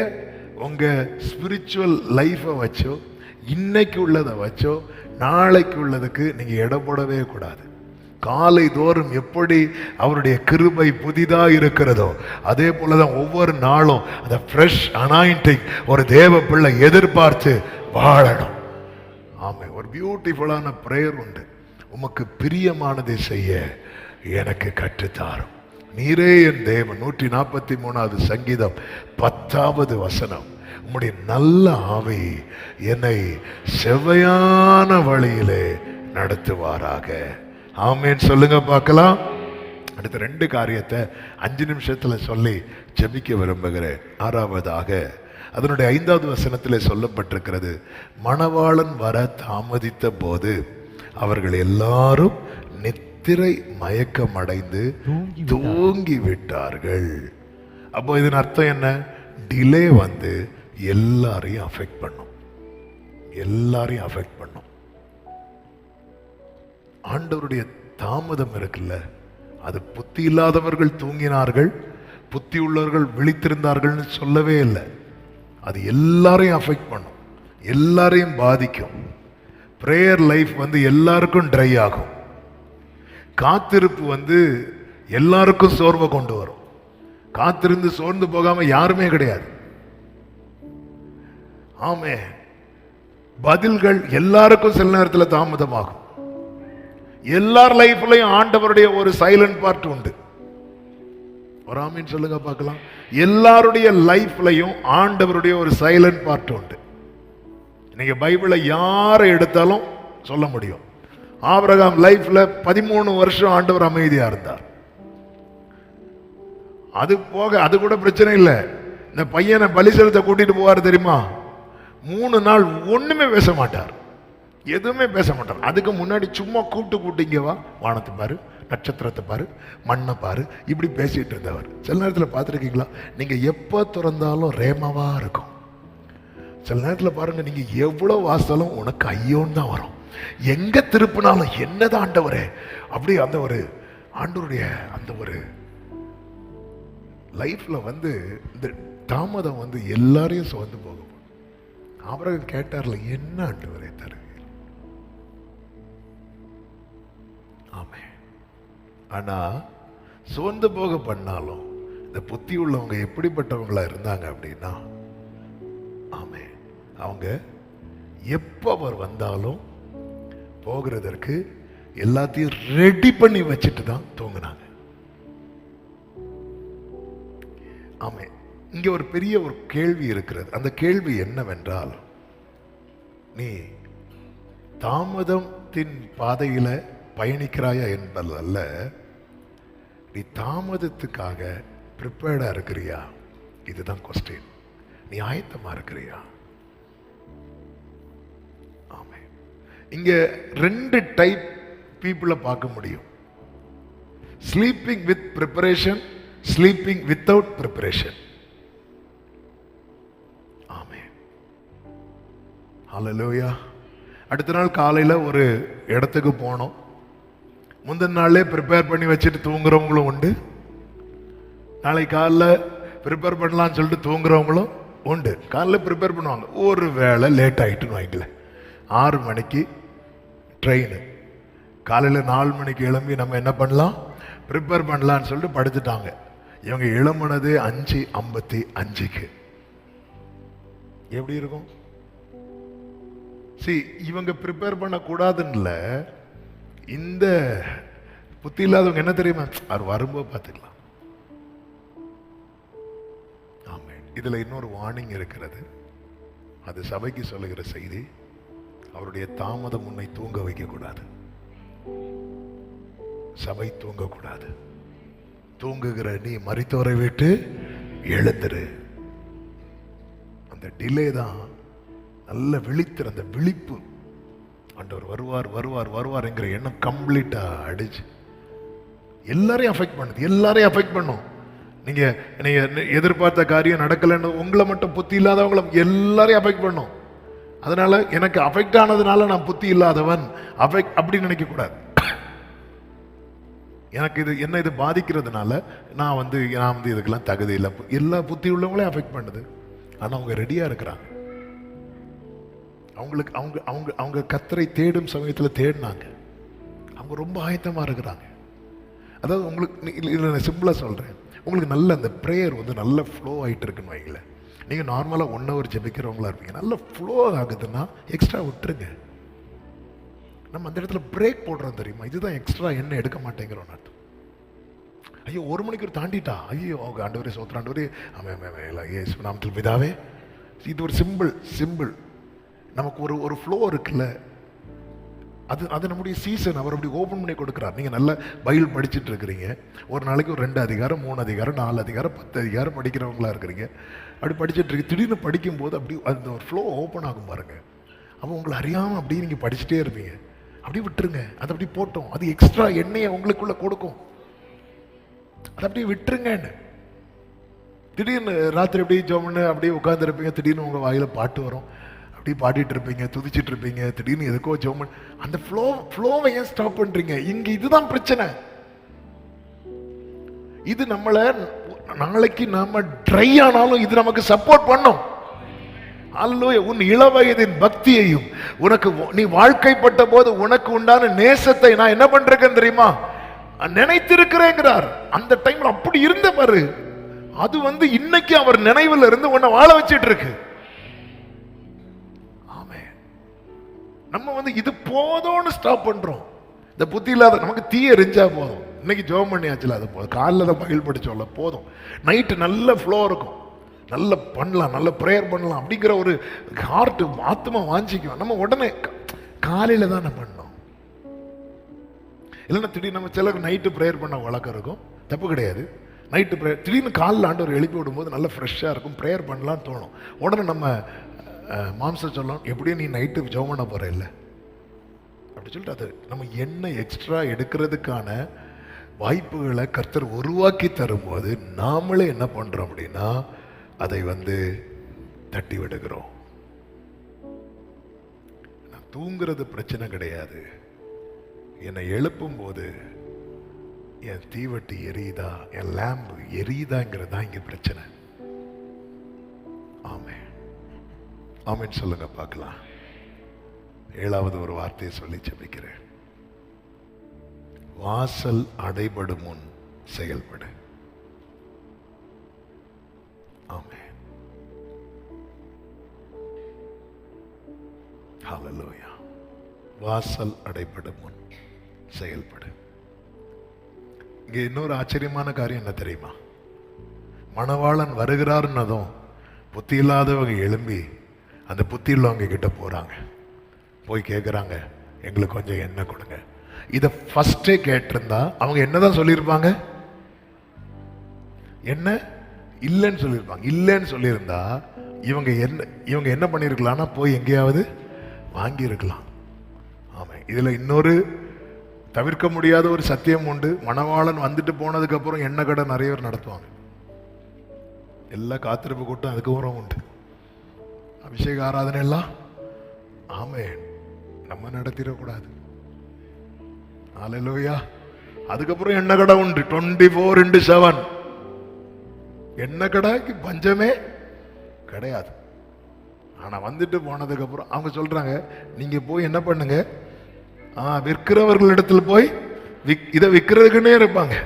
உங்க ஸ்பிரிச்சுவல் லைஃபை வச்சோ, இன்னைக்கு உள்ளதை வச்சோ, நாளைக்கு உள்ளதுக்கு நீங்க இடம் போடவே கூடாது. காலை தோறும் எப்படி அவருடைய கிருபை புதிதா இருக்கிறதோ, அதே போலதான் ஒவ்வொரு நாளும் அந்த ஃப்ரெஷ் அனாயிண்டிங் ஒரு தேவ பிள்ளை எதிர்பார்த்து வாழணும். ஆமா, ஒரு பியூட்டிஃபுல்லான பிரேயர் உண்டு. உமக்கு பிரியமானதை செய்ய எனக்கு கற்றுத்தாரும், நீரே என் தேவன். 143வது சங்கீதம் 10வது வசனம். உம்முடைய நல்ல ஆவி என்னை செவ்வையான வழியிலே நடத்துவாராக. ஆமேன் சொல்லுங்க பார்க்கலாம். அடுத்த 2 காரியத்தை 5 நிமிஷத்துல சொல்லி ஜெபிக்க விரும்புகிறேன். 6வதாக அதனுடைய 5வது வசனத்தில் சொல்லப்பட்டிருக்கிறது, மணவாளன் வர தாமதித்த போது அவர்கள் எல்லாரும் நித்திரை மயக்கம் அடைந்து தூங்கி விட்டார்கள். அப்போ இதன் அர்த்தம் என்ன? டிலே வந்து எல்லாரையும் அஃபெக்ட் பண்ணும், எல்லாரையும் அஃபெக்ட் பண்ணும். ஆண்டவருடைய தாமதம் இருக்குல்ல, அது புத்தி இல்லாதவர்கள் தூங்கினார்கள், புத்தி உள்ளவர்கள் விழித்திருந்தார்கள் சொல்லவே இல்லை. அது எல்லாரையும் அஃபெக்ட் பண்ணும், எல்லாரையும் பாதிக்கும். பிரேயர் லைஃப் வந்து எல்லாருக்கும் ட்ரை ஆகும். காத்திருப்பு வந்து எல்லாருக்கும் சோர்வை கொண்டு வரும். காத்திருந்து சோர்ந்து போகாம யாருமே கிடையாது. ஆமே, பதில்கள் எல்லாருக்கும் சில நேரத்தில் தாமதமாகும். எல்லார் லைஃப்லயும் ஆண்டவருடைய ஒரு சைலண்ட் பார்ட் உண்டு. ஒரு ஆமீன் சொல்லுங்க பார்க்கலாம். எல்லாருடைய லைஃப்லயும் ஆண்டவருடைய ஒரு சைலண்ட் பார்ட் உண்டு. நீங்க பைபிளை யாரை எடுத்தாலும் சொல்ல முடியும். ஆபிரகாம் லைஃப்ல 13 வருஷம் ஆண்டவர் அமைதியா இருந்தார். அது போக அது கூட பிரச்சனை இல்லை. இந்த பையனை பலி செலுத்த கூட்டிட்டு போவார் தெரியுமா? 3 நாள் ஒண்ணுமே பேச மாட்டார், எதுவுமே பேச மாட்டார். அதுக்கு முன்னாடி சும்மா கூப்பிட்டுங்கவா, வானத்தை பாரு, நட்சத்திரத்தை பாரு, மண்ணை பாரு, இப்படி பேசிட்டு இருந்தவர். சில நேரத்தில் பார்த்துருக்கீங்களா? நீங்க எப்ப திறந்தாலும் ரேமாவா இருக்கும். சில நேரத்தில் பாருங்க, நீங்க எவ்வளவு வாசலும் உனக்கு ஐயோன்னு தான் வரும். எங்க திருப்பினாலும் என்னதான் ஆண்டவரே, அப்படி அந்த ஒரு ஆண்டவருடைய அந்த ஒரு லைஃப்ல இந்த தாமதம் எல்லாரையும் சுமந்து போகும். ஆபிரகாம் கேட்டார்ல, என்ன ஆண்டவரே தருவீர்? ஆமே. ஆனா சுமந்து போக பண்ணாலும் இந்த புத்தி உள்ளவங்க எப்படிப்பட்டவங்களா இருந்தாங்க அப்படின்னா, ஆமே, அவங்க எப்ப அவர் வந்தாலும் போகிறதற்கு எல்லாத்தையும் ரெடி பண்ணி வச்சுட்டு தான் தூங்கினாங்க. ஆமே. இங்க ஒரு பெரிய ஒரு கேள்வி இருக்கிறது. அந்த கேள்வி என்னவென்றால், நீ தாமதத்தின் பாதையில பயணிக்கிறாயா என்பதல்ல, நீ தாமதத்துக்காக ப்ரிப்பேர்டா இருக்கிறியா? இதுதான் கொஸ்டின். நீ ஆயத்தமா இருக்கிறியா? ஆமே. இங்க 2 டைப் பீப்புளை பார்க்க முடியும். Sleeping with preparation, sleeping without preparation. ஆமே. ஹல்லேலூயா. அடுத்த நாள் காலையில ஒரு இடத்துக்கு போனோம். முந்தின நாளே ப்ரிப்பேர் பண்ணி வச்சுட்டு தூங்குறவங்களும் உண்டு. நாளைக்கு காலைல ப்ரிப்பேர் பண்ணலாம்னு சொல்லிட்டு தூங்குறவங்களும் உண்டு. காலைல ப்ரிப்பேர் பண்ணுவாங்க. ஒரு வேளை லேட் ஆகிட்டுன்னு வாங்கிக்கல. 6 மணிக்கு ட்ரெயின். காலையில் 4 மணிக்கு எழும்பி நம்ம என்ன பண்ணலாம், ப்ரிப்பேர் பண்ணலான்னு சொல்லிட்டு படுத்துட்டாங்க. இவங்க எழும்புனது 5:55. எப்படி இருக்கும்? இவங்க ப்ரிப்பேர் பண்ண கூடாதுன்னு இந்த புத்தி இல்லாதவங்க என்ன தெரியுமா, அவர் வரும்போது பார்த்துக்கலாம். ஆமா. இதுல இன்னொரு வார்னிங் இருக்கிறது. அது சபைக்கு சொல்லுகிற செய்தி. அவருடைய தாமதம் உன்னை தூங்க வைக்க கூடாது. சபை தூங்கக்கூடாது. தூங்குகிற நீ மரித்தோரை விட்டு எழுந்துரு. அந்த டிலே தான் நல்ல விழித்திற அந்த விழிப்பு. ஆண்டவர் வருவார் வருவார் வருவார் என்கிற எண்ணம் கம்ப்ளீட்டா அடிச்சு எல்லாரையும் அஃபெக்ட் பண்ணுது. எல்லாரையும் அஃபெக்ட் பண்ணும். நீங்க எதிர்பார்த்த காரியம் நடக்கலன்னு உங்களை மட்டும் புத்தி இல்லாதவங்கள எல்லாரையும் அஃபெக்ட் பண்ணும். அதனால எனக்கு அஃபெக்ட் ஆனதுனால நான் புத்தி இல்லாதவன் அப்படி நினைக்க கூடாது. எனக்கு இது பாதிக்கிறதுனால நான் இதுக்கெல்லாம் தகுதி இல்லை. எல்லா புத்தி உள்ளவங்களையும் அஃபெக்ட் பண்ணுது. ஆனா அவங்க ரெடியா இருக்கிறாங்க. அவங்களுக்கு அவங்க கர்த்தரை தேடும் சமயத்தில் தேடினாங்க. அவங்க ரொம்ப ஆயத்தமா இருக்கிறாங்க. அதாவது உங்களுக்கு சிம்பிளா சொல்றேன், உங்களுக்கு நல்ல அந்த ப்ரேயர் நல்ல ஃப்ளோ ஆகிட்டு இருக்குன்னு வைங்களேன். நீங்க நார்மலா 1 hour ஜெபிக்கிறவங்களா இருப்பீங்க. நல்ல ஃப்ளோ ஆகுதுன்னா எக்ஸ்ட்ரா விட்டுருங்க. நம்ம அந்த இடத்துல பிரேக் போடுறோம் தெரியுமா? இதுதான் எக்ஸ்ட்ரா என்ன எடுக்க மாட்டேங்கிறோம் அர்த்தம். ஐயோ 1 மணிக்கு தாண்டிட்டா, ஐயோ ஆண்டவரே சோத்திரம், ஆண்டவரே இயேசு நாமத்தில் பிதாவே. இது ஒரு சிம்பிள். நமக்கு ஒரு ஃப்ளோ இருக்குல்ல, அது நம்முடைய சீசன். அவர் அப்படி ஓபன் பண்ணி கொடுக்கிறார். நீங்க நல்ல பைபிள் படிச்சுட்டு இருக்கிறீங்க. ஒரு நாளைக்கு ஒரு 2 அதிகாரம் 3 அதிகாரம் 4 அதிகாரம் 10 அதிகாரம் படிக்கிறவங்களா இருக்கிறீங்க. அப்படி படிச்சுட்டு இருக்கு. திடீர்னு படிக்கும் போது அப்படி அந்த ஒரு ஃப்ளோ ஓப்பன் ஆகும் பாருங்க. அப்போ உங்களை அறியாம அப்படியே நீங்க படிச்சுட்டே இருப்பீங்க. அப்படி விட்டுருங்க. அது அப்படி போட்டோம். அது எக்ஸ்ட்ரா எண்ணெயை உங்களுக்குள்ள கொடுக்கும். அதை அப்படியே விட்டுருங்கன்னு. திடீர்னு ராத்திரி அப்படியே ஜோம்னு அப்படியே உட்கார்ந்து இருப்பீங்க. திடீர்னு உங்க வாயில பாட்டு வரும். அப்படியே பாடிட்டு இருப்பீங்க, துதிச்சிட்டு இருப்பீங்க. திடீர்னு எதுக்கோ ஜோமன். அந்த ஃப்ளோவை ஏன் ஸ்டாப் பண்றீங்க? இங்க இதுதான் பிரச்சனை. இது நம்மள நாளைக்கு நாம ட்ரை ஆனாலும் இது நமக்கு சப்போர்ட் பண்ணும். அல்லேலூயா. உன் இளவயதின் பக்தியையும் உனக்கு நீ வாழ்க்கைப்பட்ட போது உனக்கு உண்டான நேசத்தை நான் என்ன பண்றேன் தெரியுமா, நினைத்திருக்கிறேங்கிறார். அந்த டைம்ல அப்படி இருந்த பாரு. அது இன்னைக்கு அவர் நினைவில் இருந்து உன்னை வாழ வச்சிட்டு இருக்கு. ஆமே. நம்ம வந்து இது போதும்னு ஸ்டாப் பண்றோம். இந்த புத்தி இல்லாத நமக்கு தீ எரிஞ்சா போதும். இன்னைக்கு ஜெபம் பண்ணியாச்சுல, அது போதும். காலைல தான் பயில் படிச்சோம்ல, போதும். நைட்டு நல்ல ஃப்ளோ இருக்கும், நல்ல பண்ணலாம், நல்ல ப்ரேயர் பண்ணலாம் அப்படிங்கிற ஒரு ஹார்ட் ஆத்மா வாஞ்சிக்கும். நம்ம உடனே காலையில தான் நம்ம பண்ணோம். இல்லைன்னா திடீர்னு நம்ம சிலருக்கு நைட்டு ப்ரேயர் பண்ண வழக்கம் இருக்கும், தப்பு கிடையாது. நைட்டு ப்ரேயர் திடீர்னு காலில் ஆண்டவர் எழுப்பி விடும்போது நல்லா ஃப்ரெஷ்ஷாக இருக்கும், ப்ரேயர் பண்ணலான்னு தோணும். உடனே நம்ம மாம்சம் சொல்லலாம், எப்படியும் நீ நைட்டு ஜெபம் பண்ண போகிற இல்லை அப்படி சொல்லிட்டு அது நம்ம என்ன எக்ஸ்ட்ரா எடுக்கிறதுக்கான வாய்ப்புகளை கர்த்தர் உருவாக்கி தரும்போது நாமளே என்ன பண்ணுறோம் அப்படின்னா அதை வந்து தட்டி விடுகிறோம். நான் தூங்குறது பிரச்சனை கிடையாது, என்னை எழுப்பும் போது என் தீவட்டி எரியுதா, என் லேம்பு எரியுதாங்கிறது தான் இங்கே பிரச்சனை. ஆமே ஆமேன்னு சொல்லுங்க பார்க்கலாம். 7வது ஒரு வார்த்தையை சொல்லி ஜெபிக்கிறேன். வாசல் அடைபடும் முன் செயல்படு. ஆமே. ஹல்லேலூயா. வாசல் அடைபடும் முன் செயல்படு. இங்க இன்னொரு ஆச்சரியமான காரியம் என்ன தெரியுமா? மணவாளன் வருகிறாருன்னதும் புத்தி இல்லாதவங்க எழும்பி அந்த புத்தி உள்ளவங்க கிட்ட போறாங்க, போய் கேட்குறாங்க, எங்களுக்கு கொஞ்சம் எண்ணெய் கொடுங்க. இதை ஃபர்ஸ்டே கேட்டிருந்தா அவங்க என்னதான் சொல்லியிருப்பாங்க? என்ன இல்லைன்னு சொல்லியிருப்பாங்க. இல்லைன்னு சொல்லியிருந்தா இவங்க என்ன பண்ணியிருக்கலாம்னா போய் எங்கேயாவது வாங்கியிருக்கலாம். ஆமாம். இதில் இன்னொரு தவிர்க்க முடியாத ஒரு சத்தியம் உண்டு. மணவாளன் வந்துட்டு போனதுக்கு அப்புறம் எண்ணெய் கடை நிறைய பேர் நடத்துவாங்க. எல்லா காத்திருப்பு கூட்டம் அதுக்கப்புறம் உண்டு. அபிஷேக ஆராதனை எல்லாம் ஆமே நம்ம நடத்திடக்கூடாது. ஹல்லேலூயா. அதுக்கப்புறம் எண்ணெய் கடை உண்டு 24/7. எண்ணெய் கடைக்கு பஞ்சமே கிடையாது. ஆனா வந்துட்டு போனதுக்கு அப்புறம் அவங்க சொல்றாங்க, நீங்க போய் என்ன பண்ணுங்க, விற்கிறவர்களிடத்துல போய் இதை விற்கிறதுக்குன்னே இருப்பாங்க.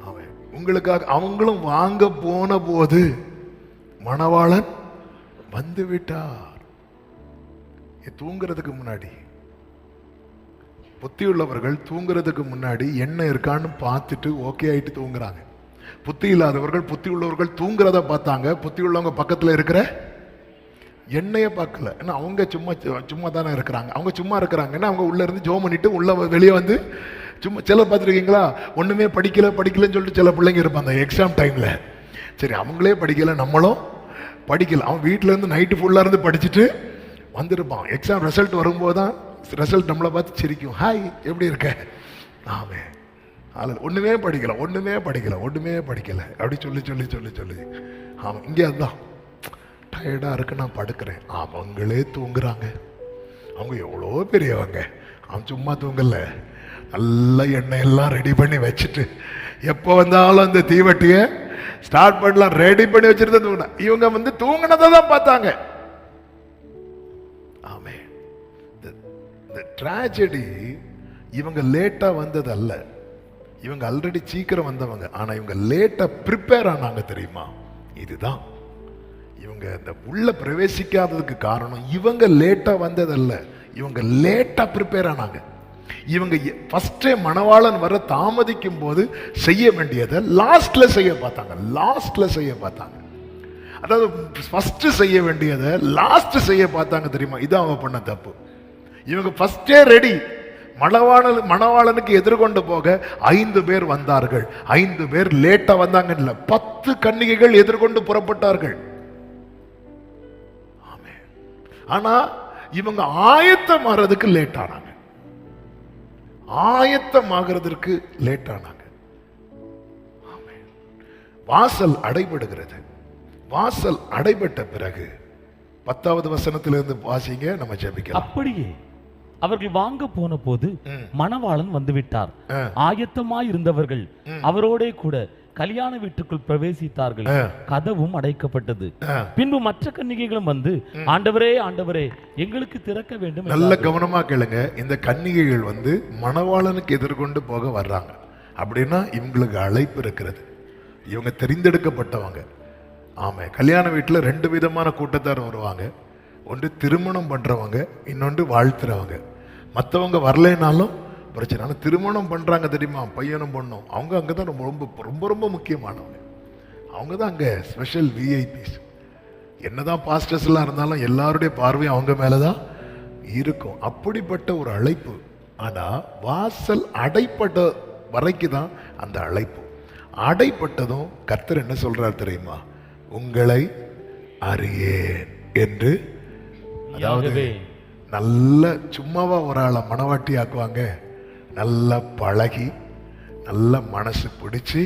அவன் உங்களுக்காக அவங்களும் வாங்க போன போது மணவாளன் வந்து விட்டார். தூங்குறதுக்கு முன்னாடி புத்தி உள்ளவர்கள் தூங்குறதுக்கு முன்னாடி எண்ணெய் இருக்கான்னு பார்த்துட்டு ஓகே ஆயிட்டு தூங்குறாங்க. புத்தி இல்லாதவர்கள் புத்தி உள்ளவர்கள் தூங்குறத பார்த்தாங்க, புத்தி உள்ளவங்க பக்கத்துல இருக்கிற எண்ணெயை பார்க்கல. ஏன்னா அவங்க சும்மா தானே இருக்கிறாங்க. அவங்க சும்மா இருக்கிறாங்கன்னா அவங்க உள்ள இருந்து ஜெபம் பண்ணிட்டு உள்ள வெளியே வந்து சும்மா சிலர் பார்த்துருக்கீங்களா, ஒண்ணுமே படிக்கலன்னு சொல்லிட்டு சில பிள்ளைங்க இருப்பாங்க எக்ஸாம் டைம்ல. சரி அவங்களே படிக்கல நம்மளும் படிக்கல. அவன் வீட்டுல இருந்து நைட்டு ஃபுல்லா இருந்து படிச்சுட்டு வந்திருப்பான். எக்ஸாம் ரிசல்ட் வரும்போது தான் ரிசல்ட் நம்மளை பார்த்து சிரிக்கும், ஹாய் எப்படி இருக்க. ஆமே. ஒண்ணுமே படிக்கல அப்படி சொல்லி ஆமா. இங்கே அதுதான் டயர்டா இருக்கு, நான் படுக்கிறேன். அவங்களே தூங்குறாங்க. அவங்க எவ்வளோ பெரியவங்க, அவன் சும்மா தூங்கல, நல்ல எண்ணெய் எல்லாம் ரெடி பண்ணி வச்சுட்டு எப்போ வந்தாலும் அந்த தீவட்டிய ஸ்டார்ட் பண்ணலாம் ரெடி பண்ணி வச்சிருந்தா தூங்கினா. இவங்க வந்து தூங்கினதை தான் பார்த்தாங்க. ஆமே. இந்த ட்ராஜடி இவங்க லேட்டா வந்தது அல்ல, இவங்க ஆல்ரெடி சீக்கிரம் வந்தவங்க. ஆனா இவங்க லேட்டா ப்ரிப்பேர் ஆனாங்க தெரியுமா? இதுதான் இவங்க இந்த உள்ள பிரவேசிக்காததுக்கு காரணம். இவங்க லேட்டா வந்ததல்ல, இவங்க லேட்டா ப்ரிப்பேர் ஆனாங்க. இவங்க ஃபர்ஸ்டே மணவாளன் வர தாமதிக்கும் போது செய்ய வேண்டியதை லாஸ்ட்ல செய்ய பார்த்தாங்க. அதாவது ஃபர்ஸ்ட் செய்ய வேண்டியதை லாஸ்ட் செய்ய பார்த்தாங்க தெரியுமா? இதான் அவங்க பண்ண தப்பு. இவங்க ஃபர்ஸ்டே ரெடி. மணவாளனுக்கு எதிர்கொண்டு போக 5 பேர் வந்தார்கள். 5 பேர் லேட்டா வந்தாங்க இல்ல, 10 கன்னிகைகள் எதிர்கொண்டு புறப்பட்டார்கள். ஆனா இவங்க ஆயத்தமாகிறதுக்கு லேட் ஆனாங்க. வாசல் அடைபடுகிறது. வாசல் அடைபட்ட பிறகு 10வது வசனத்திலிருந்து வாசிங்க, நம்ம ஜெபிக்கலாம். அப்படியே அவர்கள் வாங்க போன போது மணவாளன் வந்து விட்டார். ஆயத்தமாய் இருந்தவர்கள் அவரோடே கூட கல்யாண வீட்டுக்குள் பிரவேசித்தார்கள். கதவும் அடைக்கப்பட்டது. பின்பு மற்ற கன்னிகைகளும் வந்து, ஆண்டவரே ஆண்டவரே எங்களுக்கு திறக்க வேண்டும். நல்ல கவனமா கேளுங்க. இந்த கன்னிகைகள் வந்து மணவாளனுக்கு எதிர்கொண்டு போக வர்றாங்க அப்படின்னா இவங்களுக்கு அழைப்பு இருக்கிறது. இவங்க தெரிந்தெடுக்கப்பட்டவங்க. ஆமா. கல்யாண வீட்டுல 2 விதமான கூட்டத்தார் வருவாங்க. ஒன்று திருமணம் பண்றவங்க, இன்னொன்று வாழ்த்துறவங்க. மற்றவங்க வரலைனாலும் பிரச்சனை. ஆனால் திருமணம் பண்றாங்க தெரியுமா, பையனும் பொண்ணும், அவங்க அங்கதான் ரொம்ப ரொம்ப ரொம்ப ரொம்ப முக்கியமானவங்க. அவங்க தான் அங்க ஸ்பெஷல் விஐபிஸ். என்னதான் பாஸ்டர்ஸ் எல்லாம் இருந்தாலும் எல்லாருடைய பார்வையும் அவங்க மேலதான் இருக்கும். அப்படிப்பட்ட ஒரு அழைப்பு. ஆனா வாசல் அடைப்பட்ட வரைக்கும் தான் அந்த அழைப்பு. அடைப்பட்டதும் கர்த்தர் என்ன சொல்றார் தெரியுமா, உங்களை அறியேன் என்று. அதாவது நல்ல சும்மாவா ஒரு ஆளை மனவாட்டி ஆக்குவாங்க, நல்லா பழகி நல்ல மனசு பிடிச்சி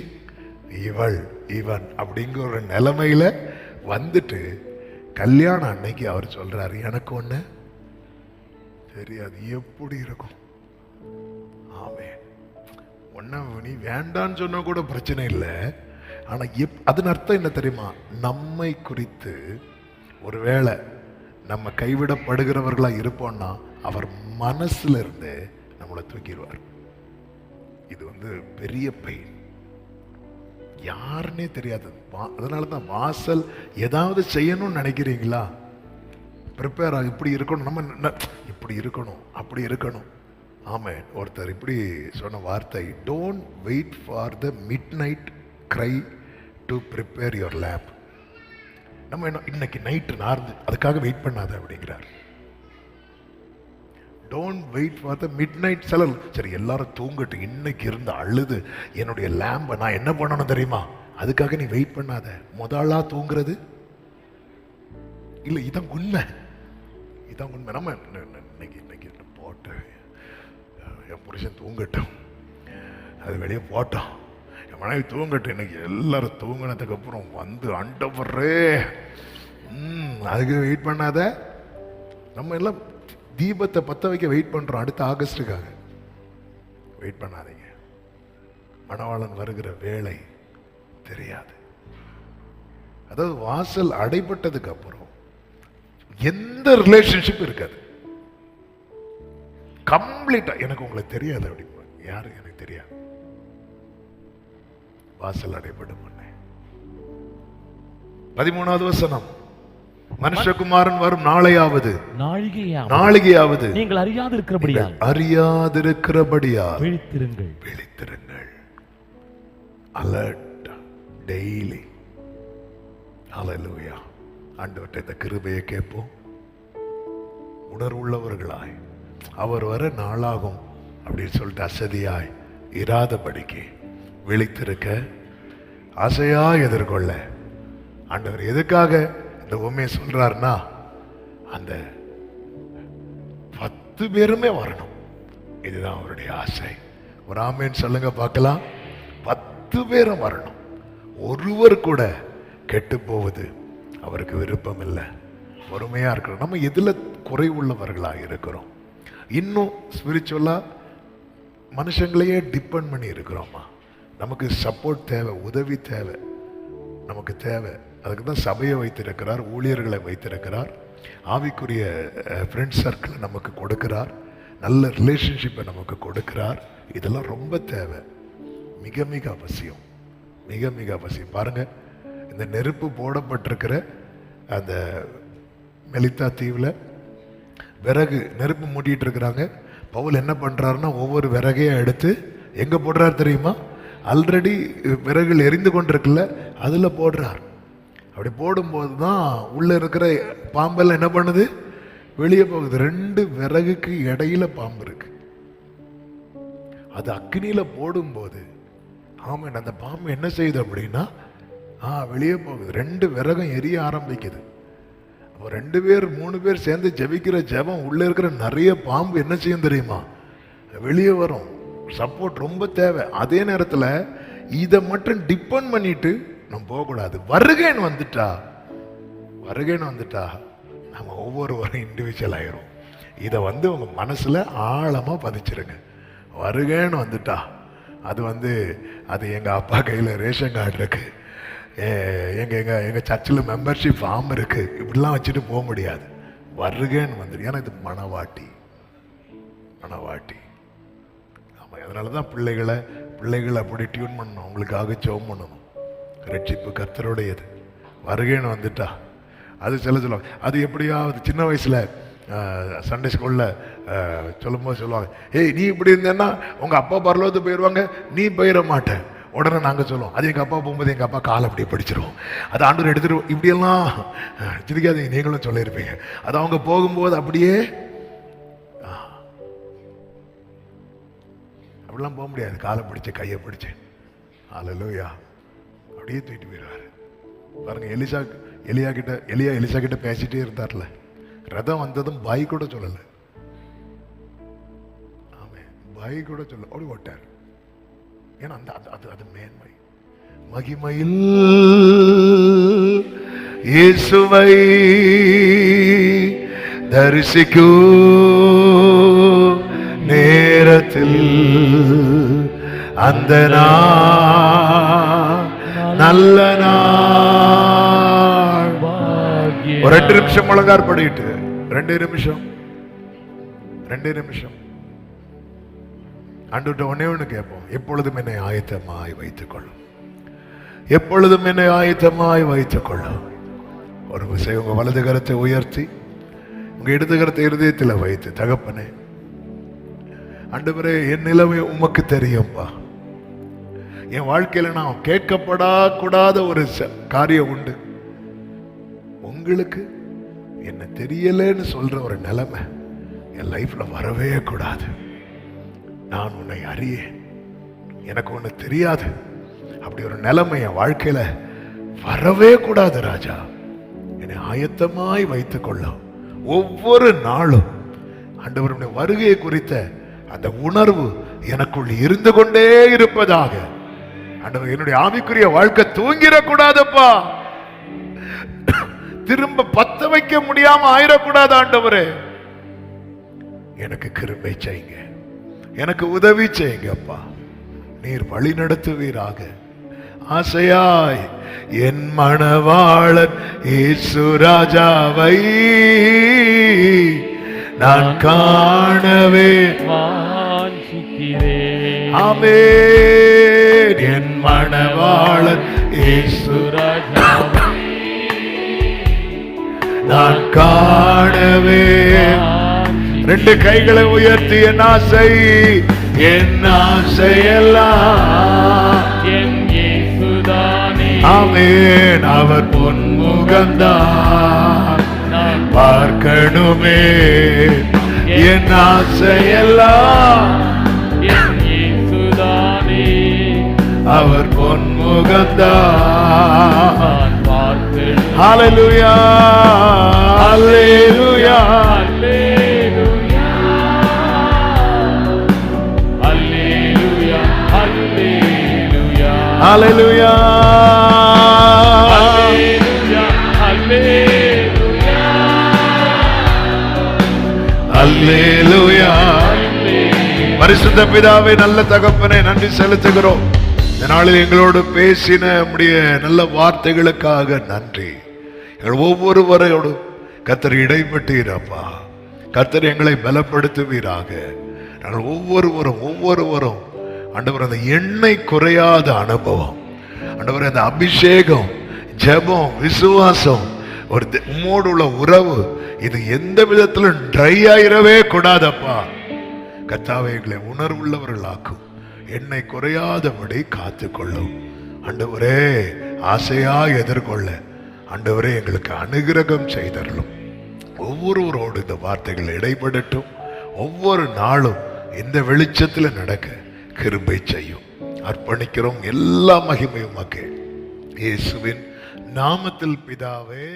இவள் இவன் அப்படிங்கிற ஒரு நிலைமையில வந்துட்டு கல்யாணம் அன்னைக்கு அவர் சொல்றாரு, எனக்கு ஒண்ணு தெரியாது. எப்படி இருக்கும்? ஆமே, ஒன்ன நீ வேண்டான்னு சொன்னா கூட பிரச்சனை இல்லை. ஆனா அதன் அர்த்தம் என்ன தெரியுமா, நம்மை குறித்து ஒருவேளை நம்ம கைவிடப்படுகிறவர்களா இருப்போம்னா அவர் மனசுல இருந்து நம்மளை தூக்கிடுவார். இது பெரிய பெயின், யாருன்னே தெரியாது. அதனாலதான் வாசல் ஏதாவது செய்யணும்னு நினைக்கிறீங்களா, ப்ரிப்பேர் ஆகும். இப்படி இருக்கணும், நம்ம இப்படி இருக்கணும், அப்படி இருக்கணும். ஆமே, ஒருத்தர் இப்படி சொன்ன வார்த்தை, don't wait for the midnight cry to prepare your lamp. நம்ம என்ன இன்னைக்கு நைட்டு நார்ந்து அதுக்காக வெயிட் பண்ணாத அப்படிங்கிறார். Don't wait for the midnight செலல். சரி, எல்லாரும் தூங்கட்டு, இன்னைக்கு இருந்து அழுது என்னுடைய லேம்பை நான் என்ன பண்ணணும் தெரியுமா, அதுக்காக நீ வெயிட் பண்ணாத. முதலா தூங்குறது இல்லை, இதான் உண்மை, இதான் உண்மை. நம்ம இன்னைக்கு போட்டு என் புருஷன் தூங்கட்டும், அது வெளியே போட்டோம், என் மனைவி தூங்கட்டும், இன்னைக்கு எல்லாரும் தூங்கினதுக்கு அப்புறம் ஆண்டவரே அதுக்கு வெயிட் பண்ணாத. நம்ம எல்லாம் தீபத்தை பத்த வைக்க வெயிட் பண்றோம், அடுத்த ஆகஸ்டுக்காக. வெயிட் பண்ணாதீங்க, மணவாளன் வருகிற வேலை தெரியாது. அதாவது வாசல் அடைபட்டதுக்கு அப்புறம் எந்த ரிலேஷன்ஷிப் இருக்காது, கம்ப்ளீட்டா. எனக்கு உங்களை தெரியாது அப்படி யாரு எனக்கு தெரியாது. வாசல் அடைபடும். 13வது வசனம், மனுஷகுமாரன் வரும் நாளையாவது நாளிகையாவது நீங்கள் அறியாதிருக்கிறபடியால் விழித்திருங்கள். Alert daily. ஹல்லேலூயா. ஆண்டவர்ட்ட இந்த கிருபையை கேட்போம். உணர்வுள்ளவர்களாய் அவர் வர நாளாகும் அப்படின்னு சொல்லிட்டு அசதியாய் இராதபடிக்கு விழித்திருக்க, ஆசையா எதிர்கொள்ள. ஆண்டவர் எதுக்காக இந்த உண்மையை சொல்றாருன்னா, அந்த 10 பேருமே வரணும், இதுதான் அவருடைய ஆசை. ஒரு ஆமேன் சொல்லுங்க பார்க்கலாம். 10 பேரும் வரணும், ஒருவர் கூட கெட்டு போவது அவருக்கு விருப்பம் இல்லை. பொறுமையா இருக்கிறோம். நம்ம எதுல குறைவுள்ளவர்களாக இருக்கிறோம்? இன்னும் ஸ்பிரிச்சுவலா மனுஷங்களையே டிபெண்ட் பண்ணி இருக்கிறோமா? நமக்கு சப்போர்ட் தேவை, உதவி தேவை, நமக்கு தேவை. அதுக்கு தான் சபையை வைத்திருக்கிறார், ஊழியர்களை வைத்திருக்கிறார், ஆவிக்குரிய ஃப்ரெண்ட் சர்க்கிளை நமக்கு கொடுக்கிறார், நல்ல ரிலேஷன்ஷிப்பை நமக்கு கொடுக்கிறார். இதெல்லாம் ரொம்ப தேவை, மிக மிக அவசியம், மிக மிக அவசியம். பாருங்க, இந்த நெருப்பு போடப்பட்டிருக்கிற அந்த மெலித்தா தீவில் விறகு நெருப்பு மூட்டிட்டு இருக்கிறாங்க. பவுல் என்ன பண்றாருன்னா, ஒவ்வொரு விறகையும் எடுத்து எங்க போடுறாரு தெரியுமா? ஆல்ரெடி விறகுகள் எரிந்து கொண்டிருக்குல்ல, அதுல போடுறார். அப்படி போடும்போது தான் உள்ள இருக்கிற பாம்பெல்லாம் என்ன பண்ணுது, வெளியே போகுது. 2 விறகுக்கு இடையில பாம்பு இருக்கு. அது அக்னியில போடும்போது ஆமாம், அந்த பாம்பு என்ன செய்யுது அப்படின்னா வெளியே போகுது. 2 விறகும் எரிய ஆரம்பிக்குது. 2 பேர் 3 பேர் சேர்ந்து ஜெபிக்கிற ஜெபம் உள்ள இருக்கிற நிறைய பாம்பு என்ன செய்யும் தெரியுமா, வெளியே வரும். சப்போர்ட் ரொம்ப தேவை. அதே நேரத்தில் இதை மட்டும் டிபெண்ட் பண்ணிட்டு நம்ம போகக்கூடாது. வருகைன்னு வந்துட்டா நம்ம ஒவ்வொருவரும் இண்டிவிஜுவல் ஆயிரும். இதை உங்க மனசுல ஆழமா பதிச்சிருங்க. வருகைன்னு வந்துட்டா அது எங்க அப்பா கையில ரேஷன் கார்டு இருக்கு, எங்க சர்ச்சில் மெம்பர்ஷிப் ஃபார்ம் இருக்கு, இப்படிலாம் வச்சுட்டு போக முடியாது. வருகன்னு வந்துடு. ஏன்னா இது மனவாட்டி. ஆமா, அதனாலதான் பிள்ளைகளை அப்படி டியூன் பண்ணணும், அவங்களுக்காக ஜெபம் பண்ணணும். ரட்சிப்பு கர்த்தருடையது. வருகைன்னு வந்துட்டா அது சொல்லுவாங்க. அது எப்படியாவது சின்ன வயசுல சண்டே ஸ்கூல்ல சொல்லும்போது சொல்லுவாங்க, ஏய் நீ இப்படி இருந்தேன்னா உங்க அப்பா பரலோகத்துக்கு போயிடுவாங்க, நீ போயிட மாட்டேன். உடனே நாங்கள் சொல்லுவோம், அது எங்கள் அப்பா போகும்போது எங்கள் அப்பா காலை அப்படியே படிச்சிருவோம், அது ஆண்டவர் எடுத்துட்டு இப்படியெல்லாம் சிரிக்காதீங்க, நீங்களும் சொல்லியிருப்பீங்க. அது அவங்க போகும்போது அப்படியே அப்படிலாம் போக முடியாது, காலை பிடிச்சு கையை பிடிச்சு அல்லேலூயா அப்படியே தூக்கிட்டு போயிடுவார். பாருங்க, எலிசா கிட்ட பேசிட்டே இருந்தார்ல, ரதம் வந்ததும் பாய் கூட சொல்லல, ஆமே பாய் கூட சொல்ல அப்படி ஓட்டார். ஏன்னா அது மேன்மை. மகிமையில் இயேசுவை தரிசிக்கும் நேரத்தில் அந்த நல்ல நாள். ஒரு 2 நிமிஷம் முழங்கார் படிட்டு 2 நிமிஷம் ஆண்டவர்கிட்ட ஒண்ணே ஒண்ணு கேட்போம், எப்பொழுதும் என்னை ஆயத்தமாய் வைத்துக் கொள்ளும், எப்பொழுதும் என்னை ஆயத்தமாய் வைத்துக் கொள்ளும். ஒரு விஷயம், உங்க வலது கரத்தை உயர்த்தி உங்க இடது கரத்தை இருதயத்தில் வைத்து, தகப்பனே ஆண்டவரே என் நிலைமை உமக்கு தெரியும்பா, என் வாழ்க்கையில நான் கேட்கப்படாத ஒரு காரியம் உண்டு, உங்களுக்கு என்ன தெரியலன்னு சொல்ற ஒரு நிலைமை என் லைஃப்ல வரவே கூடாது. நான் உன்னை அறியேன், எனக்கு ஒண்ணு தெரியாது, அப்படி ஒரு நிலைமை என் வாழ்க்கையில வரவே கூடாது ராஜா. என்னை ஆயத்தமாய் வைத்துக் கொள்ள ஒவ்வொரு நாளும் ஆண்டவருடைய வருகையை குறித்த அந்த உணர்வு எனக்குள் இருந்து கொண்டே இருப்பதாக. ஆண்டவர், என்னுடைய ஆவிக்குரிய வாழ்க்கை தூங்கிடக்கூடாதுப்பா, திரும்ப பத்த வைக்க முடியாம ஆயிடக்கூடாது. ஆண்டவரே எனக்கு கிருபை செய்யுங்க, எனக்கு உதவி செய்யுங்கப்பா, நீர் வழி நடத்துவீராக. ஆசையாய் என் மணவாளன் இயேசு ராஜாவை நான் காணவே வாஞ்சிக்கிறேன். ஆமென். என் மணவாளன் இயேசு ராஜாவை நான் காணவே. 2 கைகளை உயர்த்தி, என் ஆசை எல்லாம் என் இயேசுதானே. ஆமென். அவர் பொன்முகம்தான் நான் பார்க்கணுமே, என் ஆசை எல்லாம் என் இயேசுதானே. அவர் பொன்முகம்தான் பார்க்கணும். ஹல்லேலூயா, ஹல்லேலூயா, ஹல்லேலூயா, ஹல்லேலூயா. பரிசுத்த பிதாவே, நல்ல தகப்பனே, நன்றி செலுத்துகிறோம். இந்த நாளில் எங்களோடு பேசின உம்முடைய நல்ல வார்த்தைகளுக்காக நன்றி. எங்கள் ஒவ்வொருவரோடும் கர்த்தர் இடைப்பட்டீரப்பா, கர்த்தர் எங்களை பலப்படுத்துவீராக. நாங்கள் ஒவ்வொருவரும் ஆண்டவர் அந்த எண்ணெய் குறையாத அனுபவம், ஆண்டவர் அந்த அபிஷேகம், ஜெபம், விசுவாசம், ஒரு உம்மோடு உள்ள உறவு, இது எந்த விதத்திலும் ட்ரை ஆயிரவே கூடாதப்பா. கர்த்தாவே, எங்களை உணர்வுள்ளவர்களாக்கும், எண்ணெய் குறையாதபடி காத்துக்கொள்ளும். ஆண்டவரே, ஆசையா எதிர்கொள்ள ஆண்டவரே எங்களுக்கு அனுகிரகம் செய்தரலும். ஒவ்வொருவரோடு இந்த வார்த்தைகள் இடைப்படட்டும். ஒவ்வொரு நாளும் இந்த வெளிச்சத்தில் நடக்க கிருபை செய்யும். அர்ப்பணிக்கிறோம். எல்லா மகிமையும் இயேசுவின் நாமத்தில் பிதாவே.